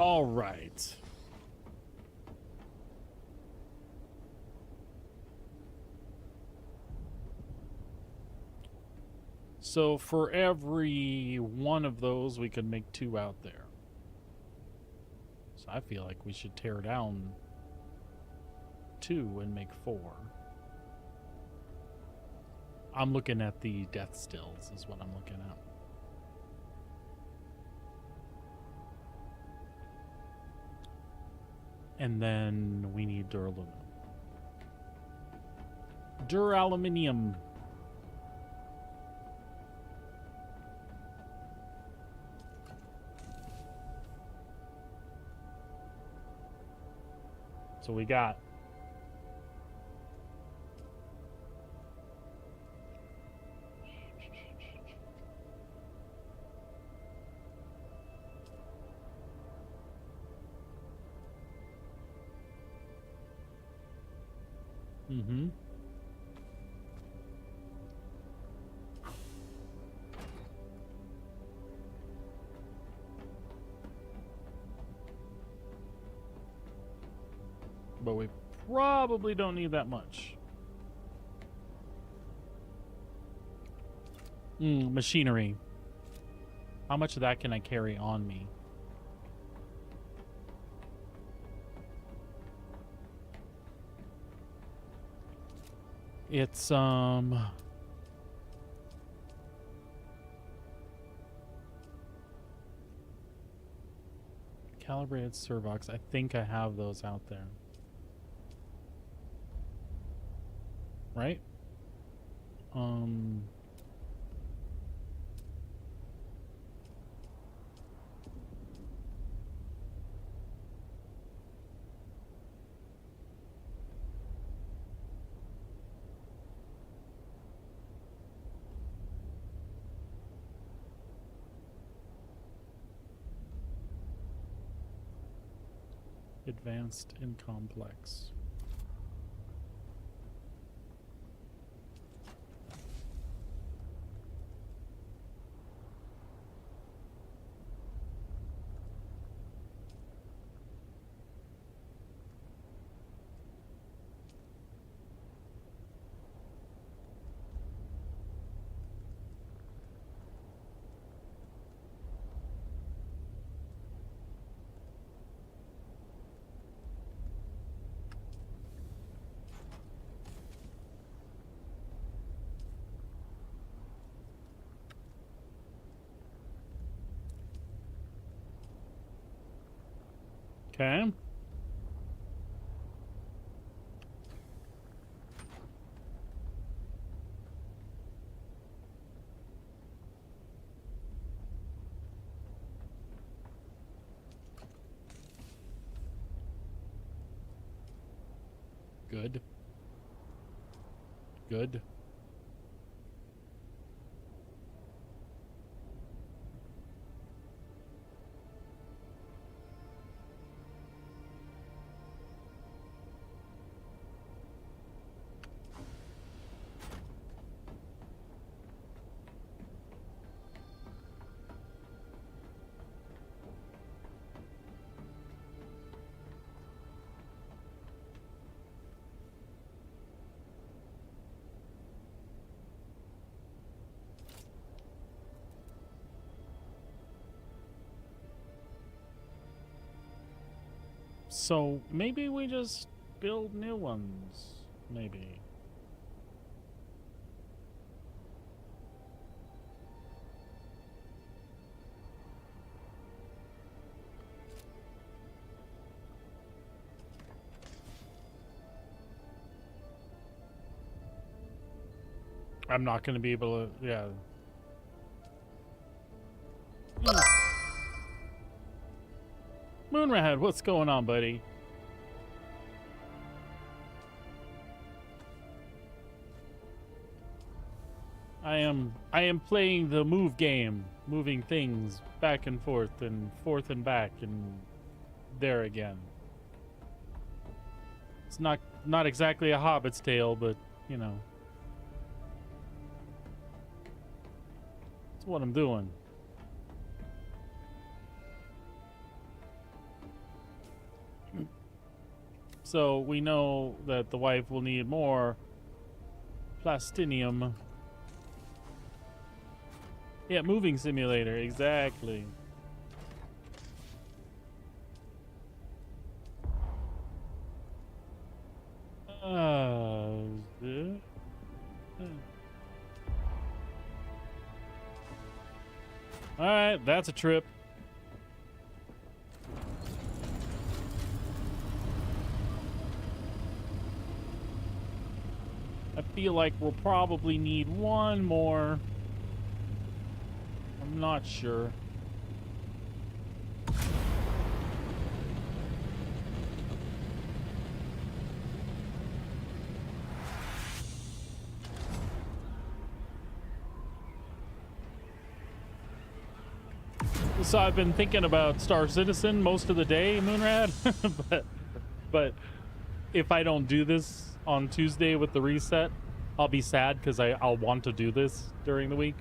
All right. So for every one of those, we could make 2 out there. So I feel like we should tear down 2 and make 4. I'm looking at the death stills is what I'm looking at. And then we need duraluminum. Duraluminium. So we got mm-hmm. But we probably don't need that much. Machinery. How much of that can I carry on me? It's calibrated servox. I think I have those out there. Right? Advanced and complex. Okay. Good. Good. So maybe we just build new ones. Maybe. I'm not going to be able to, yeah. Moonrat, what's going on, buddy? I am playing the move game, moving things back and forth and back and there again. It's not exactly a Hobbit's tale, but you know. That's what I'm doing. So we know that the wife will need more plastinium. Yeah, moving simulator, exactly. Yeah. All right, that's a trip. I feel like we'll probably need one more. I'm not sure. So I've been thinking about Star Citizen most of the day, Moonrad. but if I don't do this on Tuesday with the reset, I'll be sad because I'll want to do this during the week.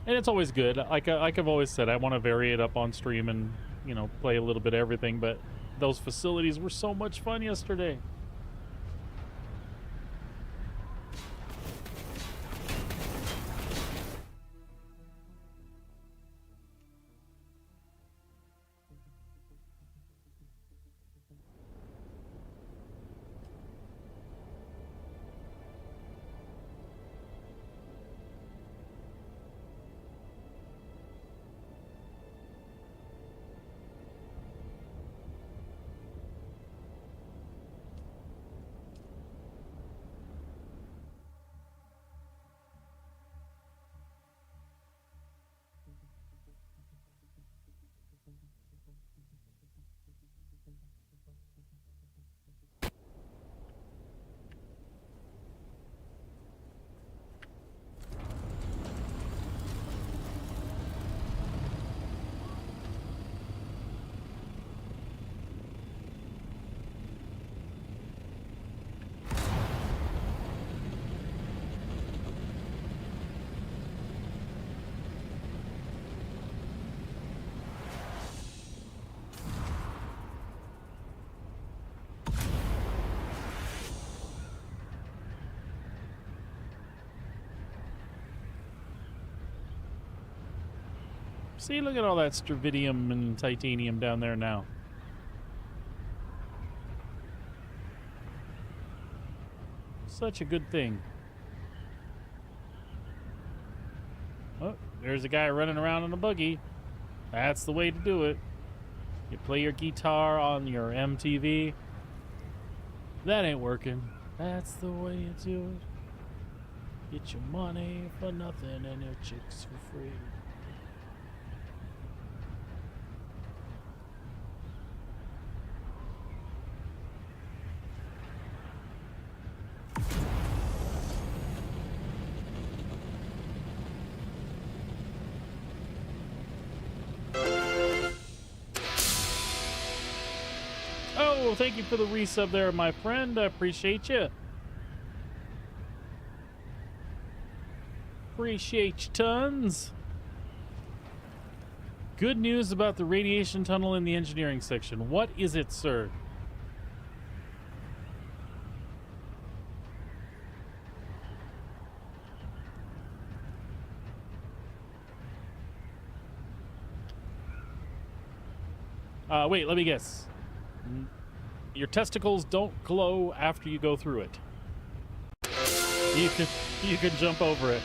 And it's always good. Like I've always said, I want to vary it up on stream and, you know, play a little bit of everything. But those facilities were so much fun yesterday. See, look at all that stravidium and titanium down there now. Such a good thing. Oh, there's a guy running around in a buggy. That's the way to do it. You play your guitar on your MTV. That ain't working. That's the way you do it. Get your money for nothing and your chicks for free. Oh, thank you for the resub there, my friend. I appreciate you. Appreciate you tons. Good news about the radiation tunnel in the engineering section. What is it, sir? Wait, let me guess. Your testicles don't glow after you go through it. You can jump over it.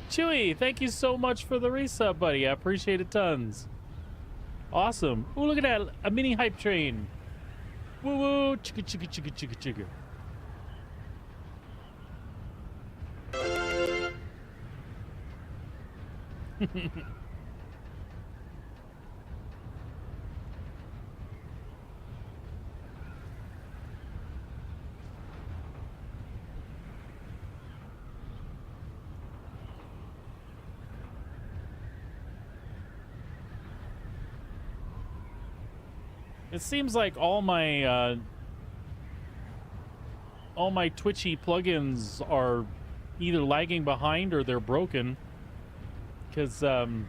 Chewy, thank you so much for the resub, buddy. I appreciate it tons. Awesome. Oh, look at that. A mini hype train. Woo woo. Chicka chicka chicka chicka chicka. It seems like all my Twitchy plugins are either lagging behind or they're broken. Because oh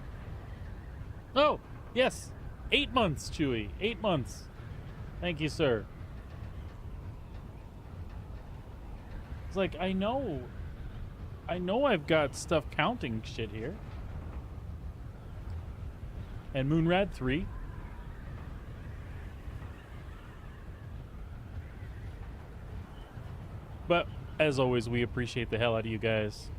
yes, 8 months, Chewy. 8 months. Thank you, sir. It's like, I know I've got stuff counting shit here. And Moonrad 3. But, as always, we appreciate the hell out of you guys.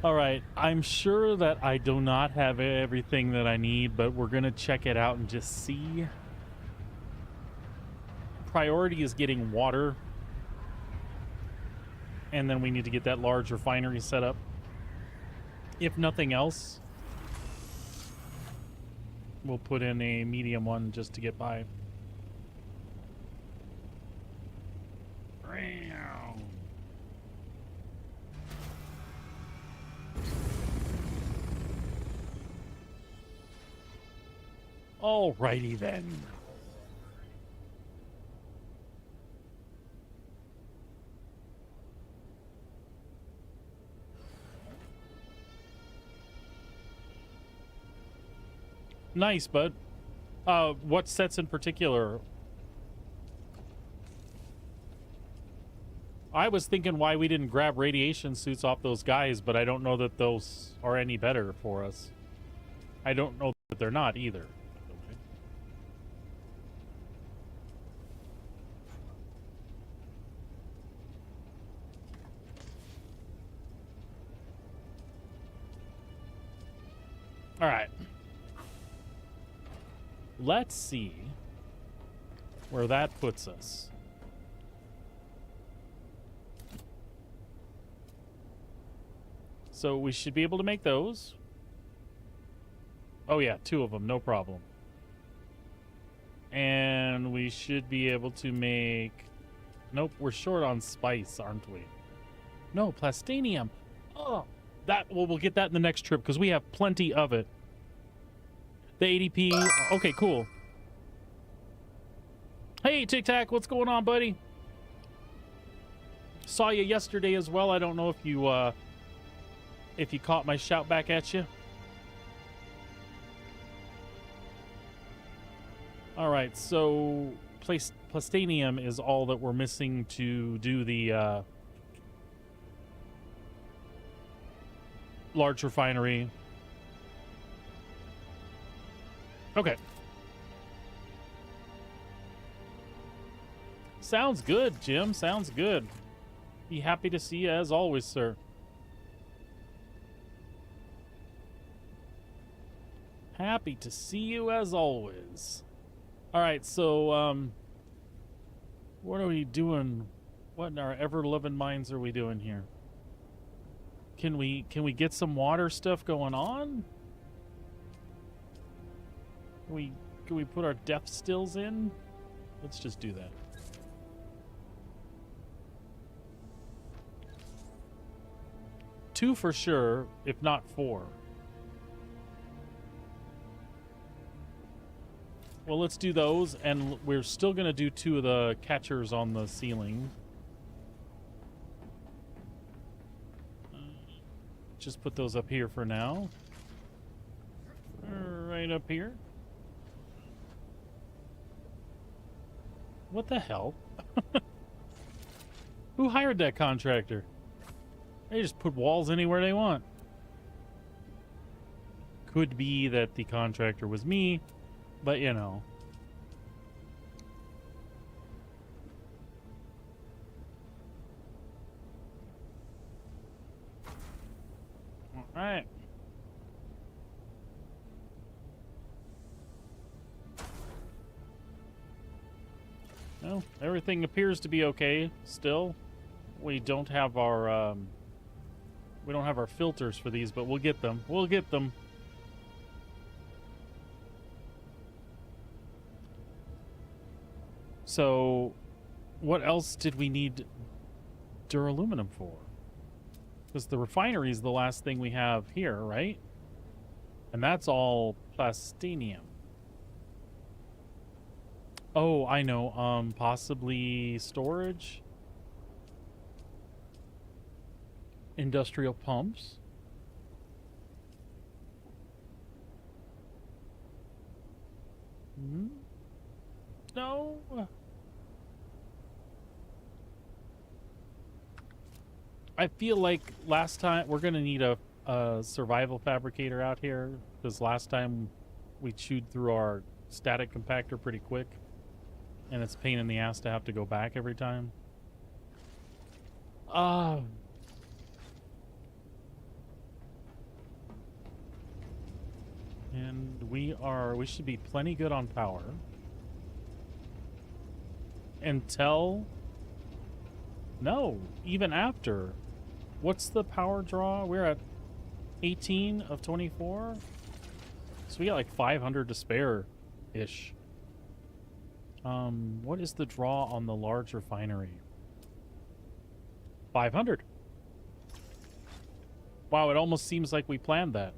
All right, I'm sure that I do not have everything that I need, but we're gonna check it out and just see. Priority is getting water, and then we need to get that large refinery set up. If nothing else, we'll put in a medium one just to get by. Alrighty then. Nice, bud. What sets in particular? I was thinking why we didn't grab radiation suits off those guys, but I don't know that those are any better for us. I don't know that they're not either. All right. Let's see where that puts us. So we should be able to make those. Oh yeah, 2 of them, no problem. And we should be able to make... Nope, we're short on spice, aren't we? No, plastinium. Oh, that we'll get that in the next trip because we have plenty of it. The ADP. Okay, cool. Hey, Tic Tac, what's going on, buddy? Saw you yesterday as well. I don't know if you caught my shout back at you. All right, so plastinium is all that we're missing to do the large refinery. Okay. Sounds good, Jim. Sounds good. Be happy to see you as always, sir. Happy to see you as always. All right, so what are we doing? What in our ever-loving minds are we doing here? Can we get some water stuff going on? Can we put our death stills in? Let's just do that. Two for sure, if not 4. Well, let's do those, and we're still going to do 2 of the catchers on the ceiling. Just put those up here for now. Right up here. What the hell? Who hired that contractor? They just put walls anywhere they want. Could be that the contractor was me, but you know. All right. Well, everything appears to be okay still. We don't have our We don't have our filters for these, but we'll get them. We'll get them. So, what else did we need duraluminum for? Because the refinery is the last thing we have here, right? And that's all plastinium. Oh, I know. Possibly storage? Industrial pumps? Hmm? No? I feel like last time we're gonna need a survival fabricator out here, because last time we chewed through our static compactor pretty quick, and it's a pain in the ass to have to go back every time. And we should be plenty good on power until, no, even after. What's the power draw? We're at 18 of 24. So we got like 500 to spare-ish. What is the draw on the large refinery? 500. Wow, it almost seems like we planned that.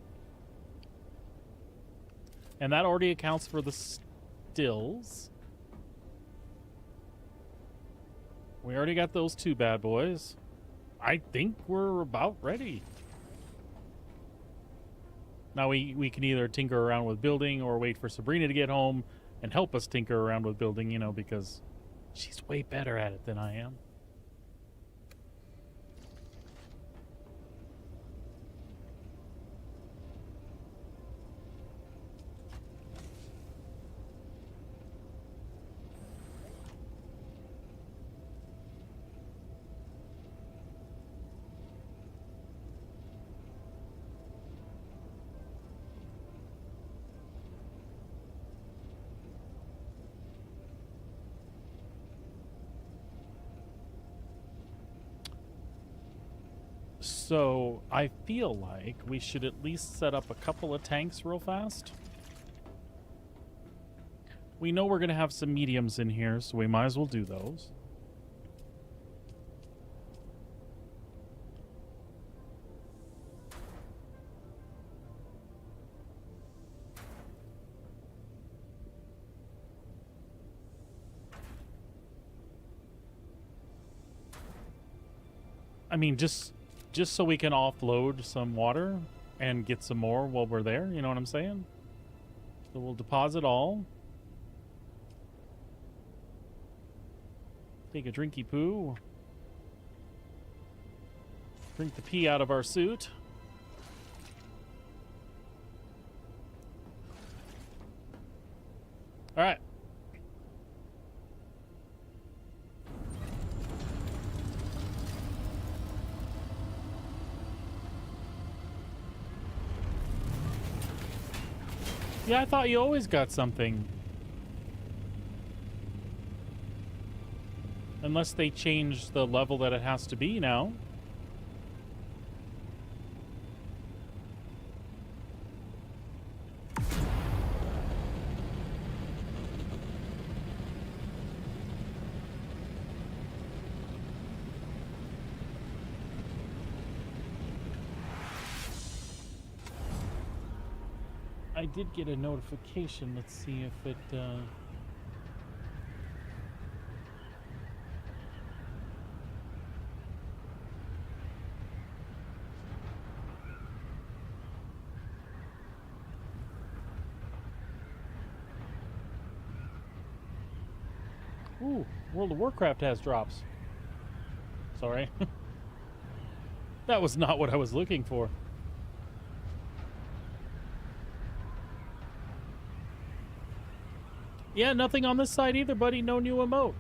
And that already accounts for the stills. We already got those two bad boys. I think we're about ready. Now we can either tinker around with building or wait for Sabrina to get home and help us tinker around with building, you know, because she's way better at it than I am. So I feel like we should at least set up a couple of tanks real fast. We know we're going to have some mediums in here, so we might as well do those. I mean, just so we can offload some water and get some more while we're there, you know what I'm saying? So we'll deposit all. Take a drinky poo. Drink the pee out of our suit. All right. Yeah, I thought you always got something. Unless they change the level that it has to be now. I did get a notification. Let's see if it, Ooh, World of Warcraft has drops. Sorry. That was not what I was looking for. Yeah, nothing on this side either, buddy. No new emote.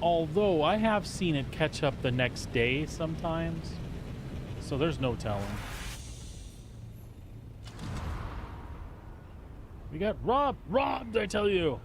Although I have seen it catch up the next day sometimes. So there's no telling. We got robbed, I tell you.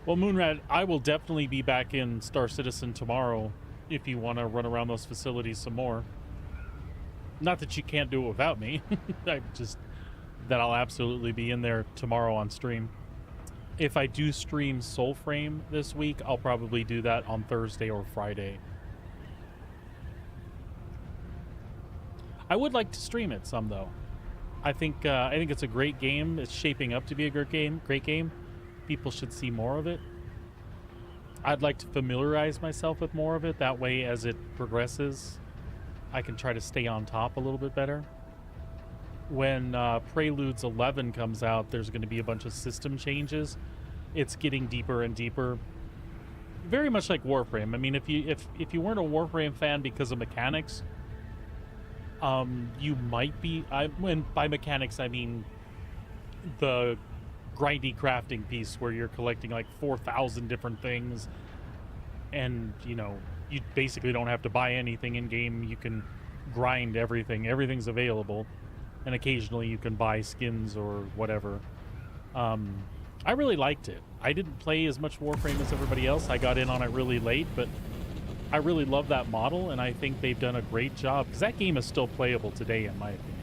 Well, Moonrat, I will definitely be back in Star Citizen tomorrow if you want to run around those facilities some more. Not that you can't do it without me. I just that I'll absolutely be in there tomorrow on stream. If I do stream Soulframe this week, I'll probably do that on Thursday or Friday. I would like to stream it some though. I think it's a great game. It's shaping up to be a great game. Great game. People should see more of it. I'd like to familiarize myself with more of it. That way, as it progresses, I can try to stay on top a little bit better. When Preludes 11 comes out, there's going to be a bunch of system changes. It's getting deeper and deeper. Very much like Warframe. I mean, if you weren't a Warframe fan because of mechanics, you might be. When by mechanics I mean the grindy crafting piece where you're collecting like 4,000 different things, and you basically don't have to buy anything in game. You can grind everything. Everything's available, and occasionally you can buy skins or whatever. I really liked it. I didn't play as much Warframe as everybody else. I got in on it really late, but I really love that model, and I think they've done a great job because that game is still playable today, in my opinion.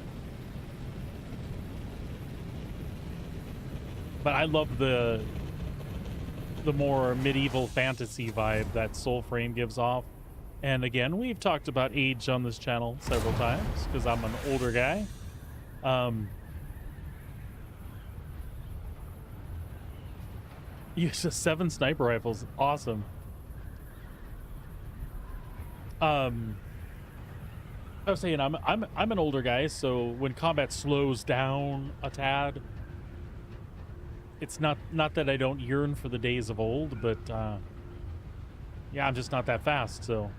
But I love the more medieval fantasy vibe that Soulframe gives off. And again, we've talked about age on this channel several times because I'm an older guy. Use just 7 sniper rifles. Awesome. I was saying I'm an older guy, so when combat slows down a tad, it's not that I don't yearn for the days of old, but yeah, I'm just not that fast. So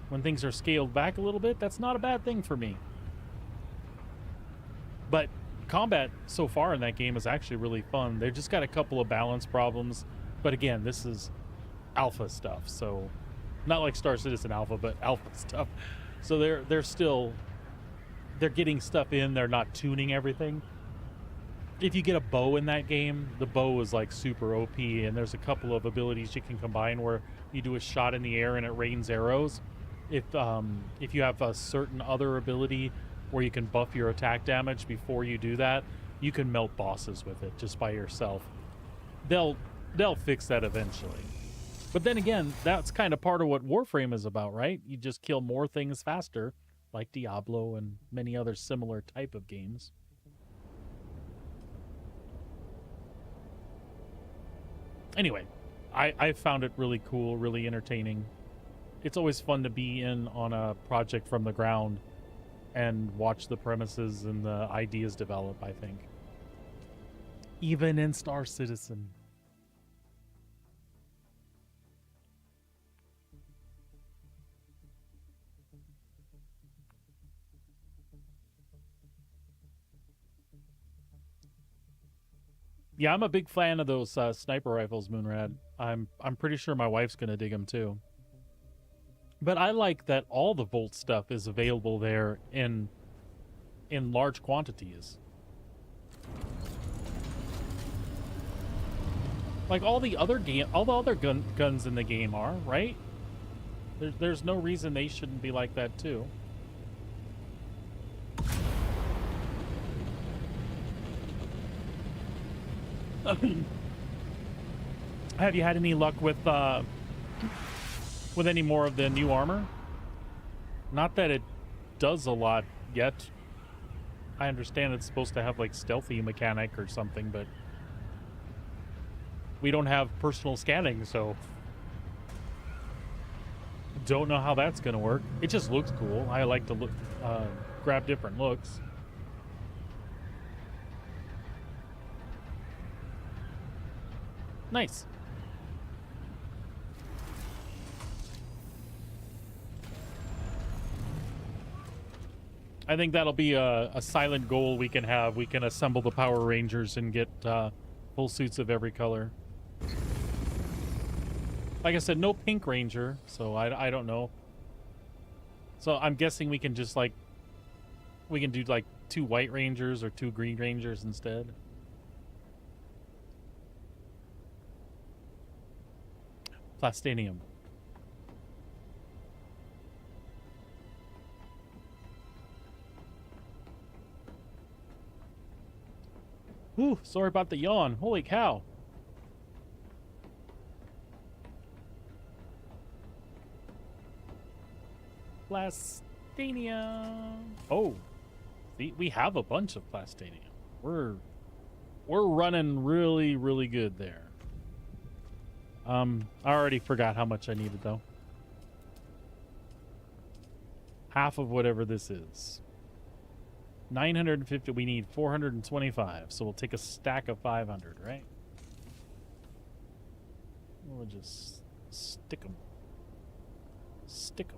when things are scaled back a little bit, that's not a bad thing for me. But combat so far in that game is actually really fun. They've just got a couple of balance problems, but again, this is alpha stuff, so not like Star Citizen Alpha, but alpha stuff. So they're getting stuff in. They're not tuning everything. If you get a bow in that game, the bow is like super OP, and there's a couple of abilities you can combine where you do a shot in the air and it rains arrows. If you have a certain other ability where you can buff your attack damage before you do that, you can melt bosses with it just by yourself. They'll fix that eventually. But then again, that's kind of part of what Warframe is about, right? You just kill more things faster, like Diablo and many other similar type of games. Anyway, I found it really cool, really entertaining. It's always fun to be in on a project from the ground and watch the premises and the ideas develop, I think. Even in Star Citizen. Yeah, I'm a big fan of those sniper rifles, Moonrad. I'm pretty sure my wife's gonna dig them too. But I like that all the Volt stuff is available there in large quantities. Like all the other guns in the game are, right? There's no reason they shouldn't be like that too. Have you had any luck with any more of the new armor? Not that it does a lot yet. I understand it's supposed to have like stealthy mechanic or something, but we don't have personal scanning, so don't know how that's gonna work. It just looks cool. I like to look, grab different looks. Nice. I think that'll be a silent goal we can have. We can assemble the Power Rangers and get full suits of every color. Like I said, no Pink Ranger, so I don't know. So I'm guessing we can just like, we can do like 2 White Rangers or 2 Green Rangers instead. Plastanium. Ooh, sorry about the yawn. Holy cow. Plastanium. Oh, see, we have a bunch of plastanium. We're running really, really good there. I already forgot how much I needed though. Half of whatever this is. 950. We need 425. So we'll take a stack of 500, right? We'll just stick them. Stick them.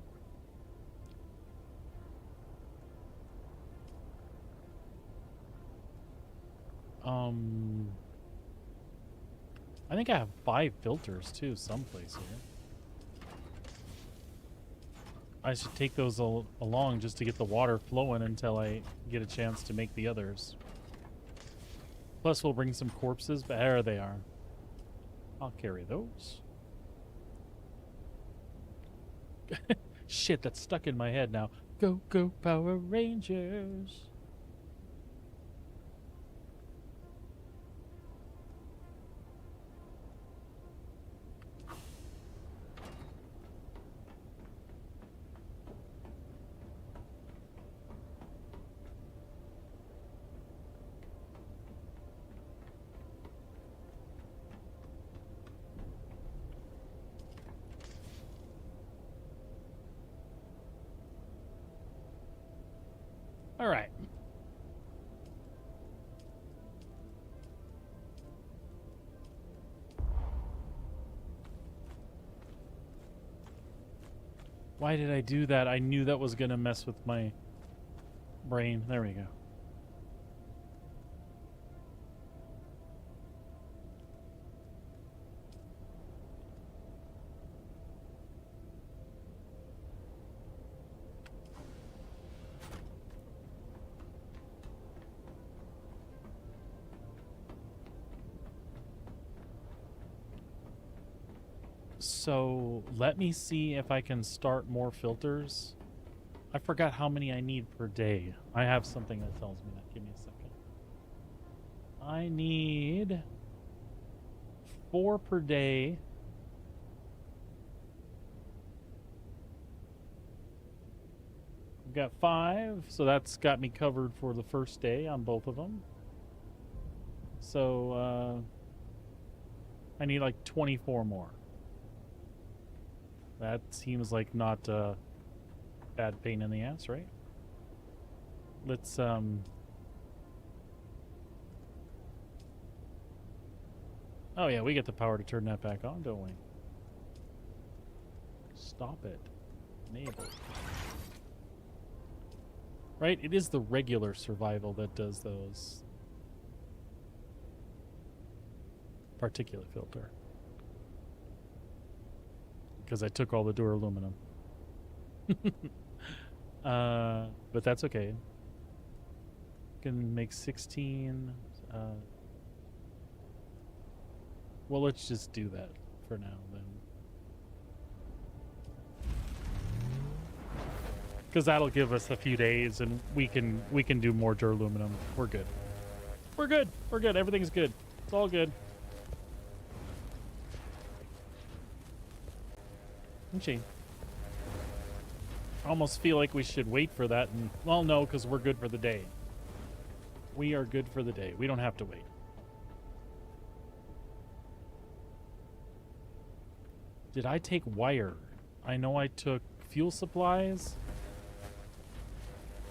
I think I have 5 filters too, someplace here. I should take those along just to get the water flowing until I get a chance to make the others. Plus, we'll bring some corpses, but there they are. I'll carry those. Shit, that's stuck in my head now. Go, go, Power Rangers. All right. Why did I do that? I knew that was going to mess with my brain. There we go. So let me see if I can start more filters. I forgot how many I need per day. I have something that tells me that. Give me a second. I need 4 per day. I've got 5, so that's got me covered for the first day on both of them. So I need like 24 more. That seems like not a bad pain in the ass, right? Let's oh yeah, we get the power to turn that back on, don't we? Stop it. Enable. Right? It is the regular survival that does those. Particulate filter. Because I took all the duraluminum. But that's okay. Can make 16. Well, let's just do that for now then. Because that'll give us a few days, and we can do more duraluminum. We're good. We're good. We're good. Everything's good. It's all good. I almost feel like we should wait for that, and well, no, because we're good for the day. We are good for the day. We don't have to wait. Did I take wire? I know I took fuel supplies.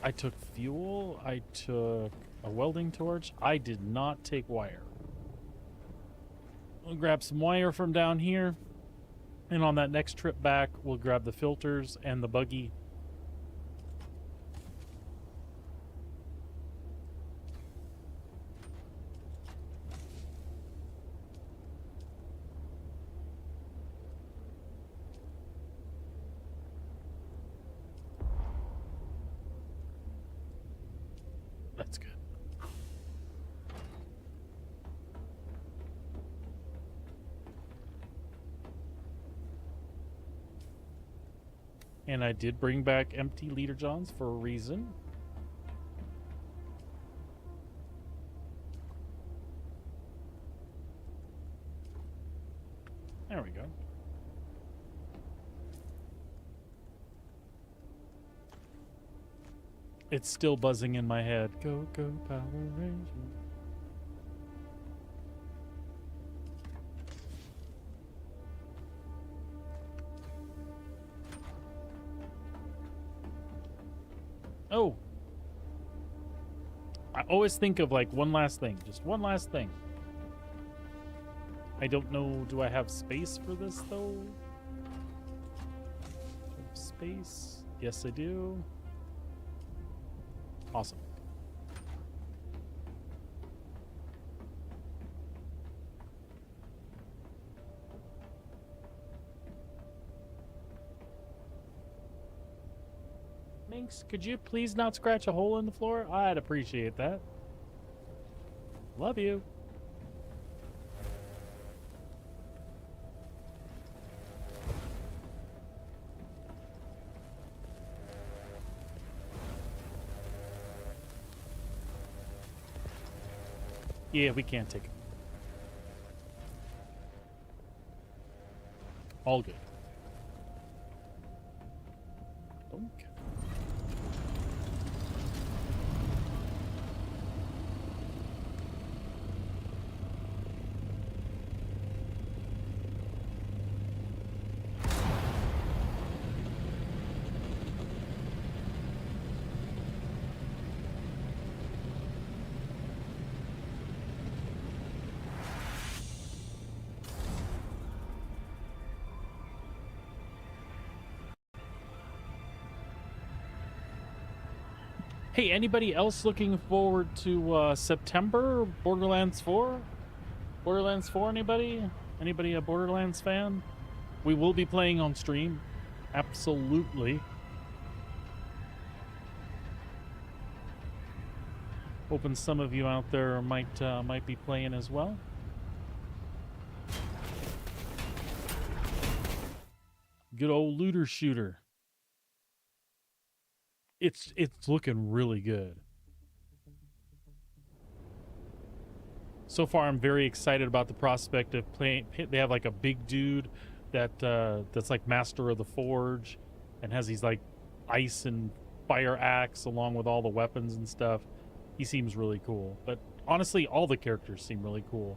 I took fuel. I took a welding torch. I did not take wire. We'll grab some wire from down here. And on that next trip back, we'll grab the filters and the buggy. That's good. And I did bring back empty Leader Johns for a reason. There we go. It's still buzzing in my head. Go, go, Power Rangers. Oh. I always think of like one last thing. Just one last thing. I don't know. Do I have space for this though? Space? Yes, I do. Awesome. Minx, could you please not scratch a hole in the floor? I'd appreciate that. Love you. Yeah, we can't take it. All good. Okay. Hey, anybody else looking forward to September? Borderlands 4? Borderlands 4, anybody? Anybody a Borderlands fan? We will be playing on stream. Absolutely. Hoping some of you out there might be playing as well. Good old looter shooter. It's looking really good. So far, I'm very excited about the prospect of playing. They have like a big dude that's like Master of the Forge, and has these like ice and fire axe along with all the weapons and stuff. He seems really cool. But honestly, all the characters seem really cool.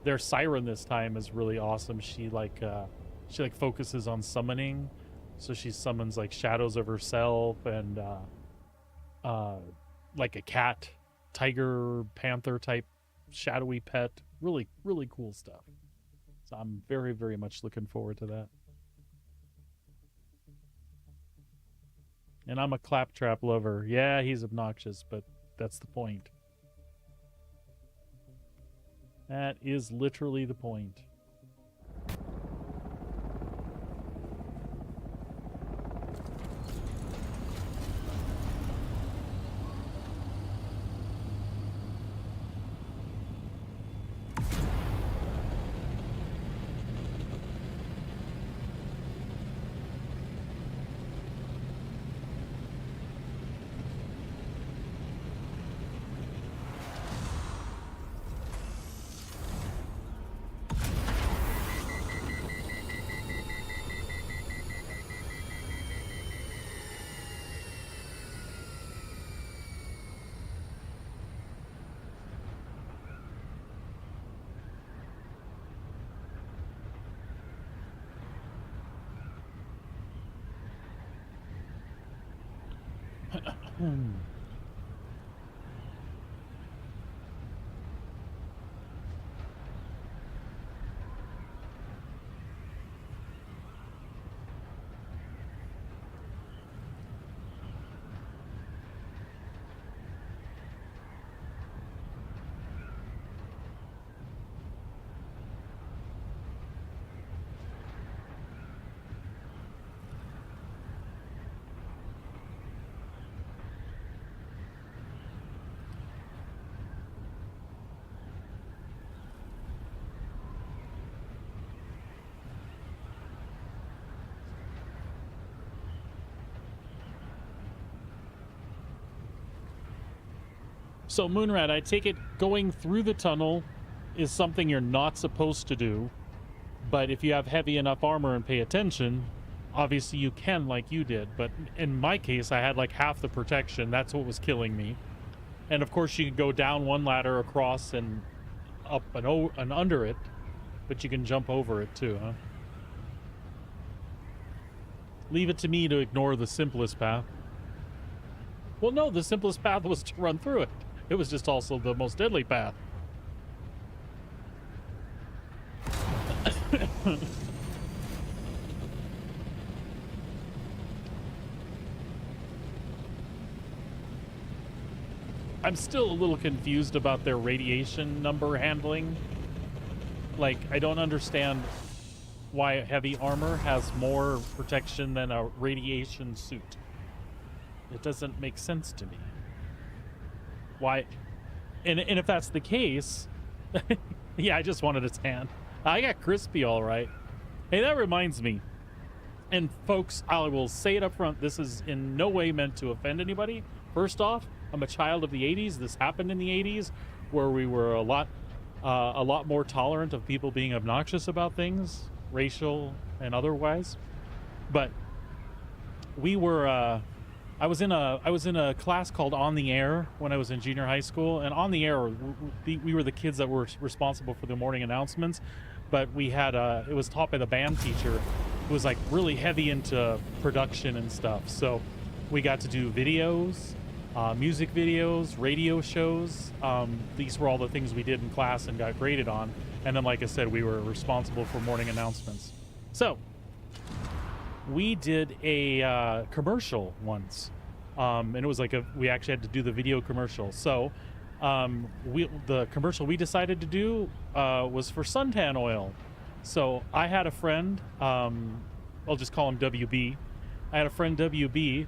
Their Siren this time is really awesome. She focuses on summoning. So she summons like shadows of herself and like a cat, tiger, panther type shadowy pet. Really, really cool stuff. So I'm very, very much looking forward to that. And I'm a claptrap lover. Yeah, he's obnoxious, but that's the point. That is literally the point. So, Moonrat, I take it going through the tunnel is something you're not supposed to do. But if you have heavy enough armor and pay attention, obviously you can, like you did. But in my case, I had like half the protection. That's what was killing me. And of course, you can go down one ladder across and up and under it. But you can jump over it too, huh? Leave it to me to ignore the simplest path. Well, no, the simplest path was to run through it. It was just also the most deadly path. I'm still a little confused about their radiation number handling. Like, I don't understand why heavy armor has more protection than a radiation suit. It doesn't make sense to me. Why? And if that's the case, yeah, I just wanted a tan. I got crispy all right. Hey, that reminds me. And folks, I will say it up front. This is in no way meant to offend anybody. First off, I'm a child of the 80s. This happened in the 80s where we were a lot more tolerant of people being obnoxious about things, racial and otherwise. But we were I was in a class called On the Air when I was in junior high school, and On the Air, we were the kids that were responsible for the morning announcements. But we had it was taught by the band teacher, who was like really heavy into production and stuff. So we got to do videos, music videos, radio shows. These were all the things we did in class and got graded on. And then, like I said, we were responsible for morning announcements. So we did a commercial once, and it was like we actually had to do the video commercial. So the commercial we decided to do was for suntan oil. So I had a friend, I'll just call him WB. I had a friend, WB,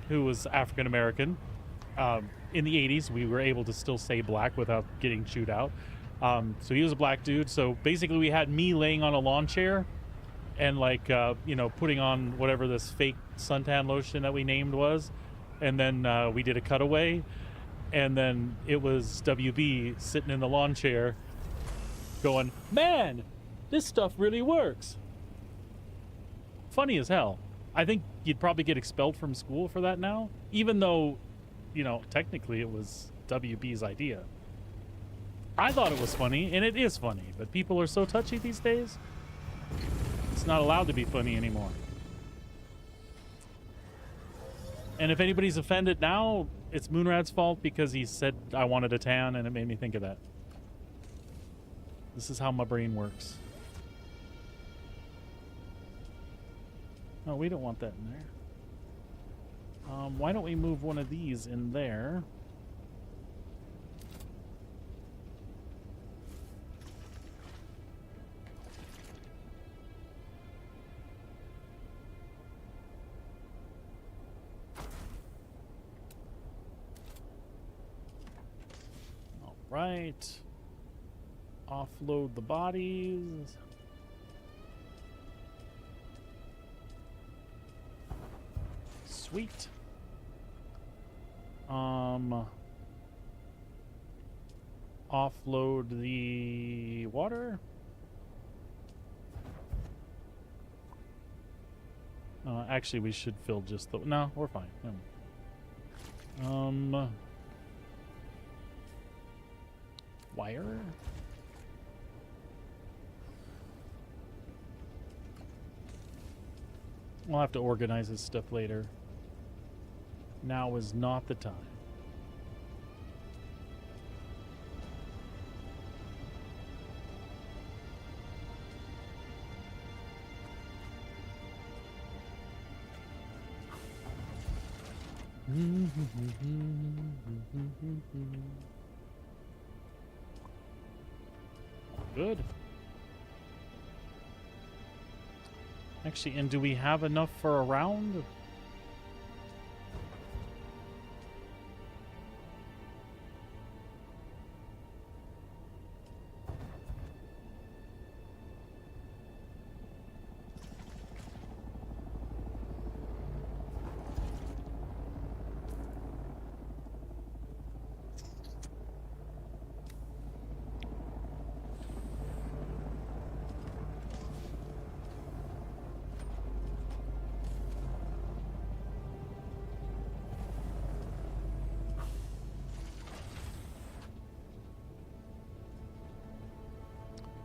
who was African American. In the 80s, we were able to still say black without getting chewed out. So he was a black dude. So basically we had me laying on a lawn chair and like, putting on whatever this fake suntan lotion that we named was. And then we did a cutaway. And then it was WB sitting in the lawn chair going, "Man, this stuff really works." Funny as hell. I think you'd probably get expelled from school for that now, even though, technically it was WB's idea. I thought it was funny, and it is funny, but people are so touchy these days. It's not allowed to be funny anymore. And if anybody's offended now, it's Moonrat's fault because he said I wanted a tan, and it made me think of that. This is how my brain works. No, we don't want that in there. Why don't we move one of these in there? Right. Offload the bodies. Sweet. Offload the water. Actually, we should fill just the... No, we're fine. Wire. We'll have to organize this stuff later. Now is not the time. Good. Actually, and do we have enough for a round?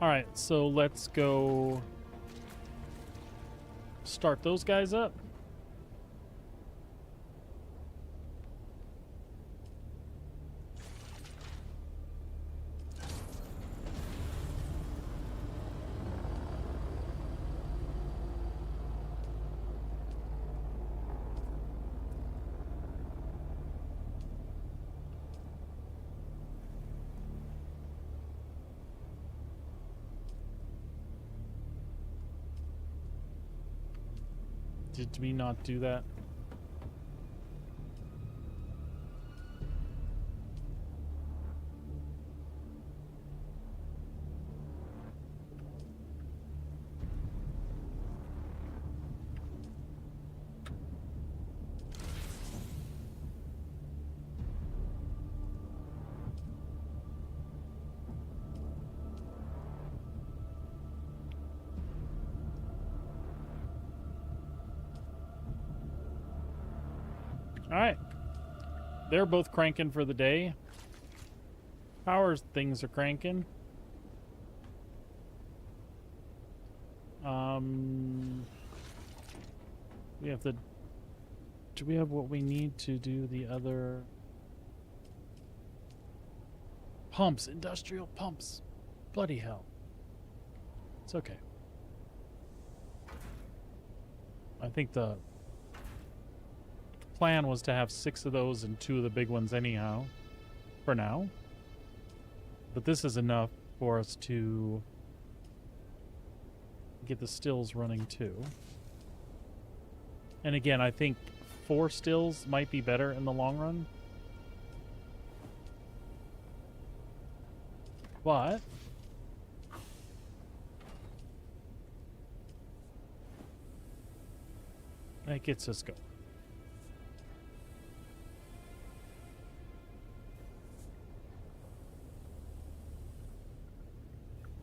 All right, so let's go start those guys up. Did we not do that? All right. They're both cranking for the day. Power things are cranking. We have the... Do we have what we need to do the other... Pumps, industrial pumps. Bloody hell. It's okay. I think the plan was to have 6 of those and 2 of the big ones anyhow, for now. But this is enough for us to get the stills running too. And again, I think 4 stills might be better in the long run. But that gets us going.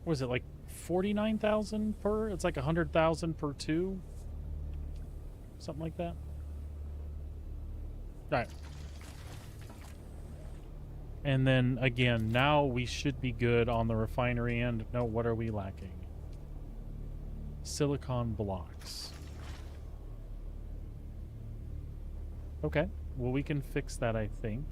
Was it like 49,000 per? It's like 100,000 per 2, something like that. All right. And then again, now we should be good on the refinery end. No, what are we lacking? Silicon blocks. Okay, well, we can fix that, I think.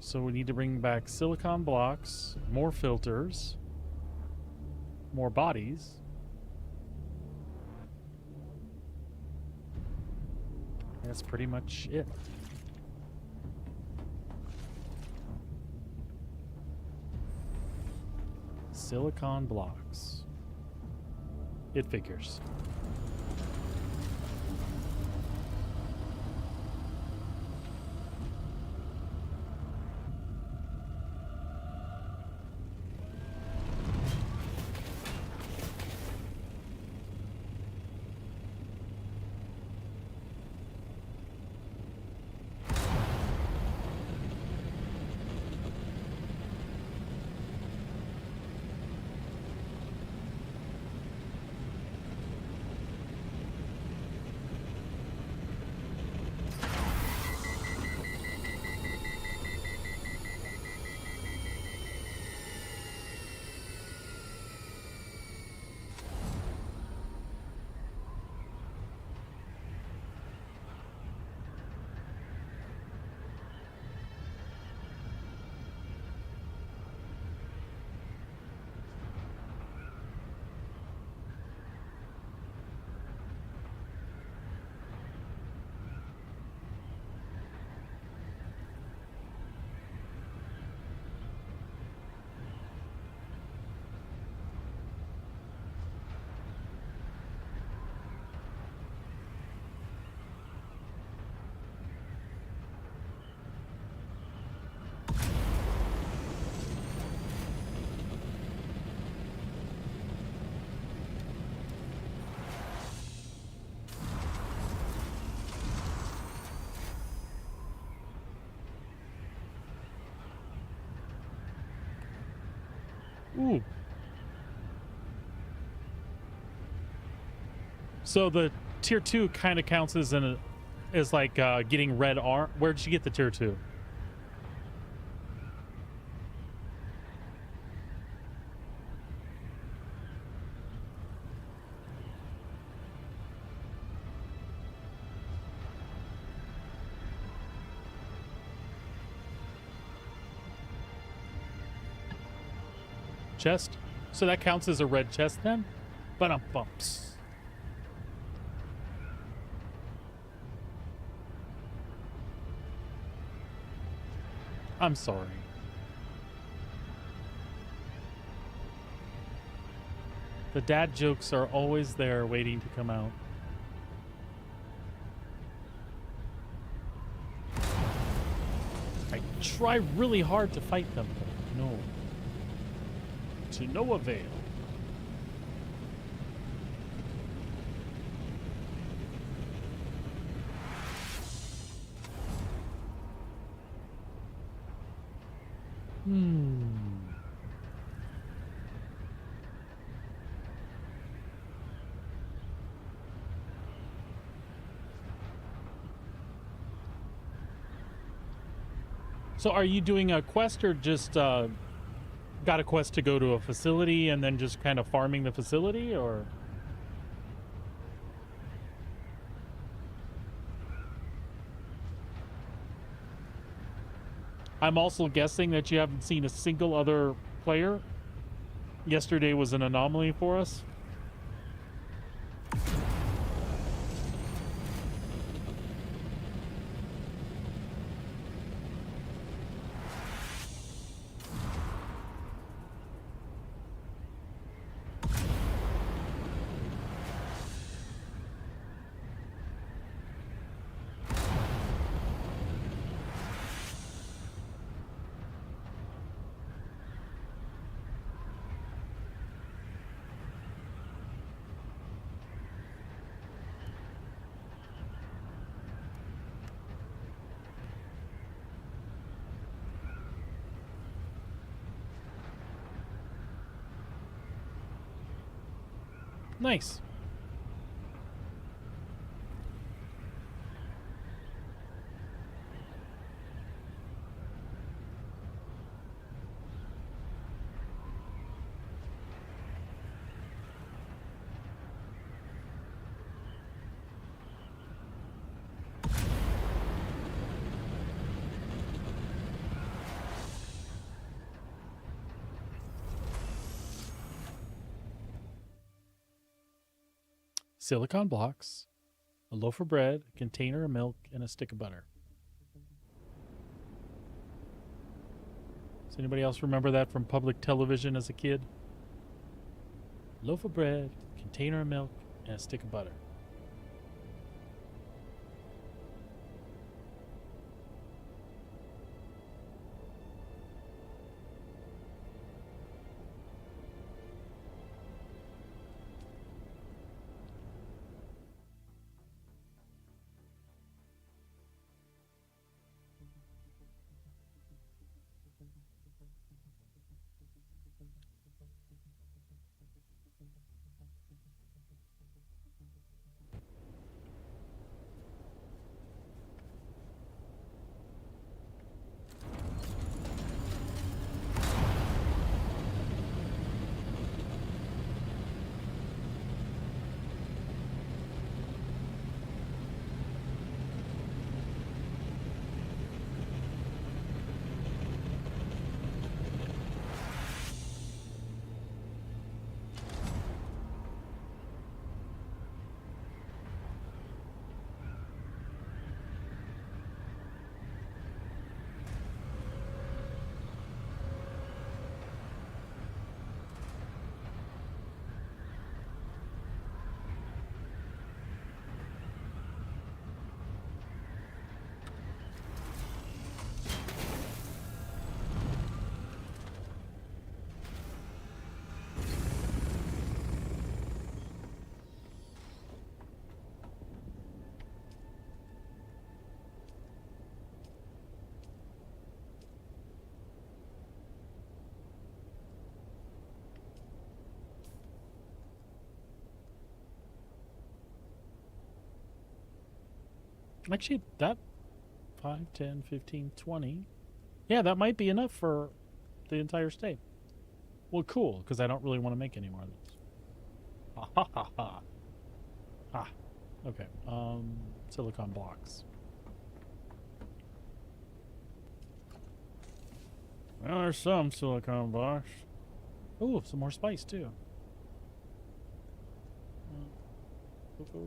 So we need to bring back silicon blocks, more filters, more bodies. That's pretty much it. Silicon blocks. It figures. Ooh. So the tier 2 kind of counts as like getting red arm. Where did you get the tier 2? Chest? So that counts as a red chest then? Bumps. I'm sorry. The dad jokes are always there waiting to come out. I try really hard to fight them, but no. To no avail. So are you doing a quest or just got a quest to go to a facility and then just kind of farming the facility, or? I'm also guessing that you haven't seen a single other player. Yesterday was an anomaly for us. Nice. Silicon blocks, a loaf of bread, a container of milk, and a stick of butter. Does anybody else remember that from public television as a kid? Loaf of bread, container of milk, and a stick of butter. Actually, that 5, 10, 15, 20. Yeah, that might be enough for the entire state. Well, cool, because I don't really want to make any more of those. Ha ha ha ha. Ah, okay. Silicon blocks. Well, there's some silicon blocks. Oh, some more spice too. Cocoa.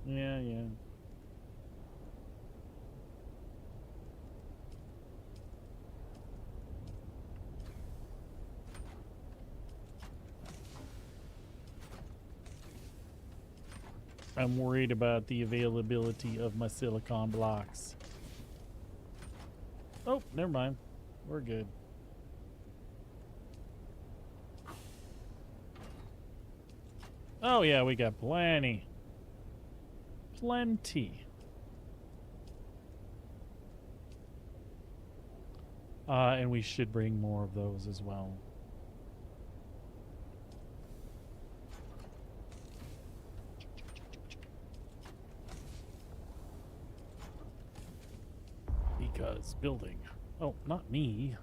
Yeah, yeah. I'm worried about the availability of my silicon blocks. Oh, never mind. We're good. Oh yeah, we got plenty. Plenty. And we should bring more of those as well. Because building. Oh, not me.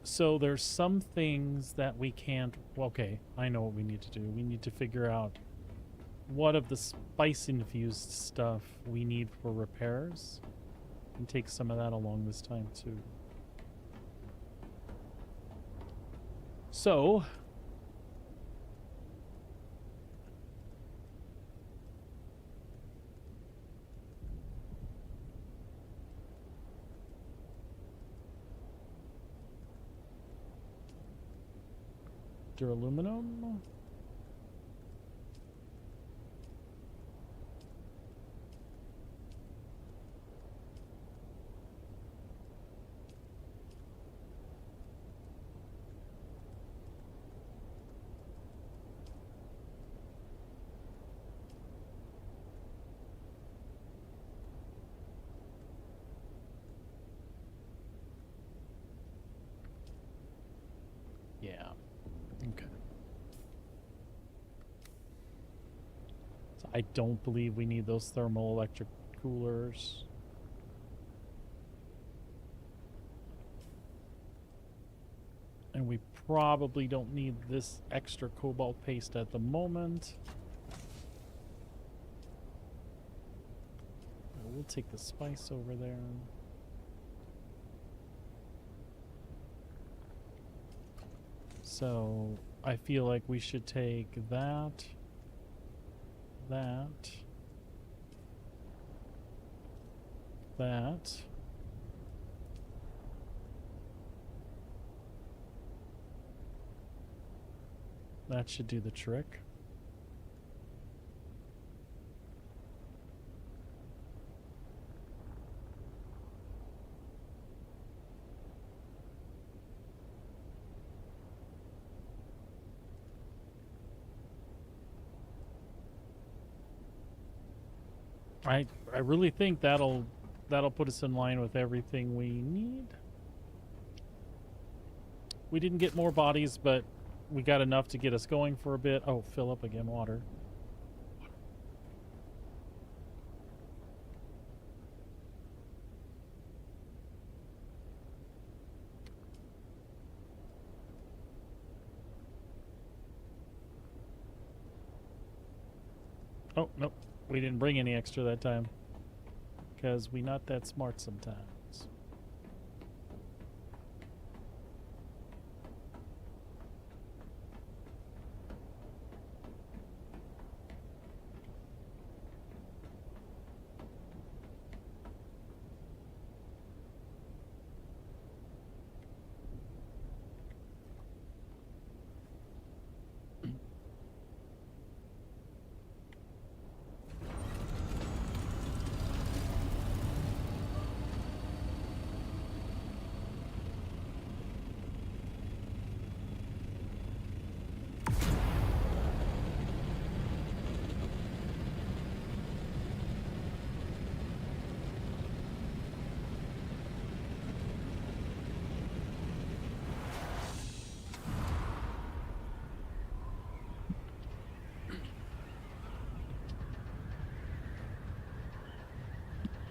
So there's some things that we can't. Okay, I know what we need to do. We need to figure out what of the spice infused stuff we need for repairs, and take some of that along this time too. So duraluminum. Yeah. Okay. So I don't believe we need those thermal electric coolers. And we probably don't need this extra cobalt paste at the moment. We'll take the spice over there. So I feel like we should take that, that, that. That should do the trick. I really think that'll put us in line with everything we need. We didn't get more bodies, but we got enough to get us going for a bit. Oh, fill up again, water. Oh, nope. We didn't bring any extra that time. Because we not that smart sometimes.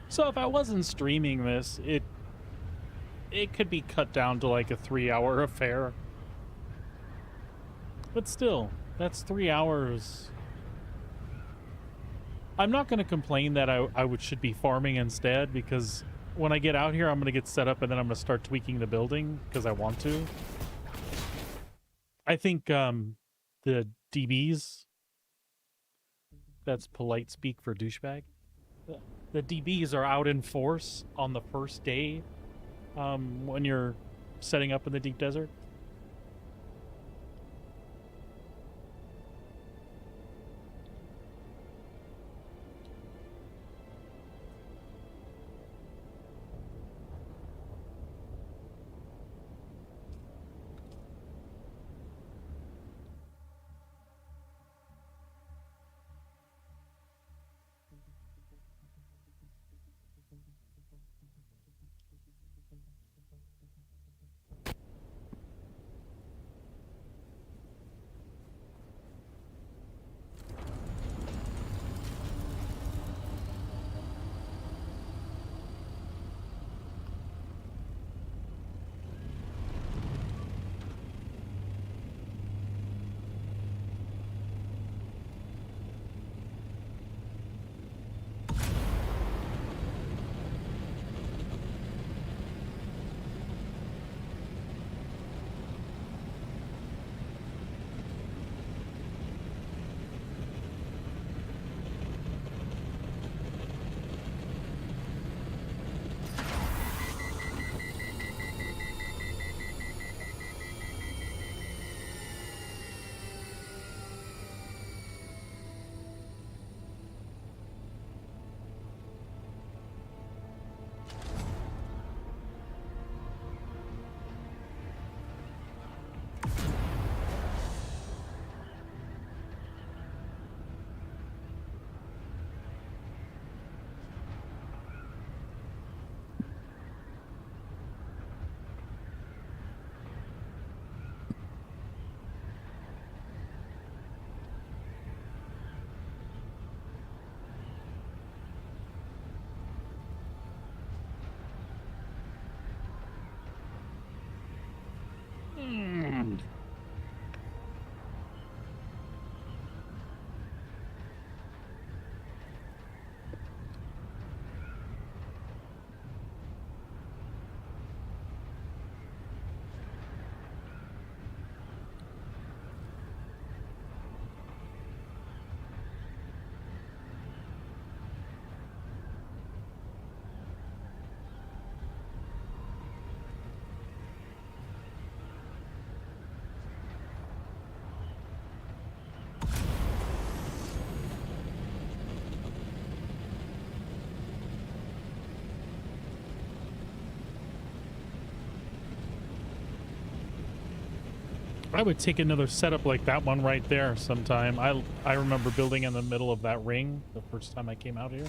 So if I wasn't streaming this, it could be cut down to like a 3-hour affair. But still, that's 3 hours. I'm not going to complain that I should be farming instead, because when I get out here, I'm going to get set up and then I'm going to start tweaking the building because I want to. I think the DBs, that's polite speak for douchebag. The DBs are out in force on the first day when you're setting up in the deep desert. I would take another setup like that one right there sometime. I remember building in the middle of that ring the first time I came out here.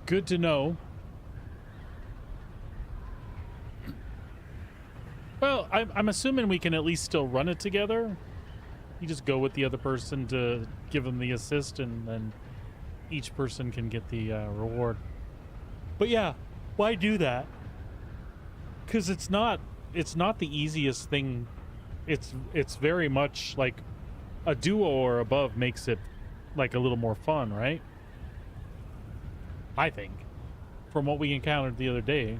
Good to know. Well, I'm assuming we can at least still run it together. You just go with the other person to give them the assist, and then each person can get the reward. But yeah, why do that? Because it's not the easiest thing. It's very much like a duo or above makes it like a little more fun, right? I think, from what we encountered the other day.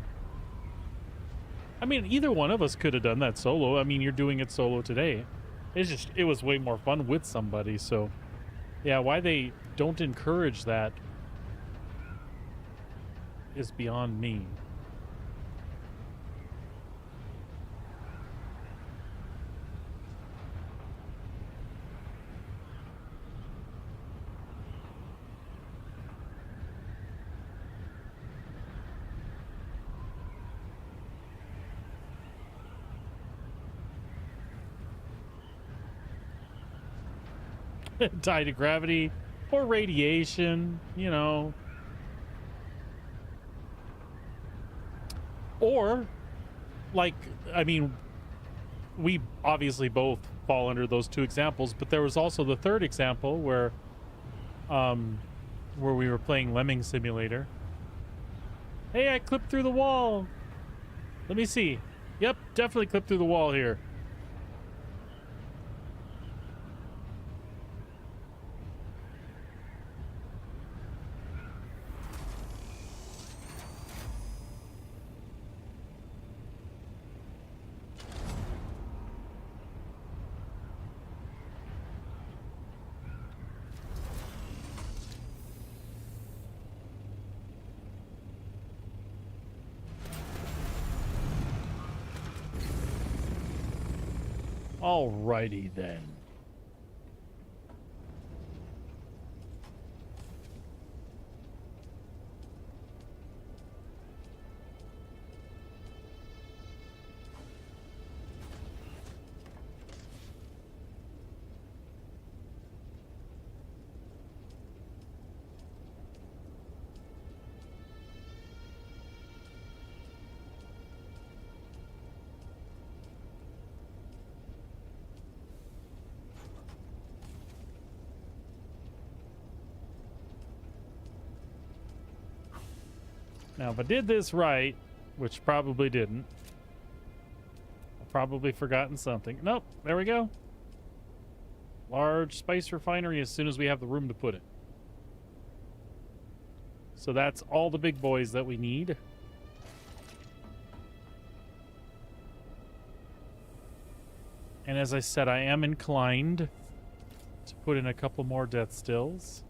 I mean, either one of us could have done that solo. I mean, you're doing it solo today. It was way more fun with somebody. So yeah, why they don't encourage that is beyond me. Die to gravity or radiation, you know. Or, like, I mean, we obviously both fall under those two examples, but there was also the third example where we were playing Lemming Simulator. Hey, I clipped through the wall. Let me see. Yep, definitely clipped through the wall here. Alrighty then. Now, if I did this right, which probably didn't, I've probably forgotten something. Nope, there we go. Large spice refinery as soon as we have the room to put it. So that's all the big boys that we need. And as I said, I am inclined to put in a couple more death stills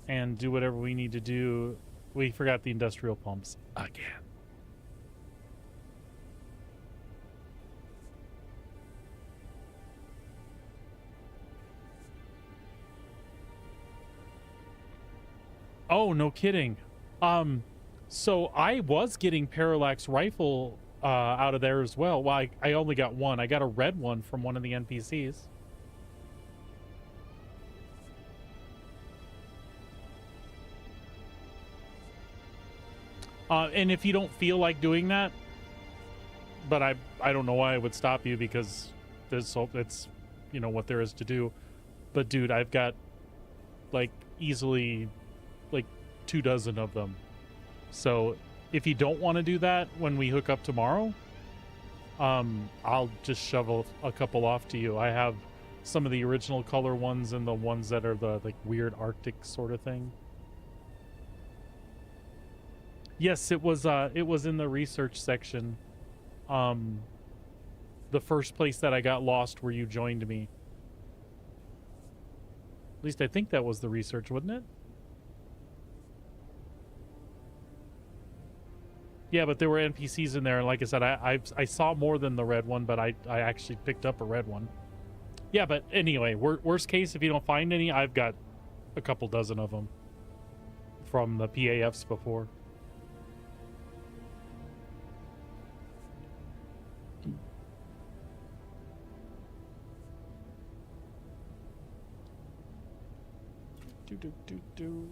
and do whatever we need to do. We forgot the industrial pumps again. Oh, no kidding. So I was getting parallax rifle out of there as well. Well, I only got one. I got a red one from one of the NPCs. And if you don't feel like doing that, but I don't know why I would stop you, because it's, you know, what there is to do. But dude, I've got like easily like 24 of them. So if you don't want to do that when we hook up tomorrow, I'll just shovel a couple off to you. I have some of the original color ones and the ones that are the like weird Arctic sort of thing. Yes, it was in the research section. The first place that I got lost where you joined me. At least I think that was the research, wasn't it? Yeah, but there were NPCs in there, and like I said, I saw more than the red one, but I actually picked up a red one. Yeah, but anyway, worst case, if you don't find any, I've got a couple dozen of them from the PAFs before. Do.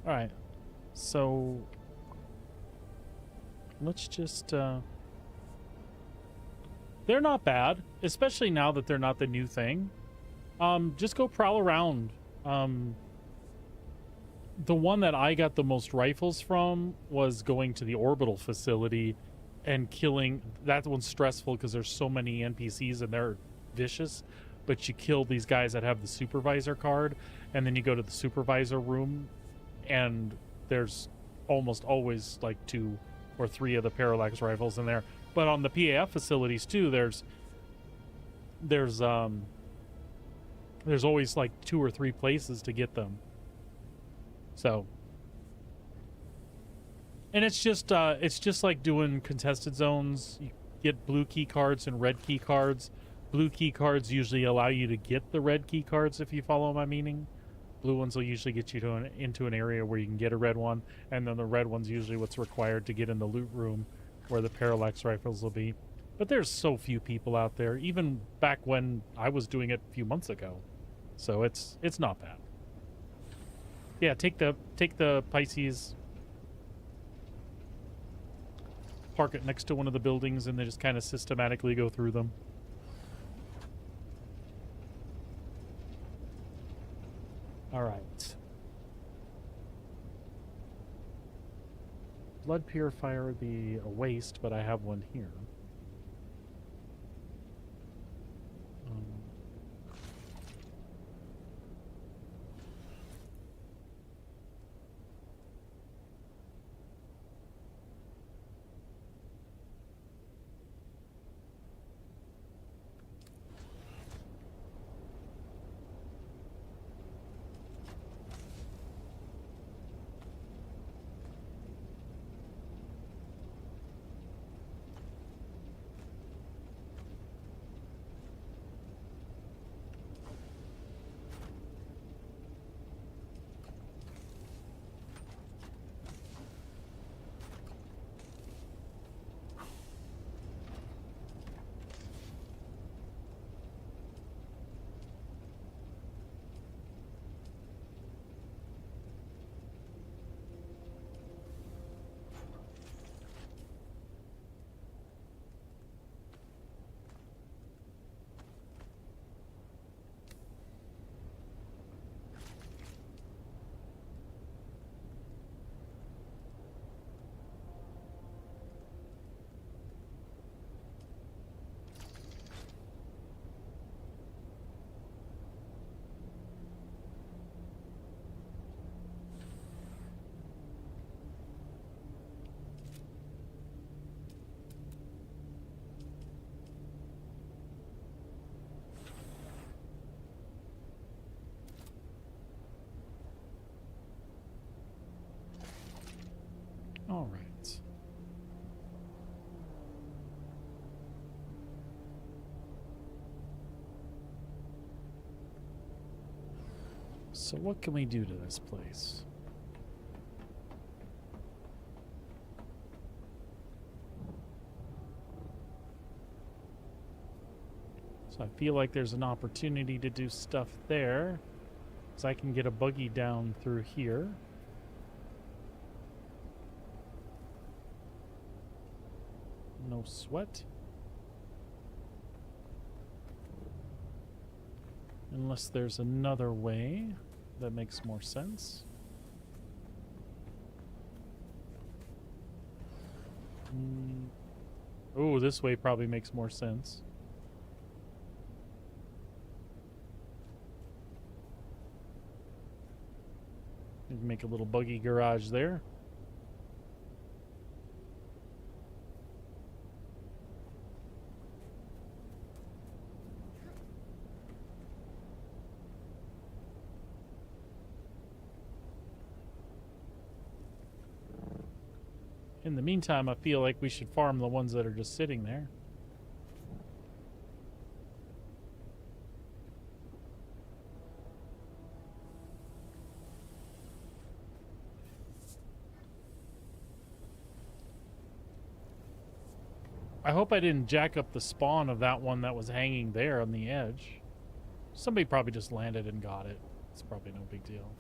All right, so let's just they're not bad, especially now that they're not the new thing. Just go prowl around. The one that I got the most rifles from was going to the orbital facility and killing. That one's stressful because there's so many NPCs and they're vicious, but you kill these guys that have the supervisor card, and then you go to the supervisor room and there's almost always like 2 or 3 of the parallax rifles in there. But on the PAF facilities too, there's always like 2 or 3 places to get them. So, and it's just like doing contested zones. You get blue key cards and red key cards. Blue key cards usually allow you to get the red key cards, if you follow my meaning. Blue ones will usually get you to into an area where you can get a red one, and then the red one's usually what's required to get in the loot room where the parallax rifles will be. But there's so few people out there, even back when I was doing it a few months ago. So it's not bad. Yeah, take the Pisces, park it next to one of the buildings, and then just kind of systematically go through them. All right. Blood purifier would be a waste, but I have one here. All right. So what can we do to this place? So I feel like there's an opportunity to do stuff there. So I can get a buggy down through here. No sweat. Unless there's another way that makes more sense. Oh, this way probably makes more sense. You can make a little buggy garage there. In the meantime, I feel like we should farm the ones that are just sitting there. I hope I didn't jack up the spawn of that one that was hanging there on the edge. Somebody probably just landed and got it. It's probably no big deal.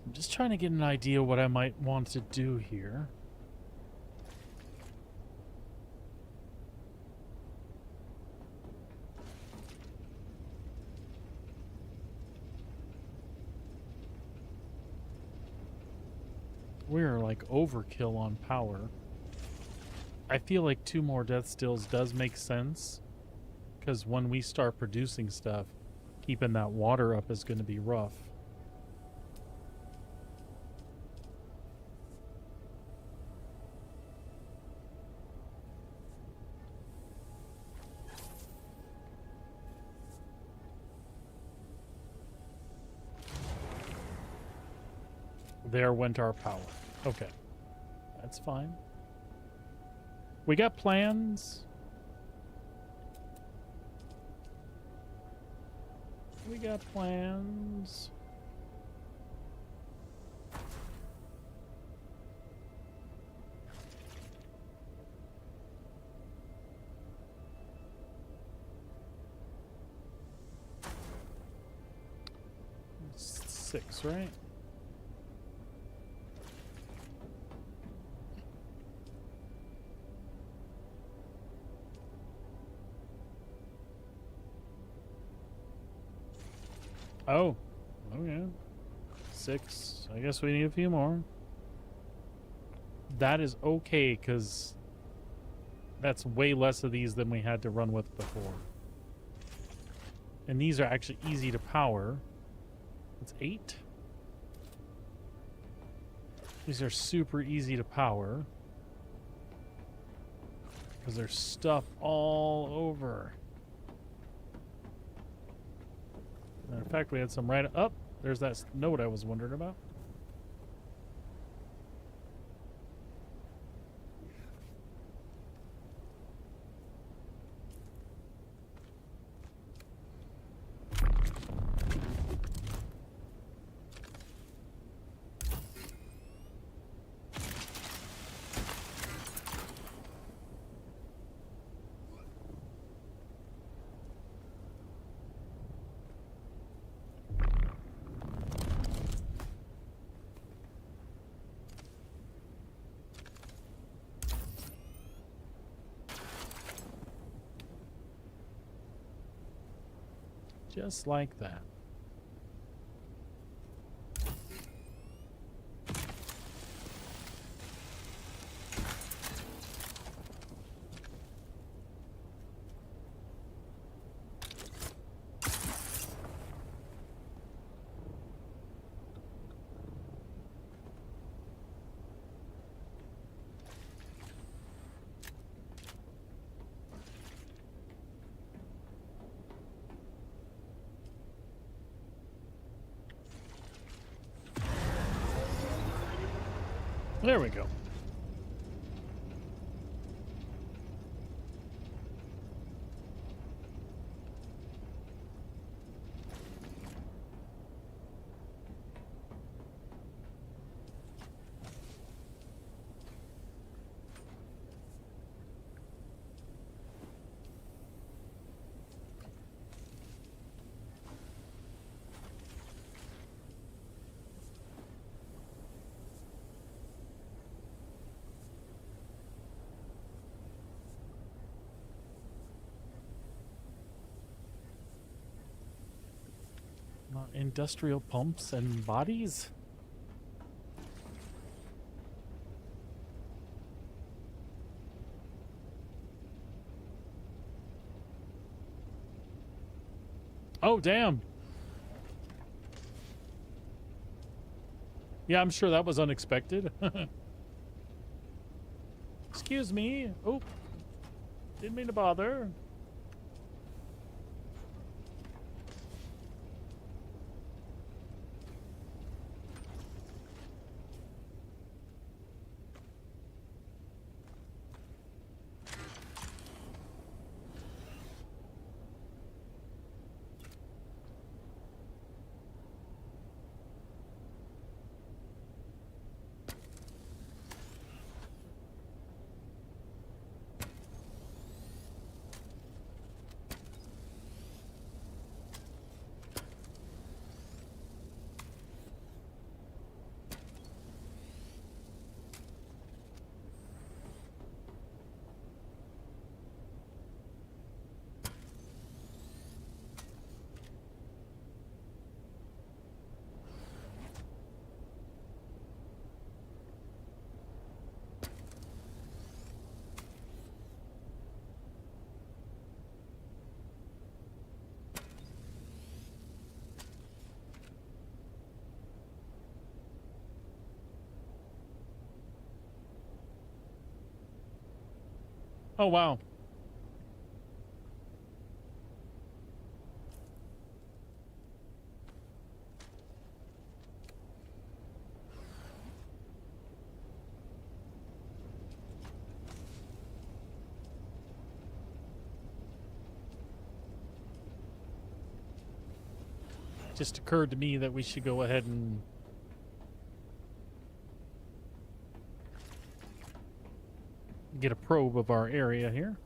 I'm just trying to get an idea what I might want to do here. We're like overkill on power. I feel like 2 more death stills does make sense, because when we start producing stuff, keeping that water up is going to be rough. There went our power. Okay. That's fine. We got plans. We got plans. Six, right? Oh, yeah. 6. I guess we need a few more. That is okay, because that's way less of these than we had to run with before. And these are actually easy to power. It's 8. These are super easy to power, because there's stuff all over. In fact, we had some right up. There's that note I was wondering about. Just like that. There we go. Industrial pumps and bodies? Oh, damn. Yeah, I'm sure that was unexpected. Excuse me. Oh, didn't mean to bother. Oh, wow. Just occurred to me that we should go ahead and get a probe of our area here.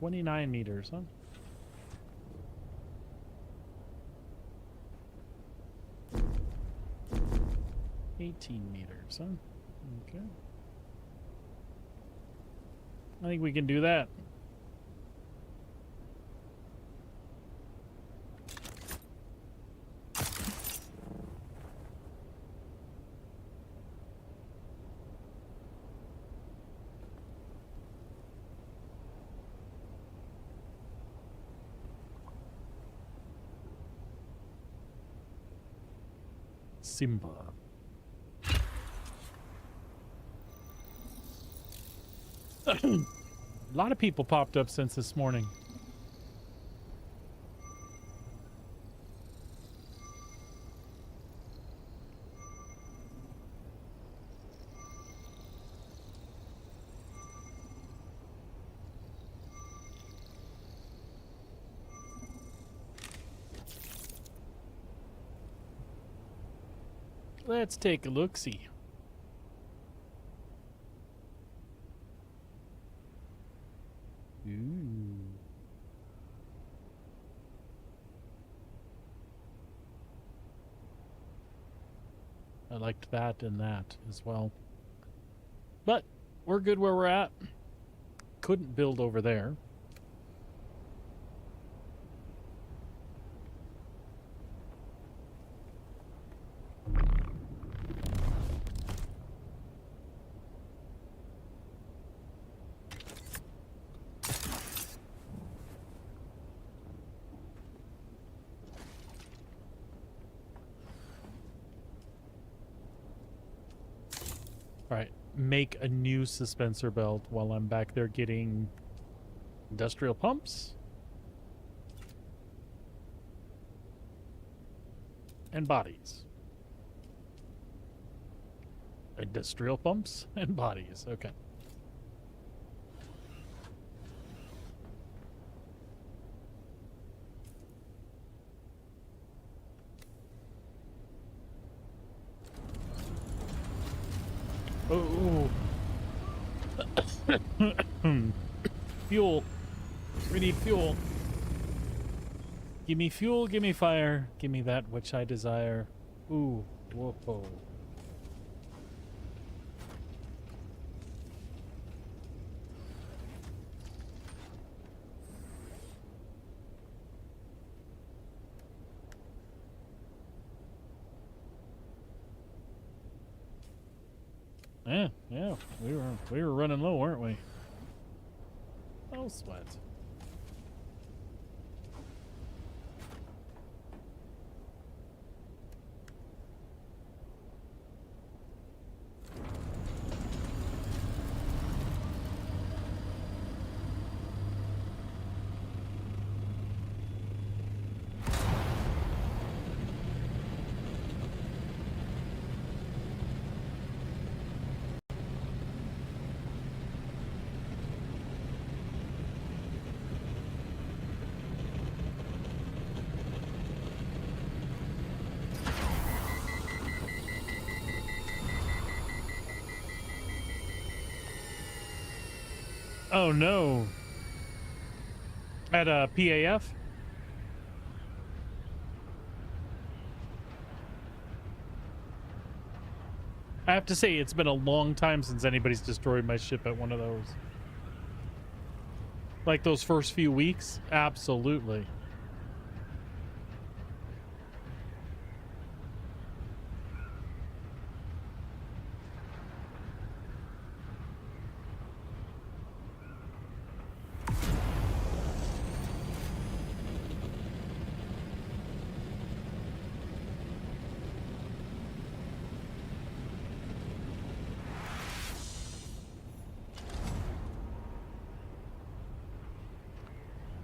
$29 meters, huh? $18 meters, huh? Okay. I think we can do that. Simba. A lot of people popped up since this morning. Let's take a look-see. Ooh. I liked that and that as well. But we're good where we're at. Couldn't build over there. All right, make a new suspensor belt while I'm back there getting industrial pumps and bodies. Industrial pumps and bodies, okay. Oh. Fuel. We need fuel. Give me fuel, give me fire, give me that which I desire. Ooh, whoa. Yeah, we were running low, weren't we? Oh, sweat. Oh no. At PAF? I have to say, it's been a long time since anybody's destroyed my ship at one of those. Like those first few weeks? Absolutely.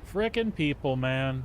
Frickin' people, man.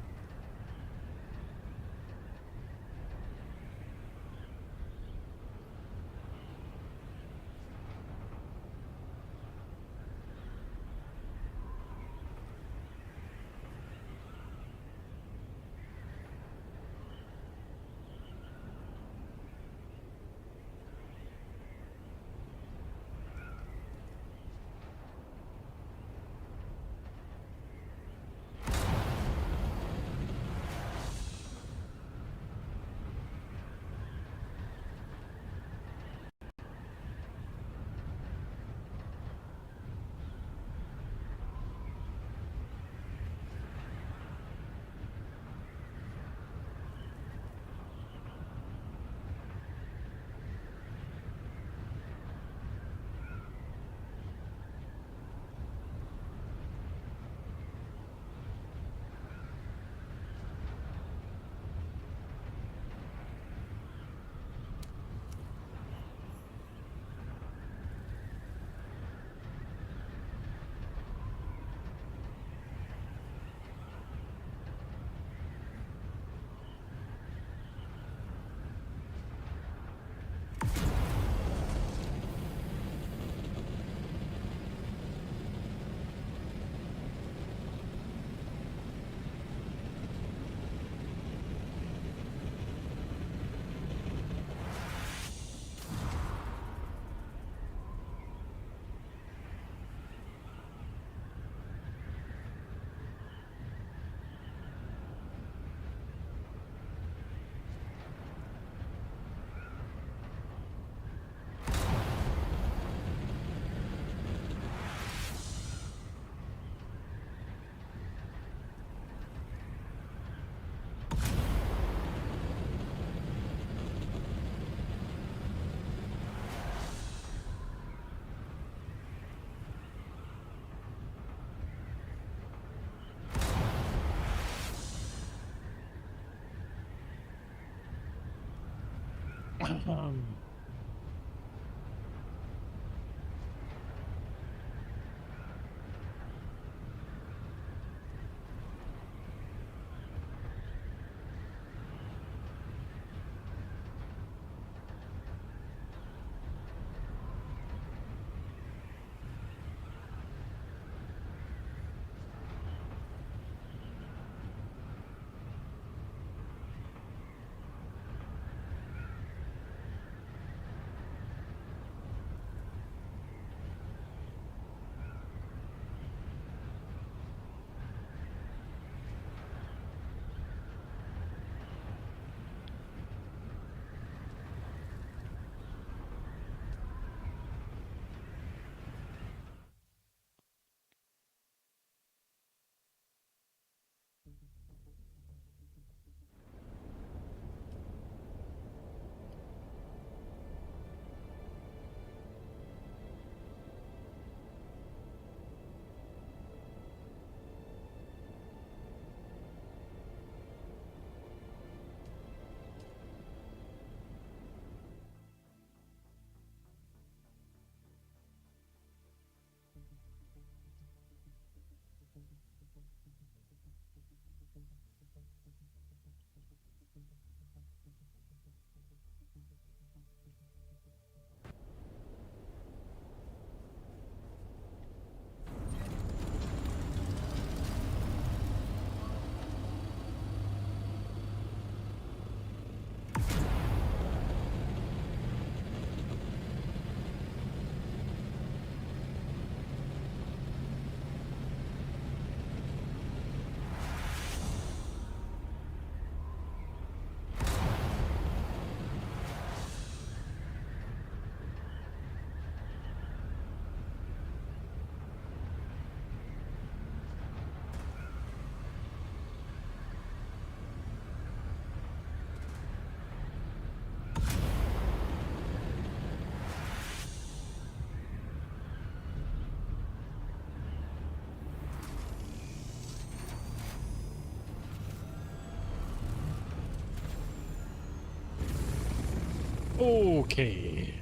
Okay.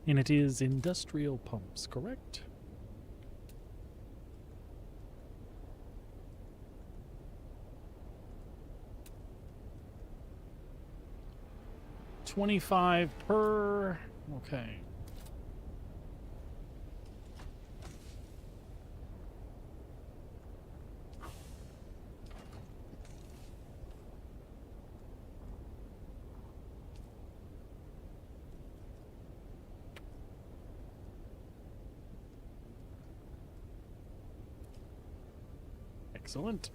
And it is industrial pumps, correct? $25 per. Okay. Excellent.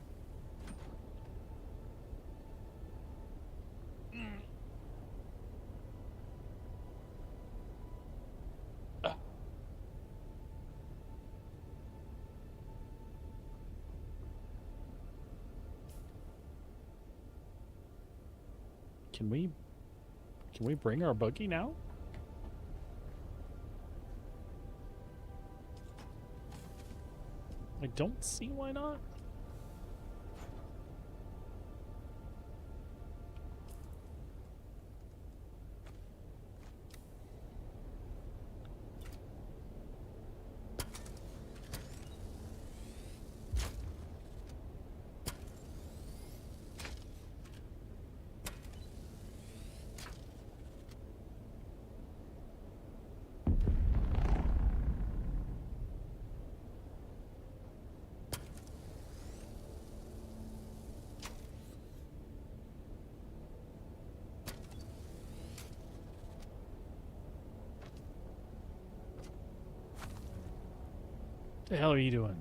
Can we bring our buggy now? I don't see why not. The hell are you doing?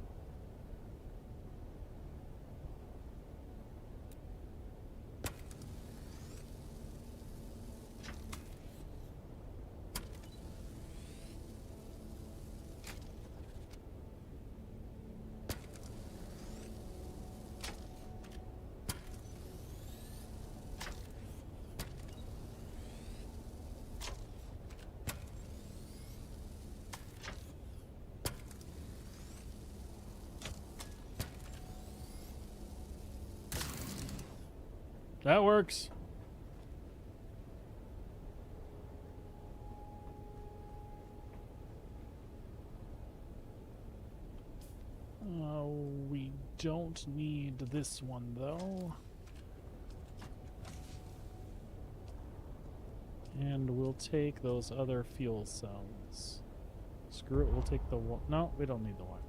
That works. We don't need this one, though. And we'll take those other fuel cells. Screw it, we'll take the one. No, we don't need the one.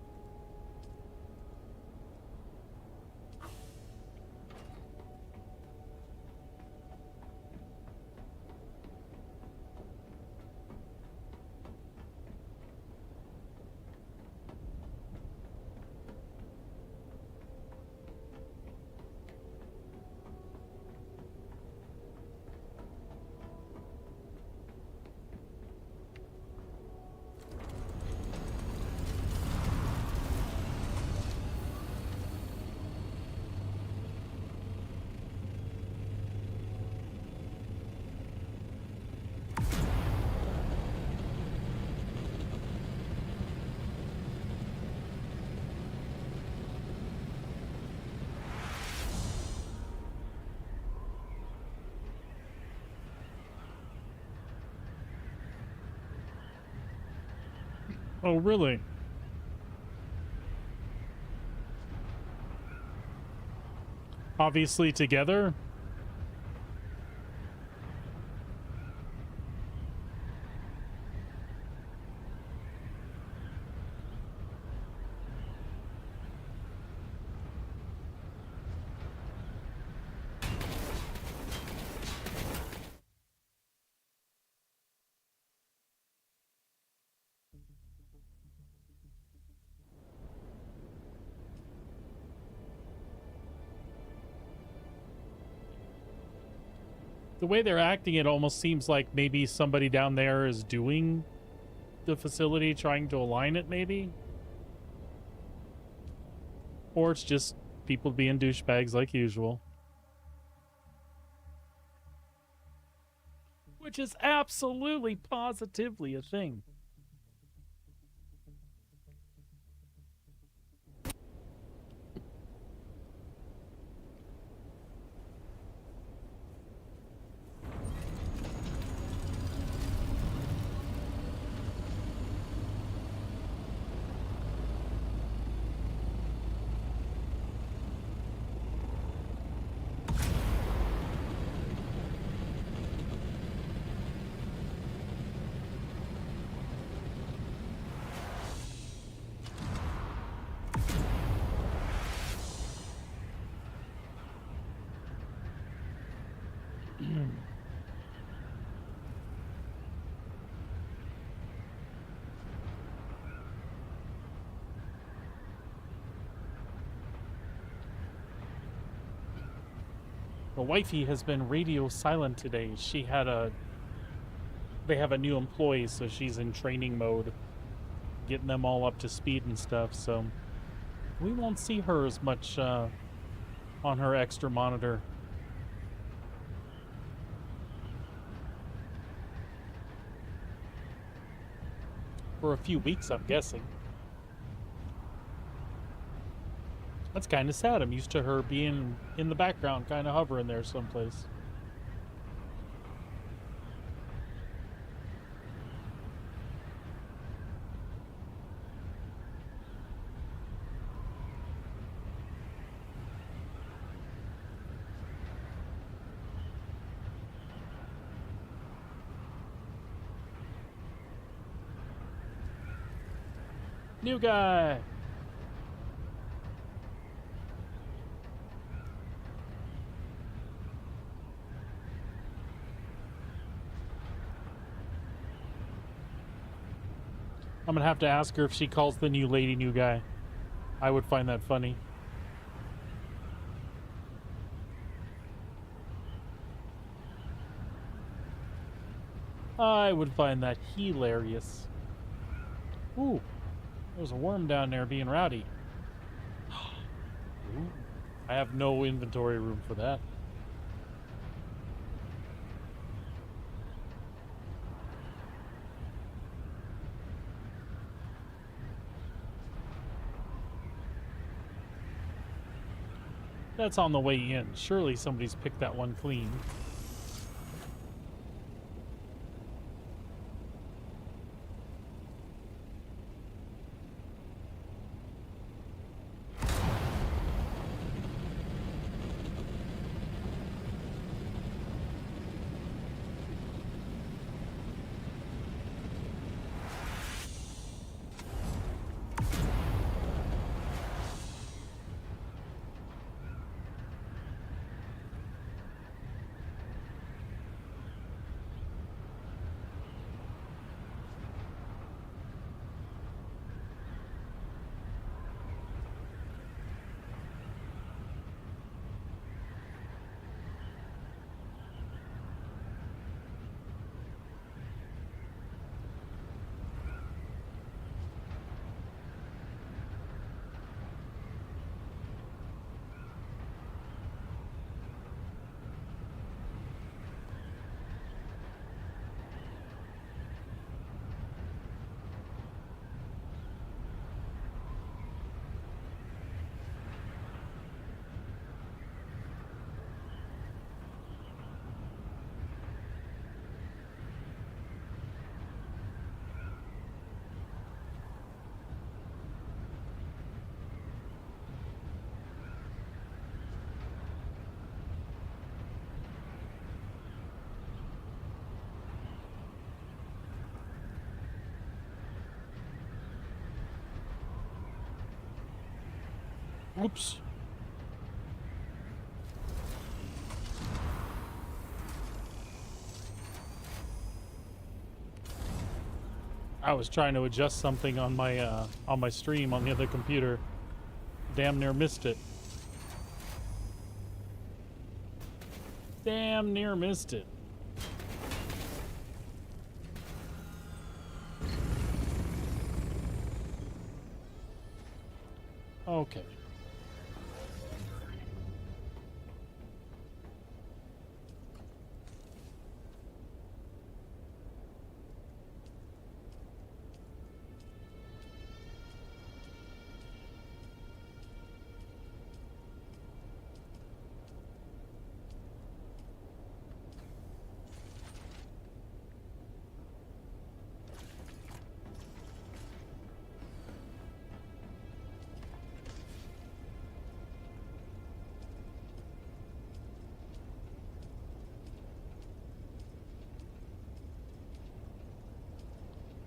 Oh, really? Obviously together? The way they're acting, it almost seems like maybe somebody down there is doing the facility, trying to align it, maybe? Or it's just people being douchebags like usual. Which is absolutely, positively a thing. wifey has been radio silent today. They have a new employee, so she's in training mode, getting them all up to speed and stuff, so we won't see her as much on her extra monitor. For a few weeks, I'm guessing. That's kind of sad. I'm used to her being in the background, kind of hovering there someplace. New guy! I'm gonna have to ask her if she calls the new lady new guy. I would find that funny. I would find that hilarious. Ooh, there's a worm down there being rowdy. Ooh, I have no inventory room for that. That's on the way in. Surely somebody's picked that one clean. Oops. I was trying to adjust something on my stream on the other computer. Damn near missed it. Damn near missed it. Okay.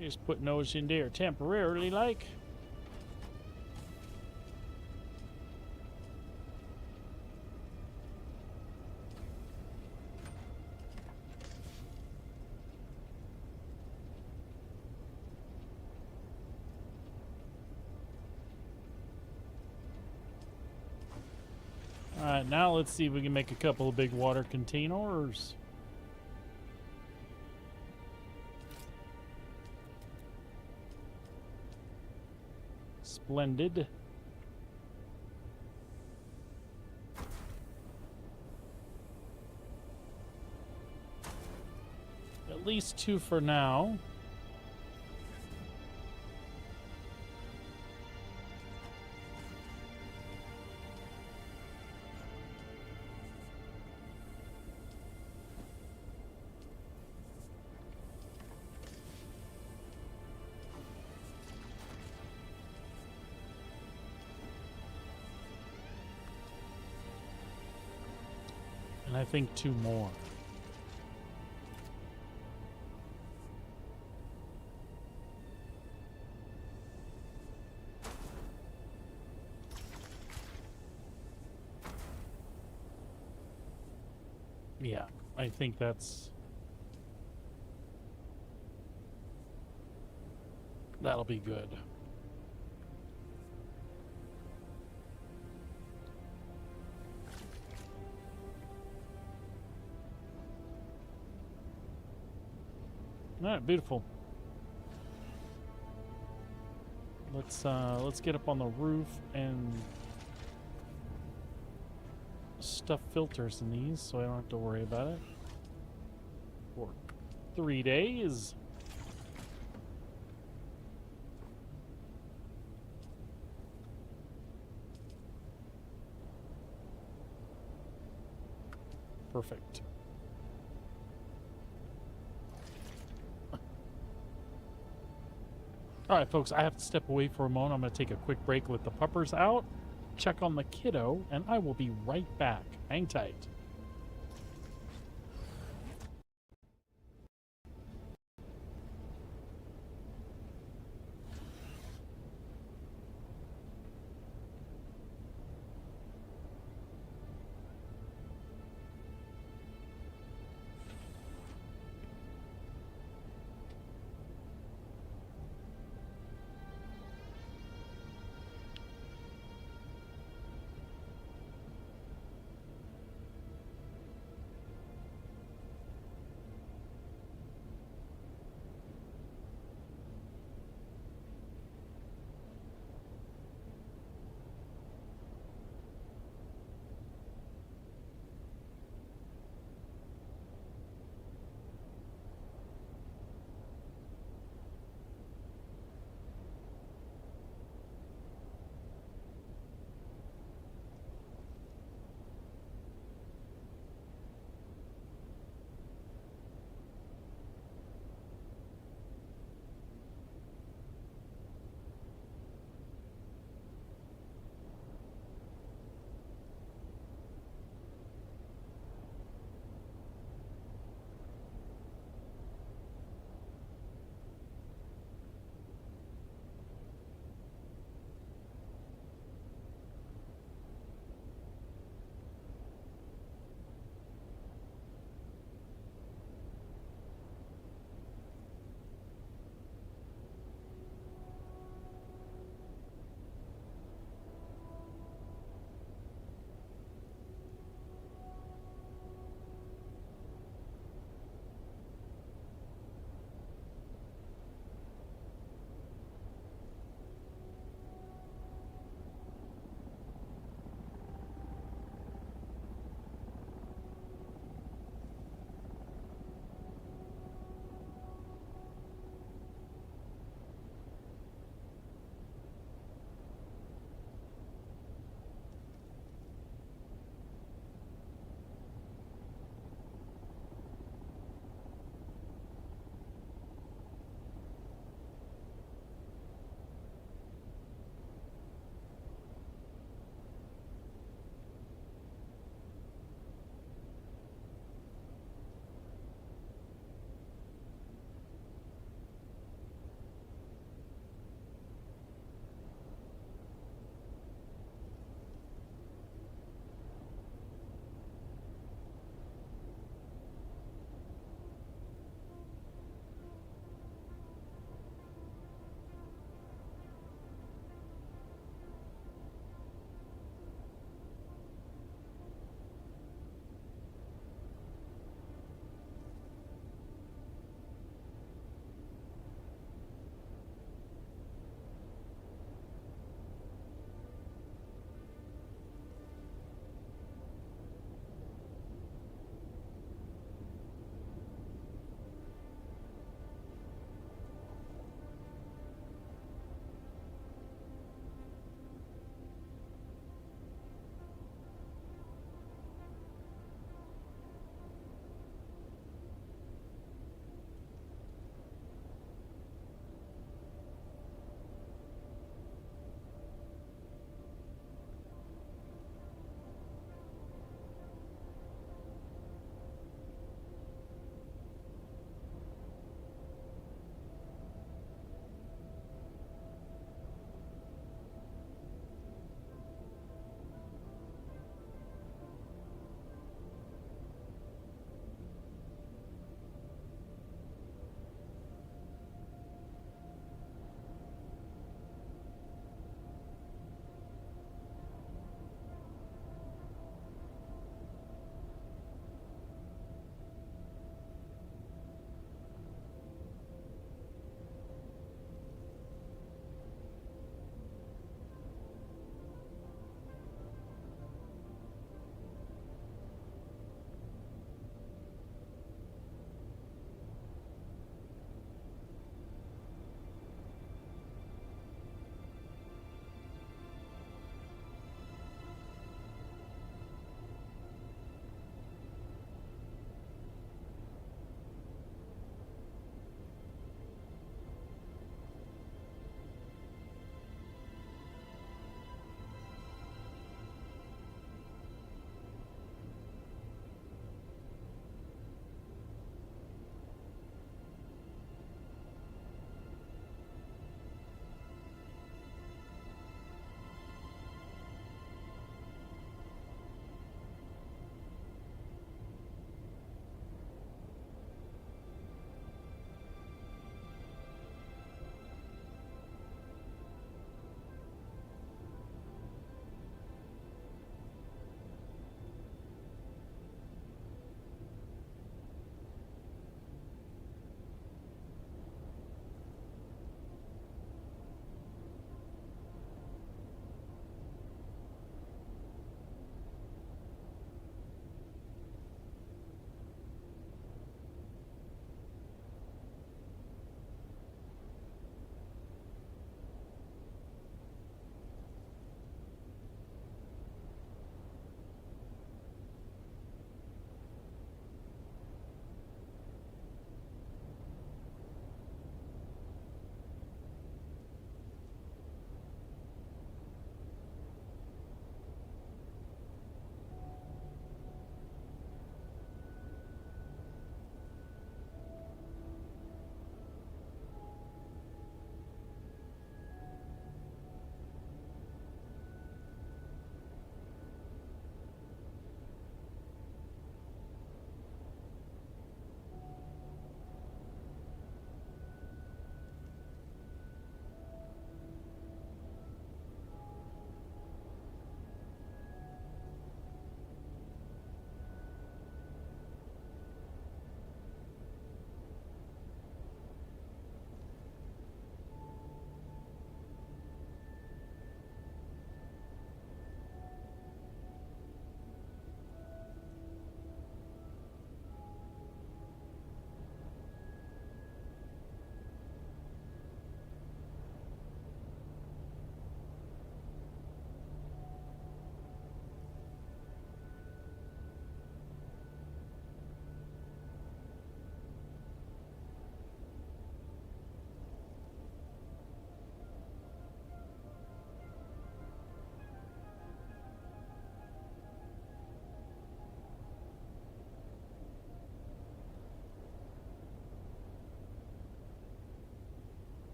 Just putting those in there temporarily, like. Alright, now let's see if we can make a couple of big water containers. Splendid. At least 2 for now. And I think 2 more. Yeah, I think that'll be good. All right, beautiful. Let's get up on the roof and stuff filters in these so I don't have to worry about it for 3 days. Perfect. All right, folks, I have to step away for a moment. I'm going to take a quick break, let the puppers out, check on the kiddo, and I will be right back. Hang tight.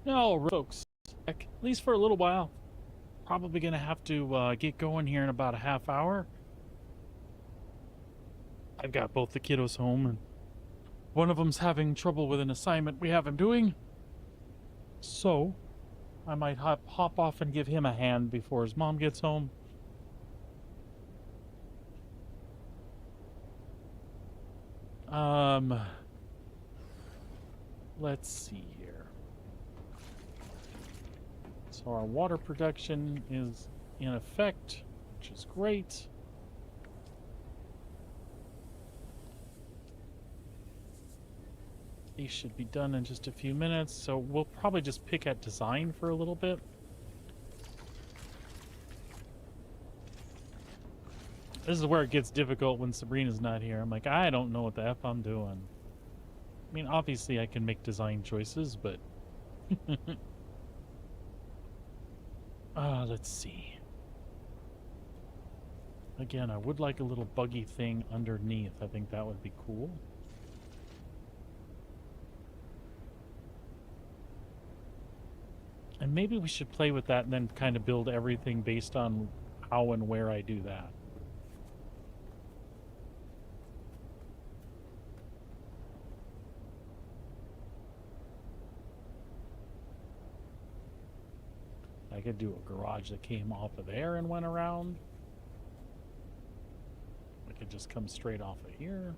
No, folks, at least for a little while. Probably gonna have to get going here in about a half hour. I've got both the kiddos home, and one of them's having trouble with an assignment we have him doing. So, I might hop off and give him a hand before his mom gets home. Let's see here. So our water production is in effect, which is great. These should be done in just a few minutes, so we'll probably just pick at design for a little bit. This is where it gets difficult when Sabrina's not here. I'm like, I don't know what the F I'm doing. I mean, obviously I can make design choices, but... let's see. Again, I would like a little buggy thing underneath. I think that would be cool. And maybe we should play with that and then kind of build everything based on how and where I do that. I could do a garage that came off of there and went around. I could just come straight off of here.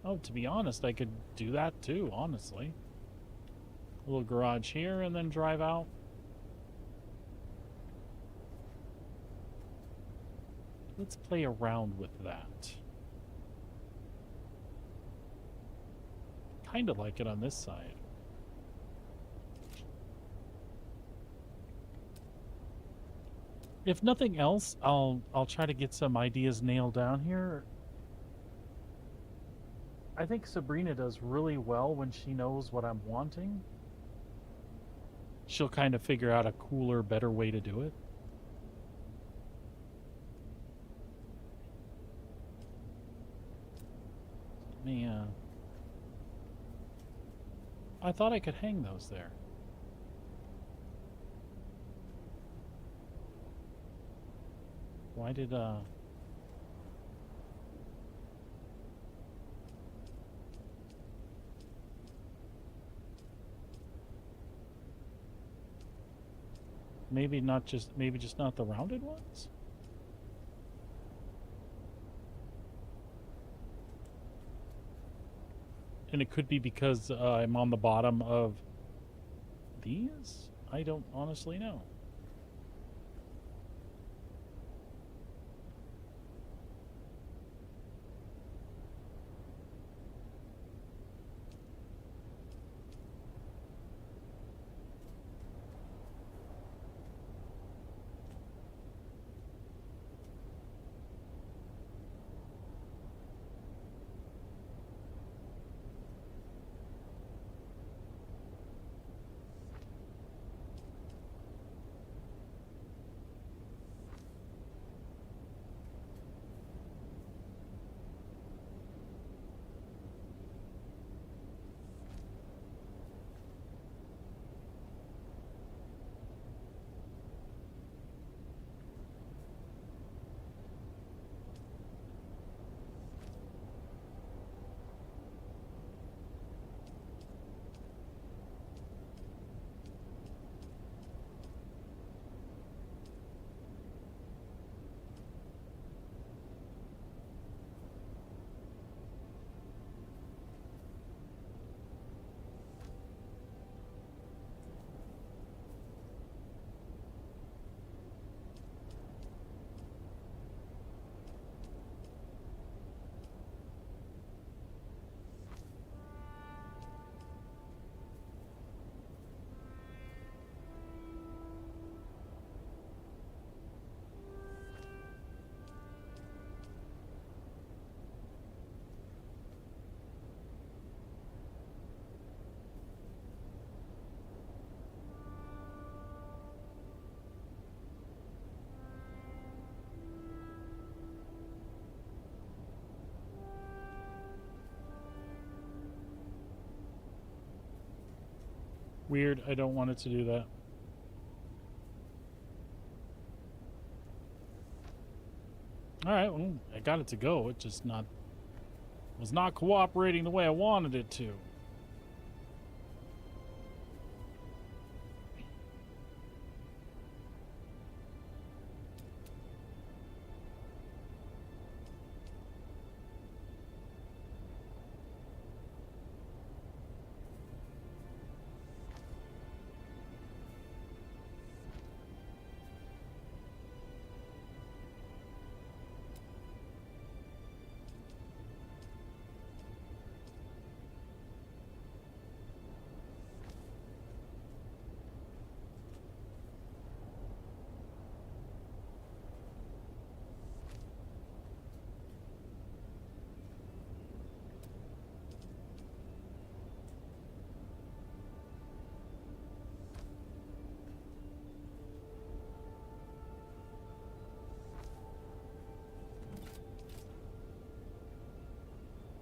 Oh, to be honest, I could do that too, honestly. A little garage here and then drive out. Let's play around with that. Kind of like it on this side. If nothing else, I'll try to get some ideas nailed down here. I think Sabrina does really well when she knows what I'm wanting. She'll kind of figure out a cooler, better way to do it. Yeah. I thought I could hang those there. Why did, maybe just not the rounded ones? And it could be because I'm on the bottom of these? I don't honestly know. Weird. I don't want it to do that. All right. Well, I got it to go. It just was not cooperating the way I wanted it to.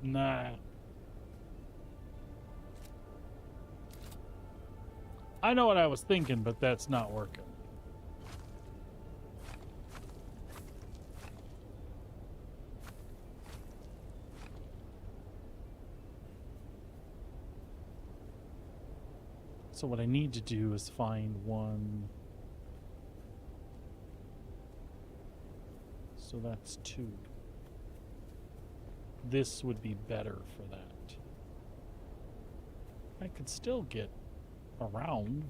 Nah. I know what I was thinking, but that's not working. So what I need to do is find one. So that's 2. This would be better for that. I could still get around.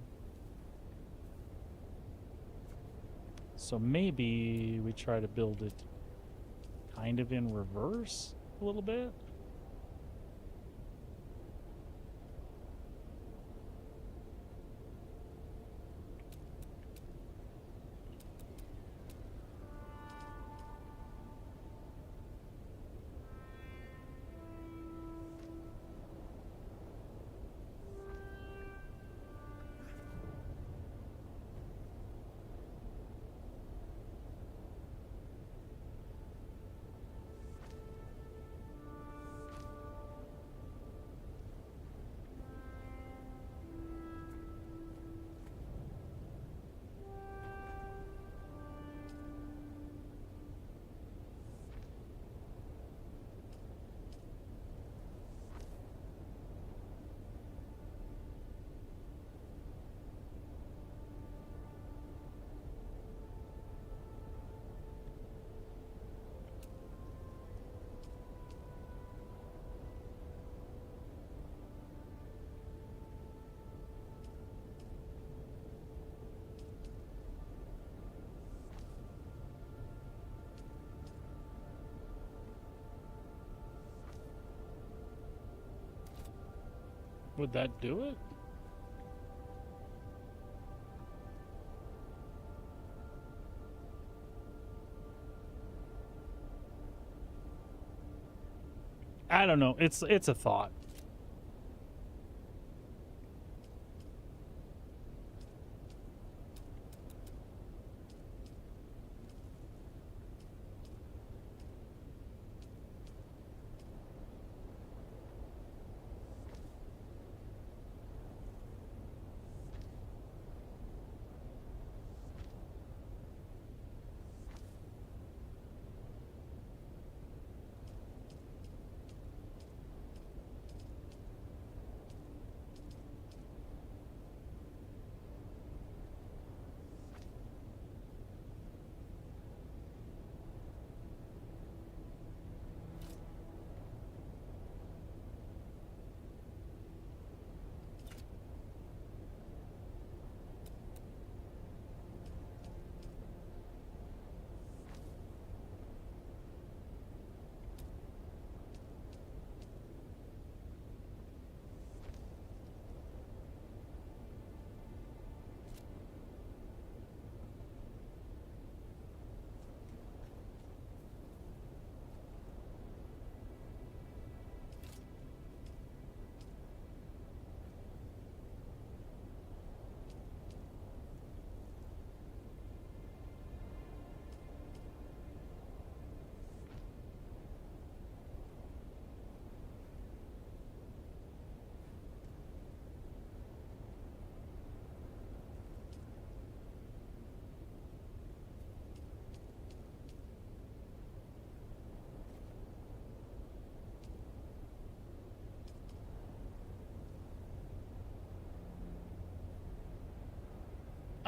So maybe we try to build it kind of in reverse a little bit. Would that do it? I don't know. It's a thought.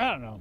I don't know.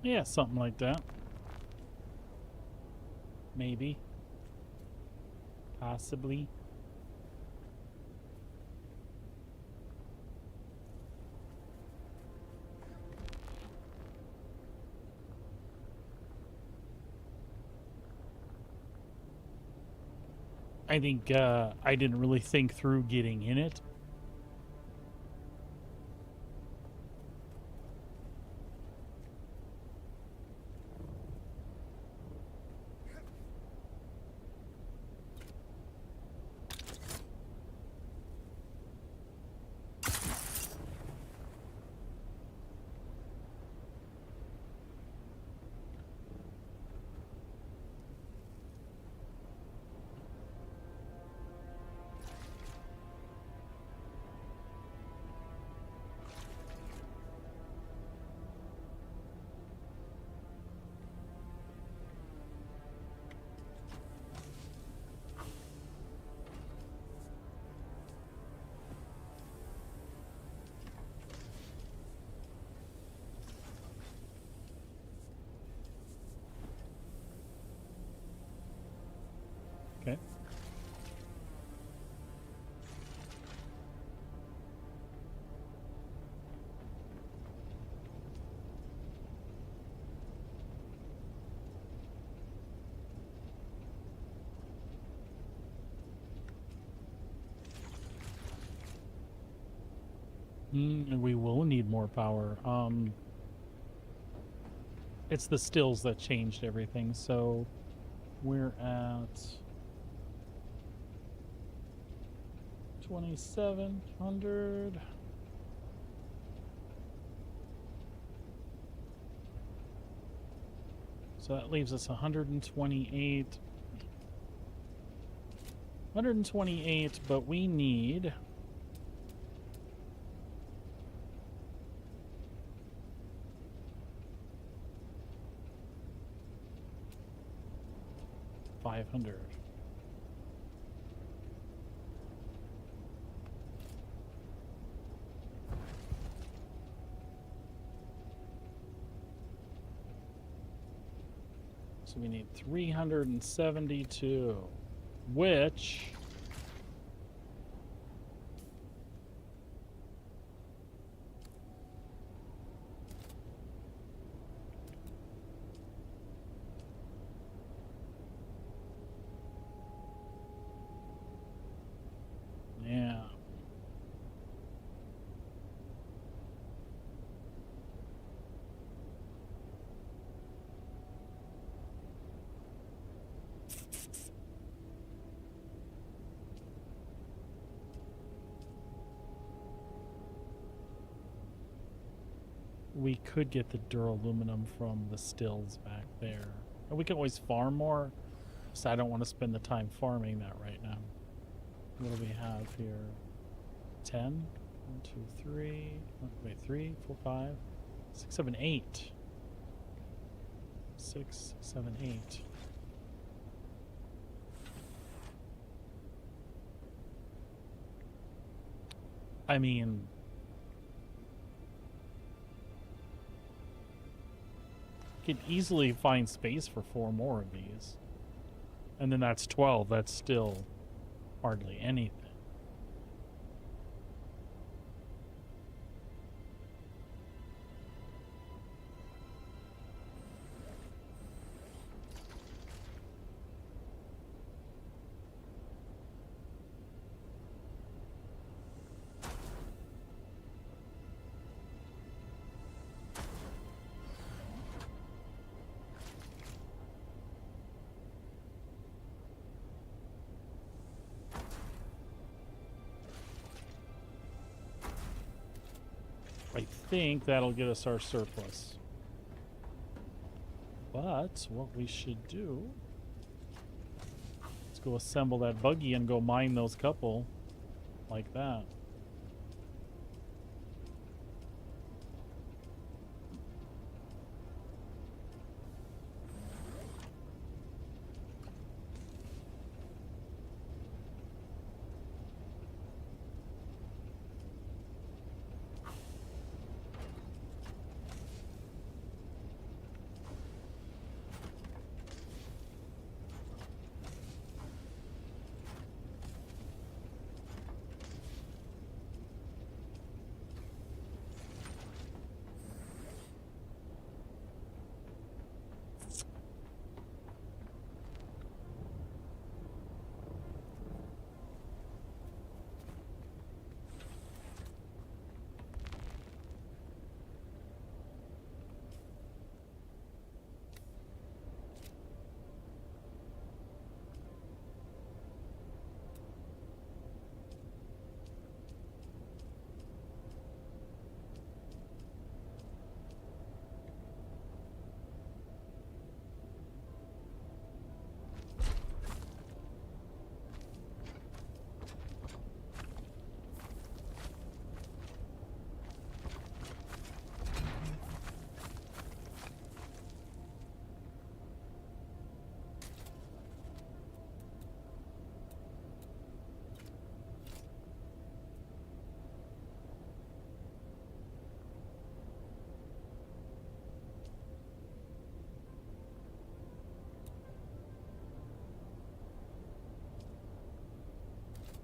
Yeah, something like that. Maybe. Possibly. I think I didn't really think through getting in it. Okay. And we will need more power. It's the stills that changed everything, so we're at 2,700. So that leaves us 128. 128, but we need 500. So we need 372, which yeah. we could get the duraluminum from the stills back there. And we can always farm more, so I don't want to spend the time farming that right now. What do we have here? 10? 1, 2, 3. Wait, 3, 4, 5, 6, 7, 8. 6, 7, 8. I mean, could easily find space for 4 more of these. And then that's 12. That's still hardly anything. I think that'll get us our surplus. But what we should do, let's go assemble that buggy and go mine those couple like that.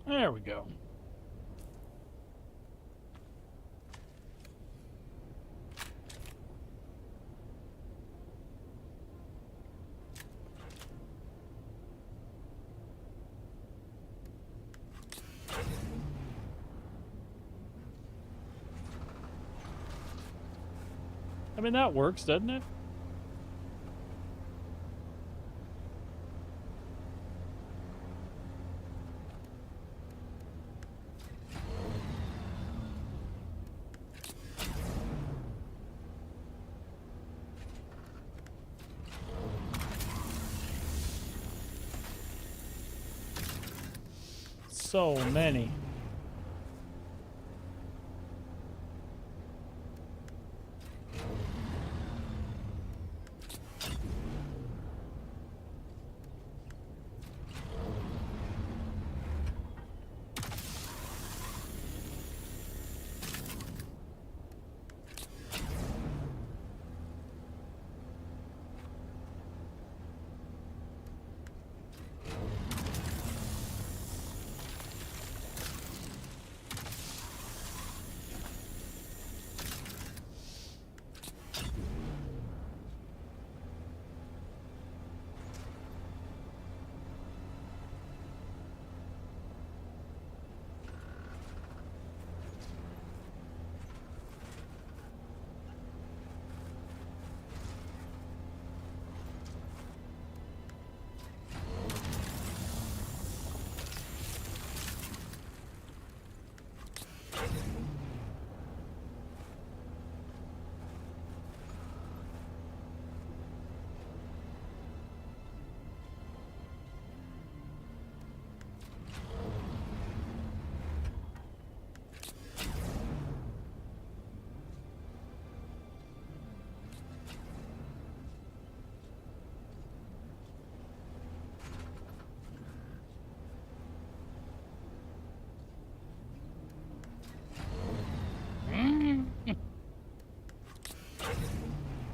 There we go. I mean, that works, doesn't it? So many.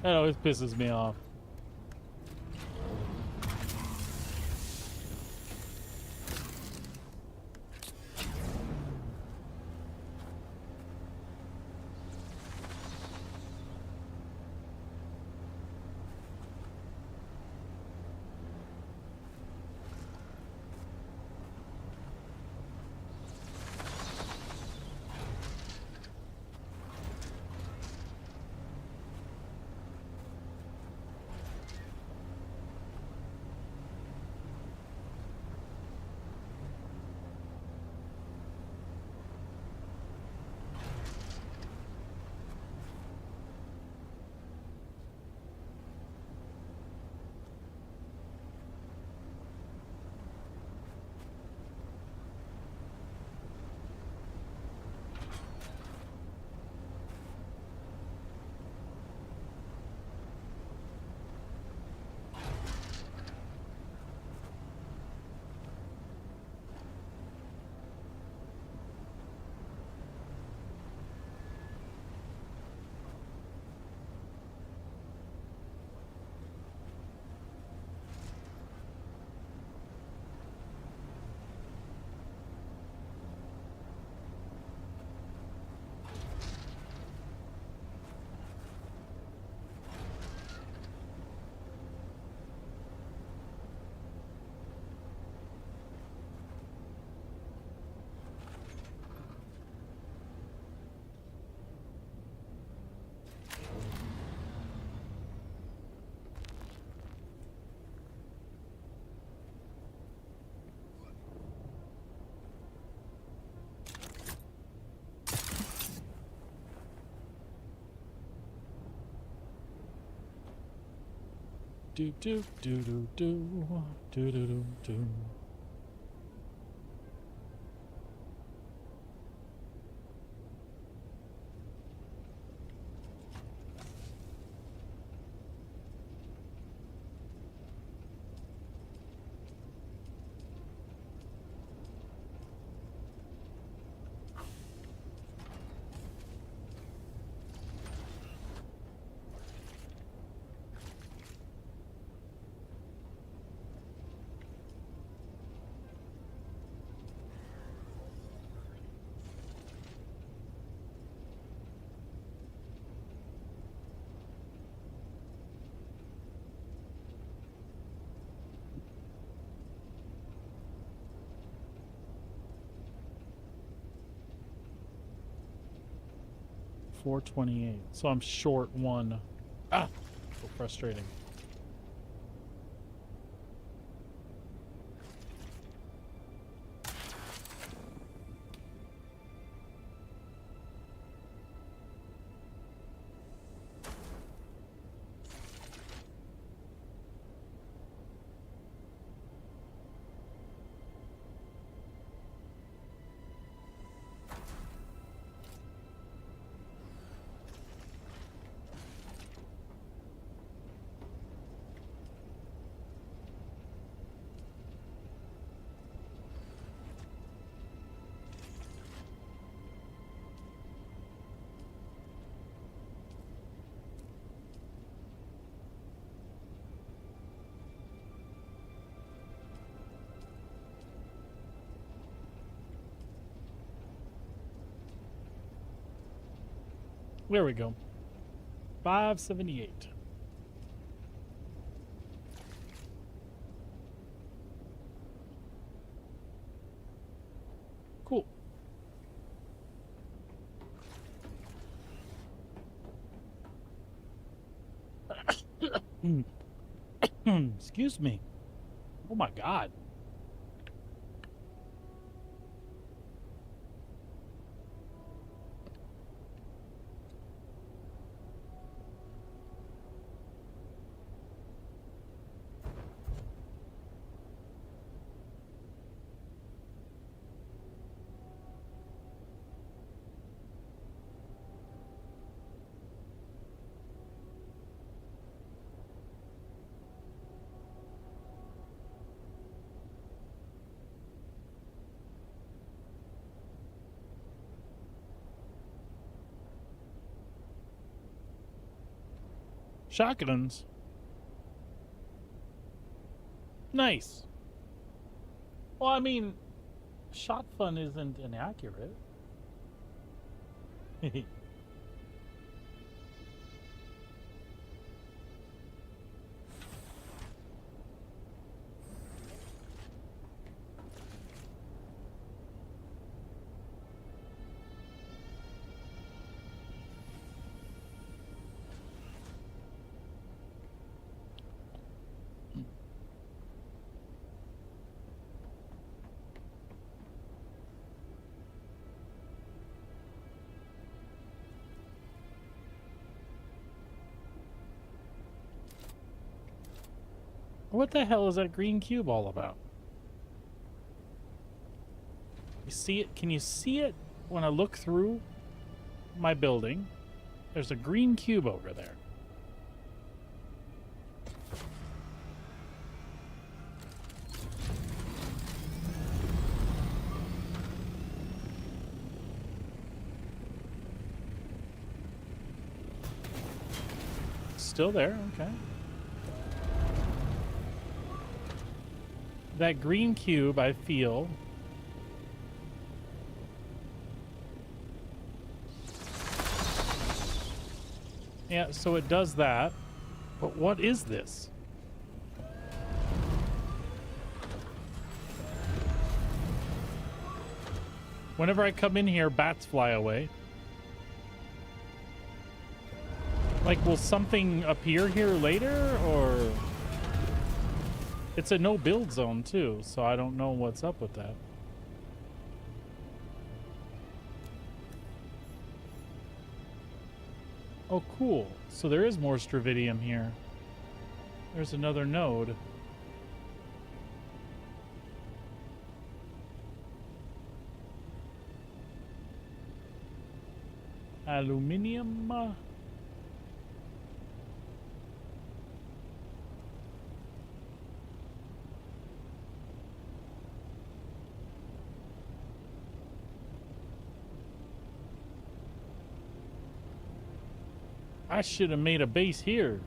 That always pisses me off. Do do do do do do do do do. $428. So I'm short one. Ah, so frustrating. There we go. 578. Cool. Excuse me. Oh my God. Shotguns. Nice. Well, I mean, shot fun isn't inaccurate. What the hell is that green cube all about? You see it? Can you see it when I look through my building? There's a green cube over there. Still there, okay. That green cube, I feel. Yeah, so it does that. But what is this? Whenever I come in here, bats fly away. Like, will something appear here later, or... It's a no-build zone, too, so I don't know what's up with that. Oh, cool. So there is more Stravidium here. There's another node. Aluminium. I should have made a base here.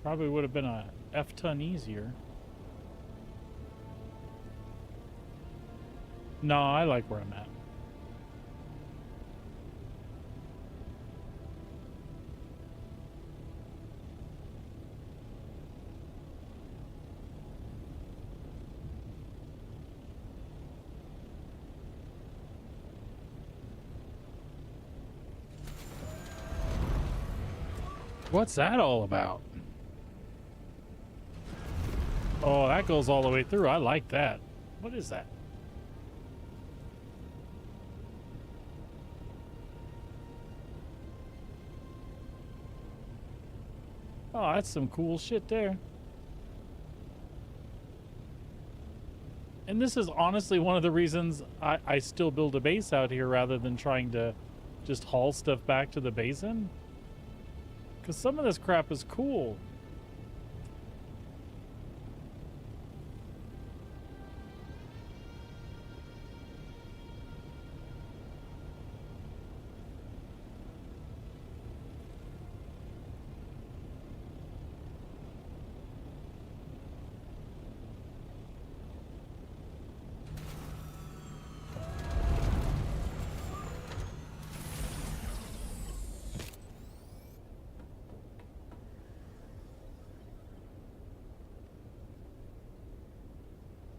Probably would have been a F-ton easier. No, I like where I'm at. What's that all about? Oh, that goes all the way through. I like that. What is that? Oh, that's some cool shit there. And this is honestly one of the reasons I still build a base out here rather than trying to just haul stuff back to the basin. Because some of this crap is cool.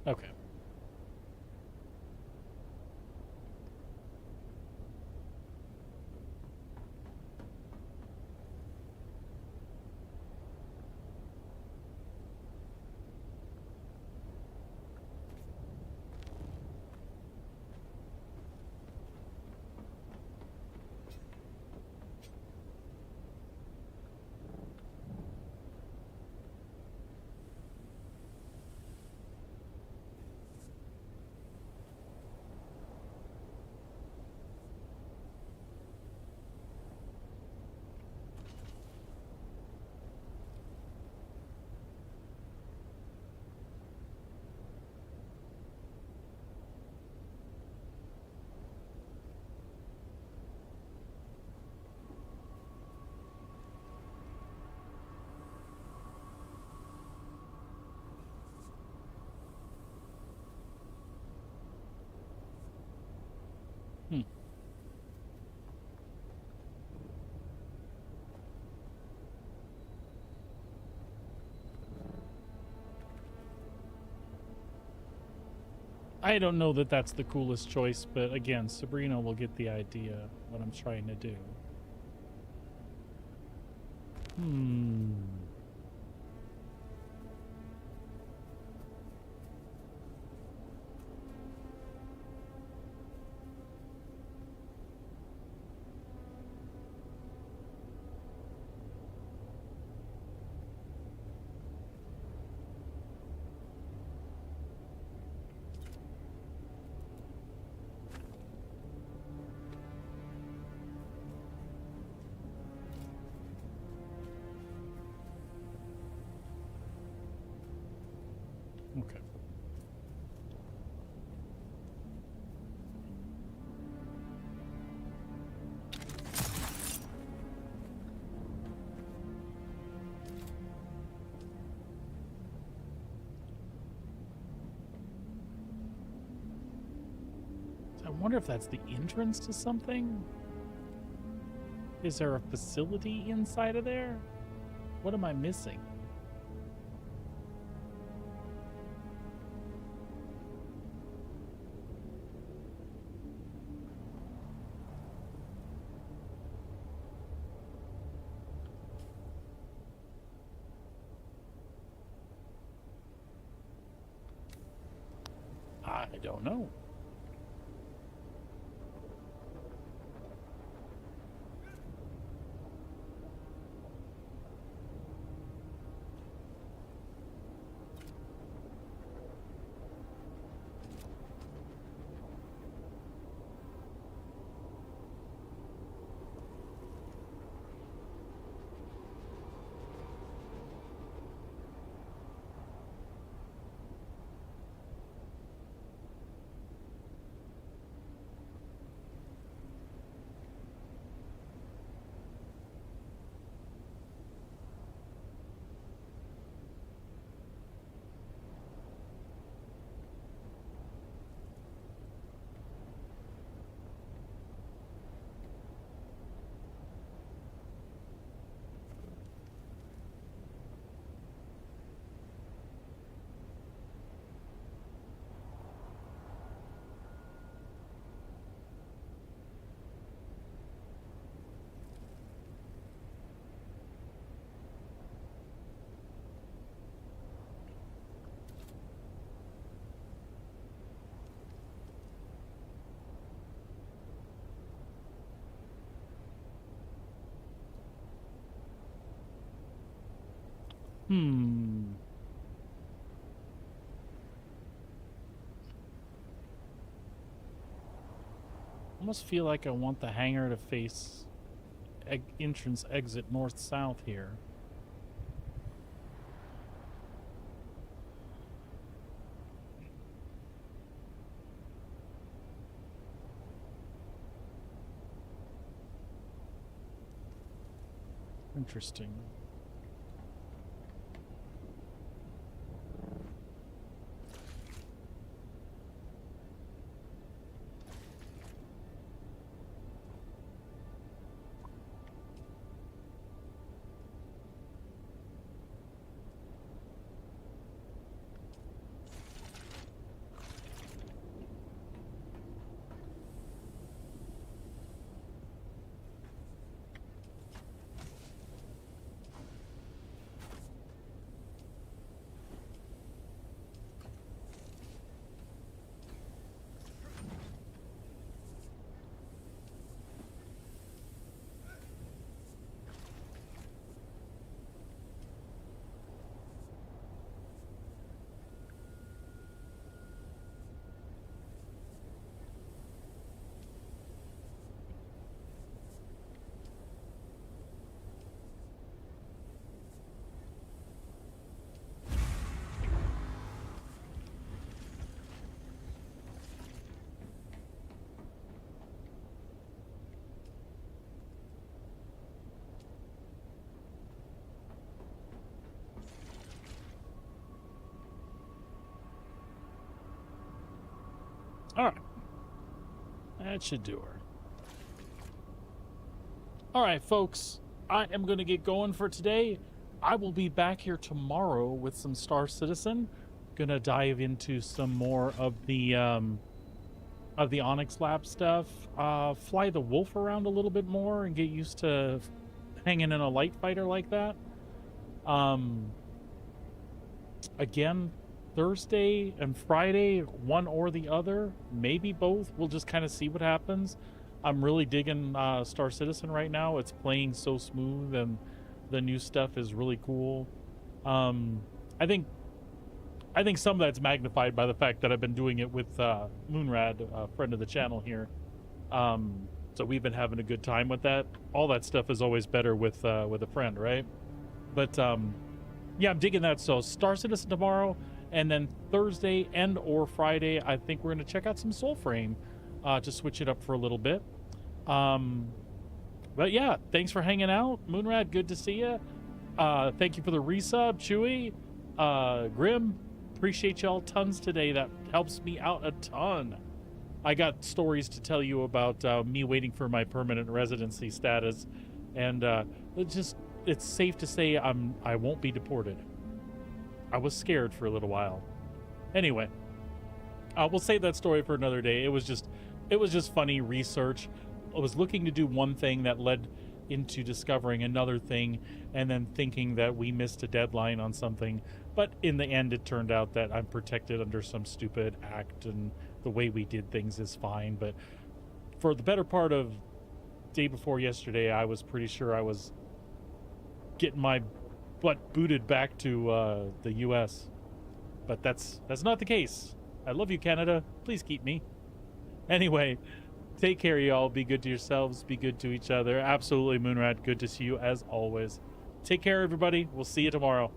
Okay. I don't know that that's the coolest choice, but again, Sabrina will get the idea what I'm trying to do. Okay. I wonder if that's the entrance to something? Is there a facility inside of there? What am I missing? I don't know. Almost feel like I want the hangar to face entrance exit north-south here. Interesting. Alright. That should do her. Alright, folks. I am going to get going for today. I will be back here tomorrow with some Star Citizen. gonna dive into some more of the Onyx Lab stuff. Fly the Wolf around a little bit more and get used to hanging in a light fighter like that. Again, Thursday and Friday, one or the other, maybe both. We'll just kind of see what happens. I'm really digging Star Citizen right now. It's playing so smooth, and the new stuff is really cool. I think some of that's magnified by the fact that I've been doing it with Moonrad, a friend of the channel here. So we've been having a good time with that. All that stuff is always better with a friend, right? But yeah, I'm digging that. So Star Citizen tomorrow, and then Thursday and or Friday, I think we're going to check out some Soulframe to switch it up for a little bit. But yeah, thanks for hanging out. Moonrad, good to see you. Thank you for the resub, Chewy. Grim, appreciate y'all tons today. That helps me out a ton. I got stories to tell you about me waiting for my permanent residency status, and it's safe to say I won't be deported. I was scared for a little while. Anyway, we'll save that story for another day. It was just funny research. I was looking to do one thing that led into discovering another thing, and then thinking that we missed a deadline on something. But in the end, it turned out that I'm protected under some stupid act, and the way we did things is fine. But for the better part of day before yesterday, I was pretty sure I was getting my butt booted back to the U.S. But that's not the case. I love you, Canada. Please keep me. Anyway, take care, y'all. Be good to yourselves. Be good to each other. Absolutely, Moonrad. Good to see you as always. Take care, everybody. We'll see you tomorrow.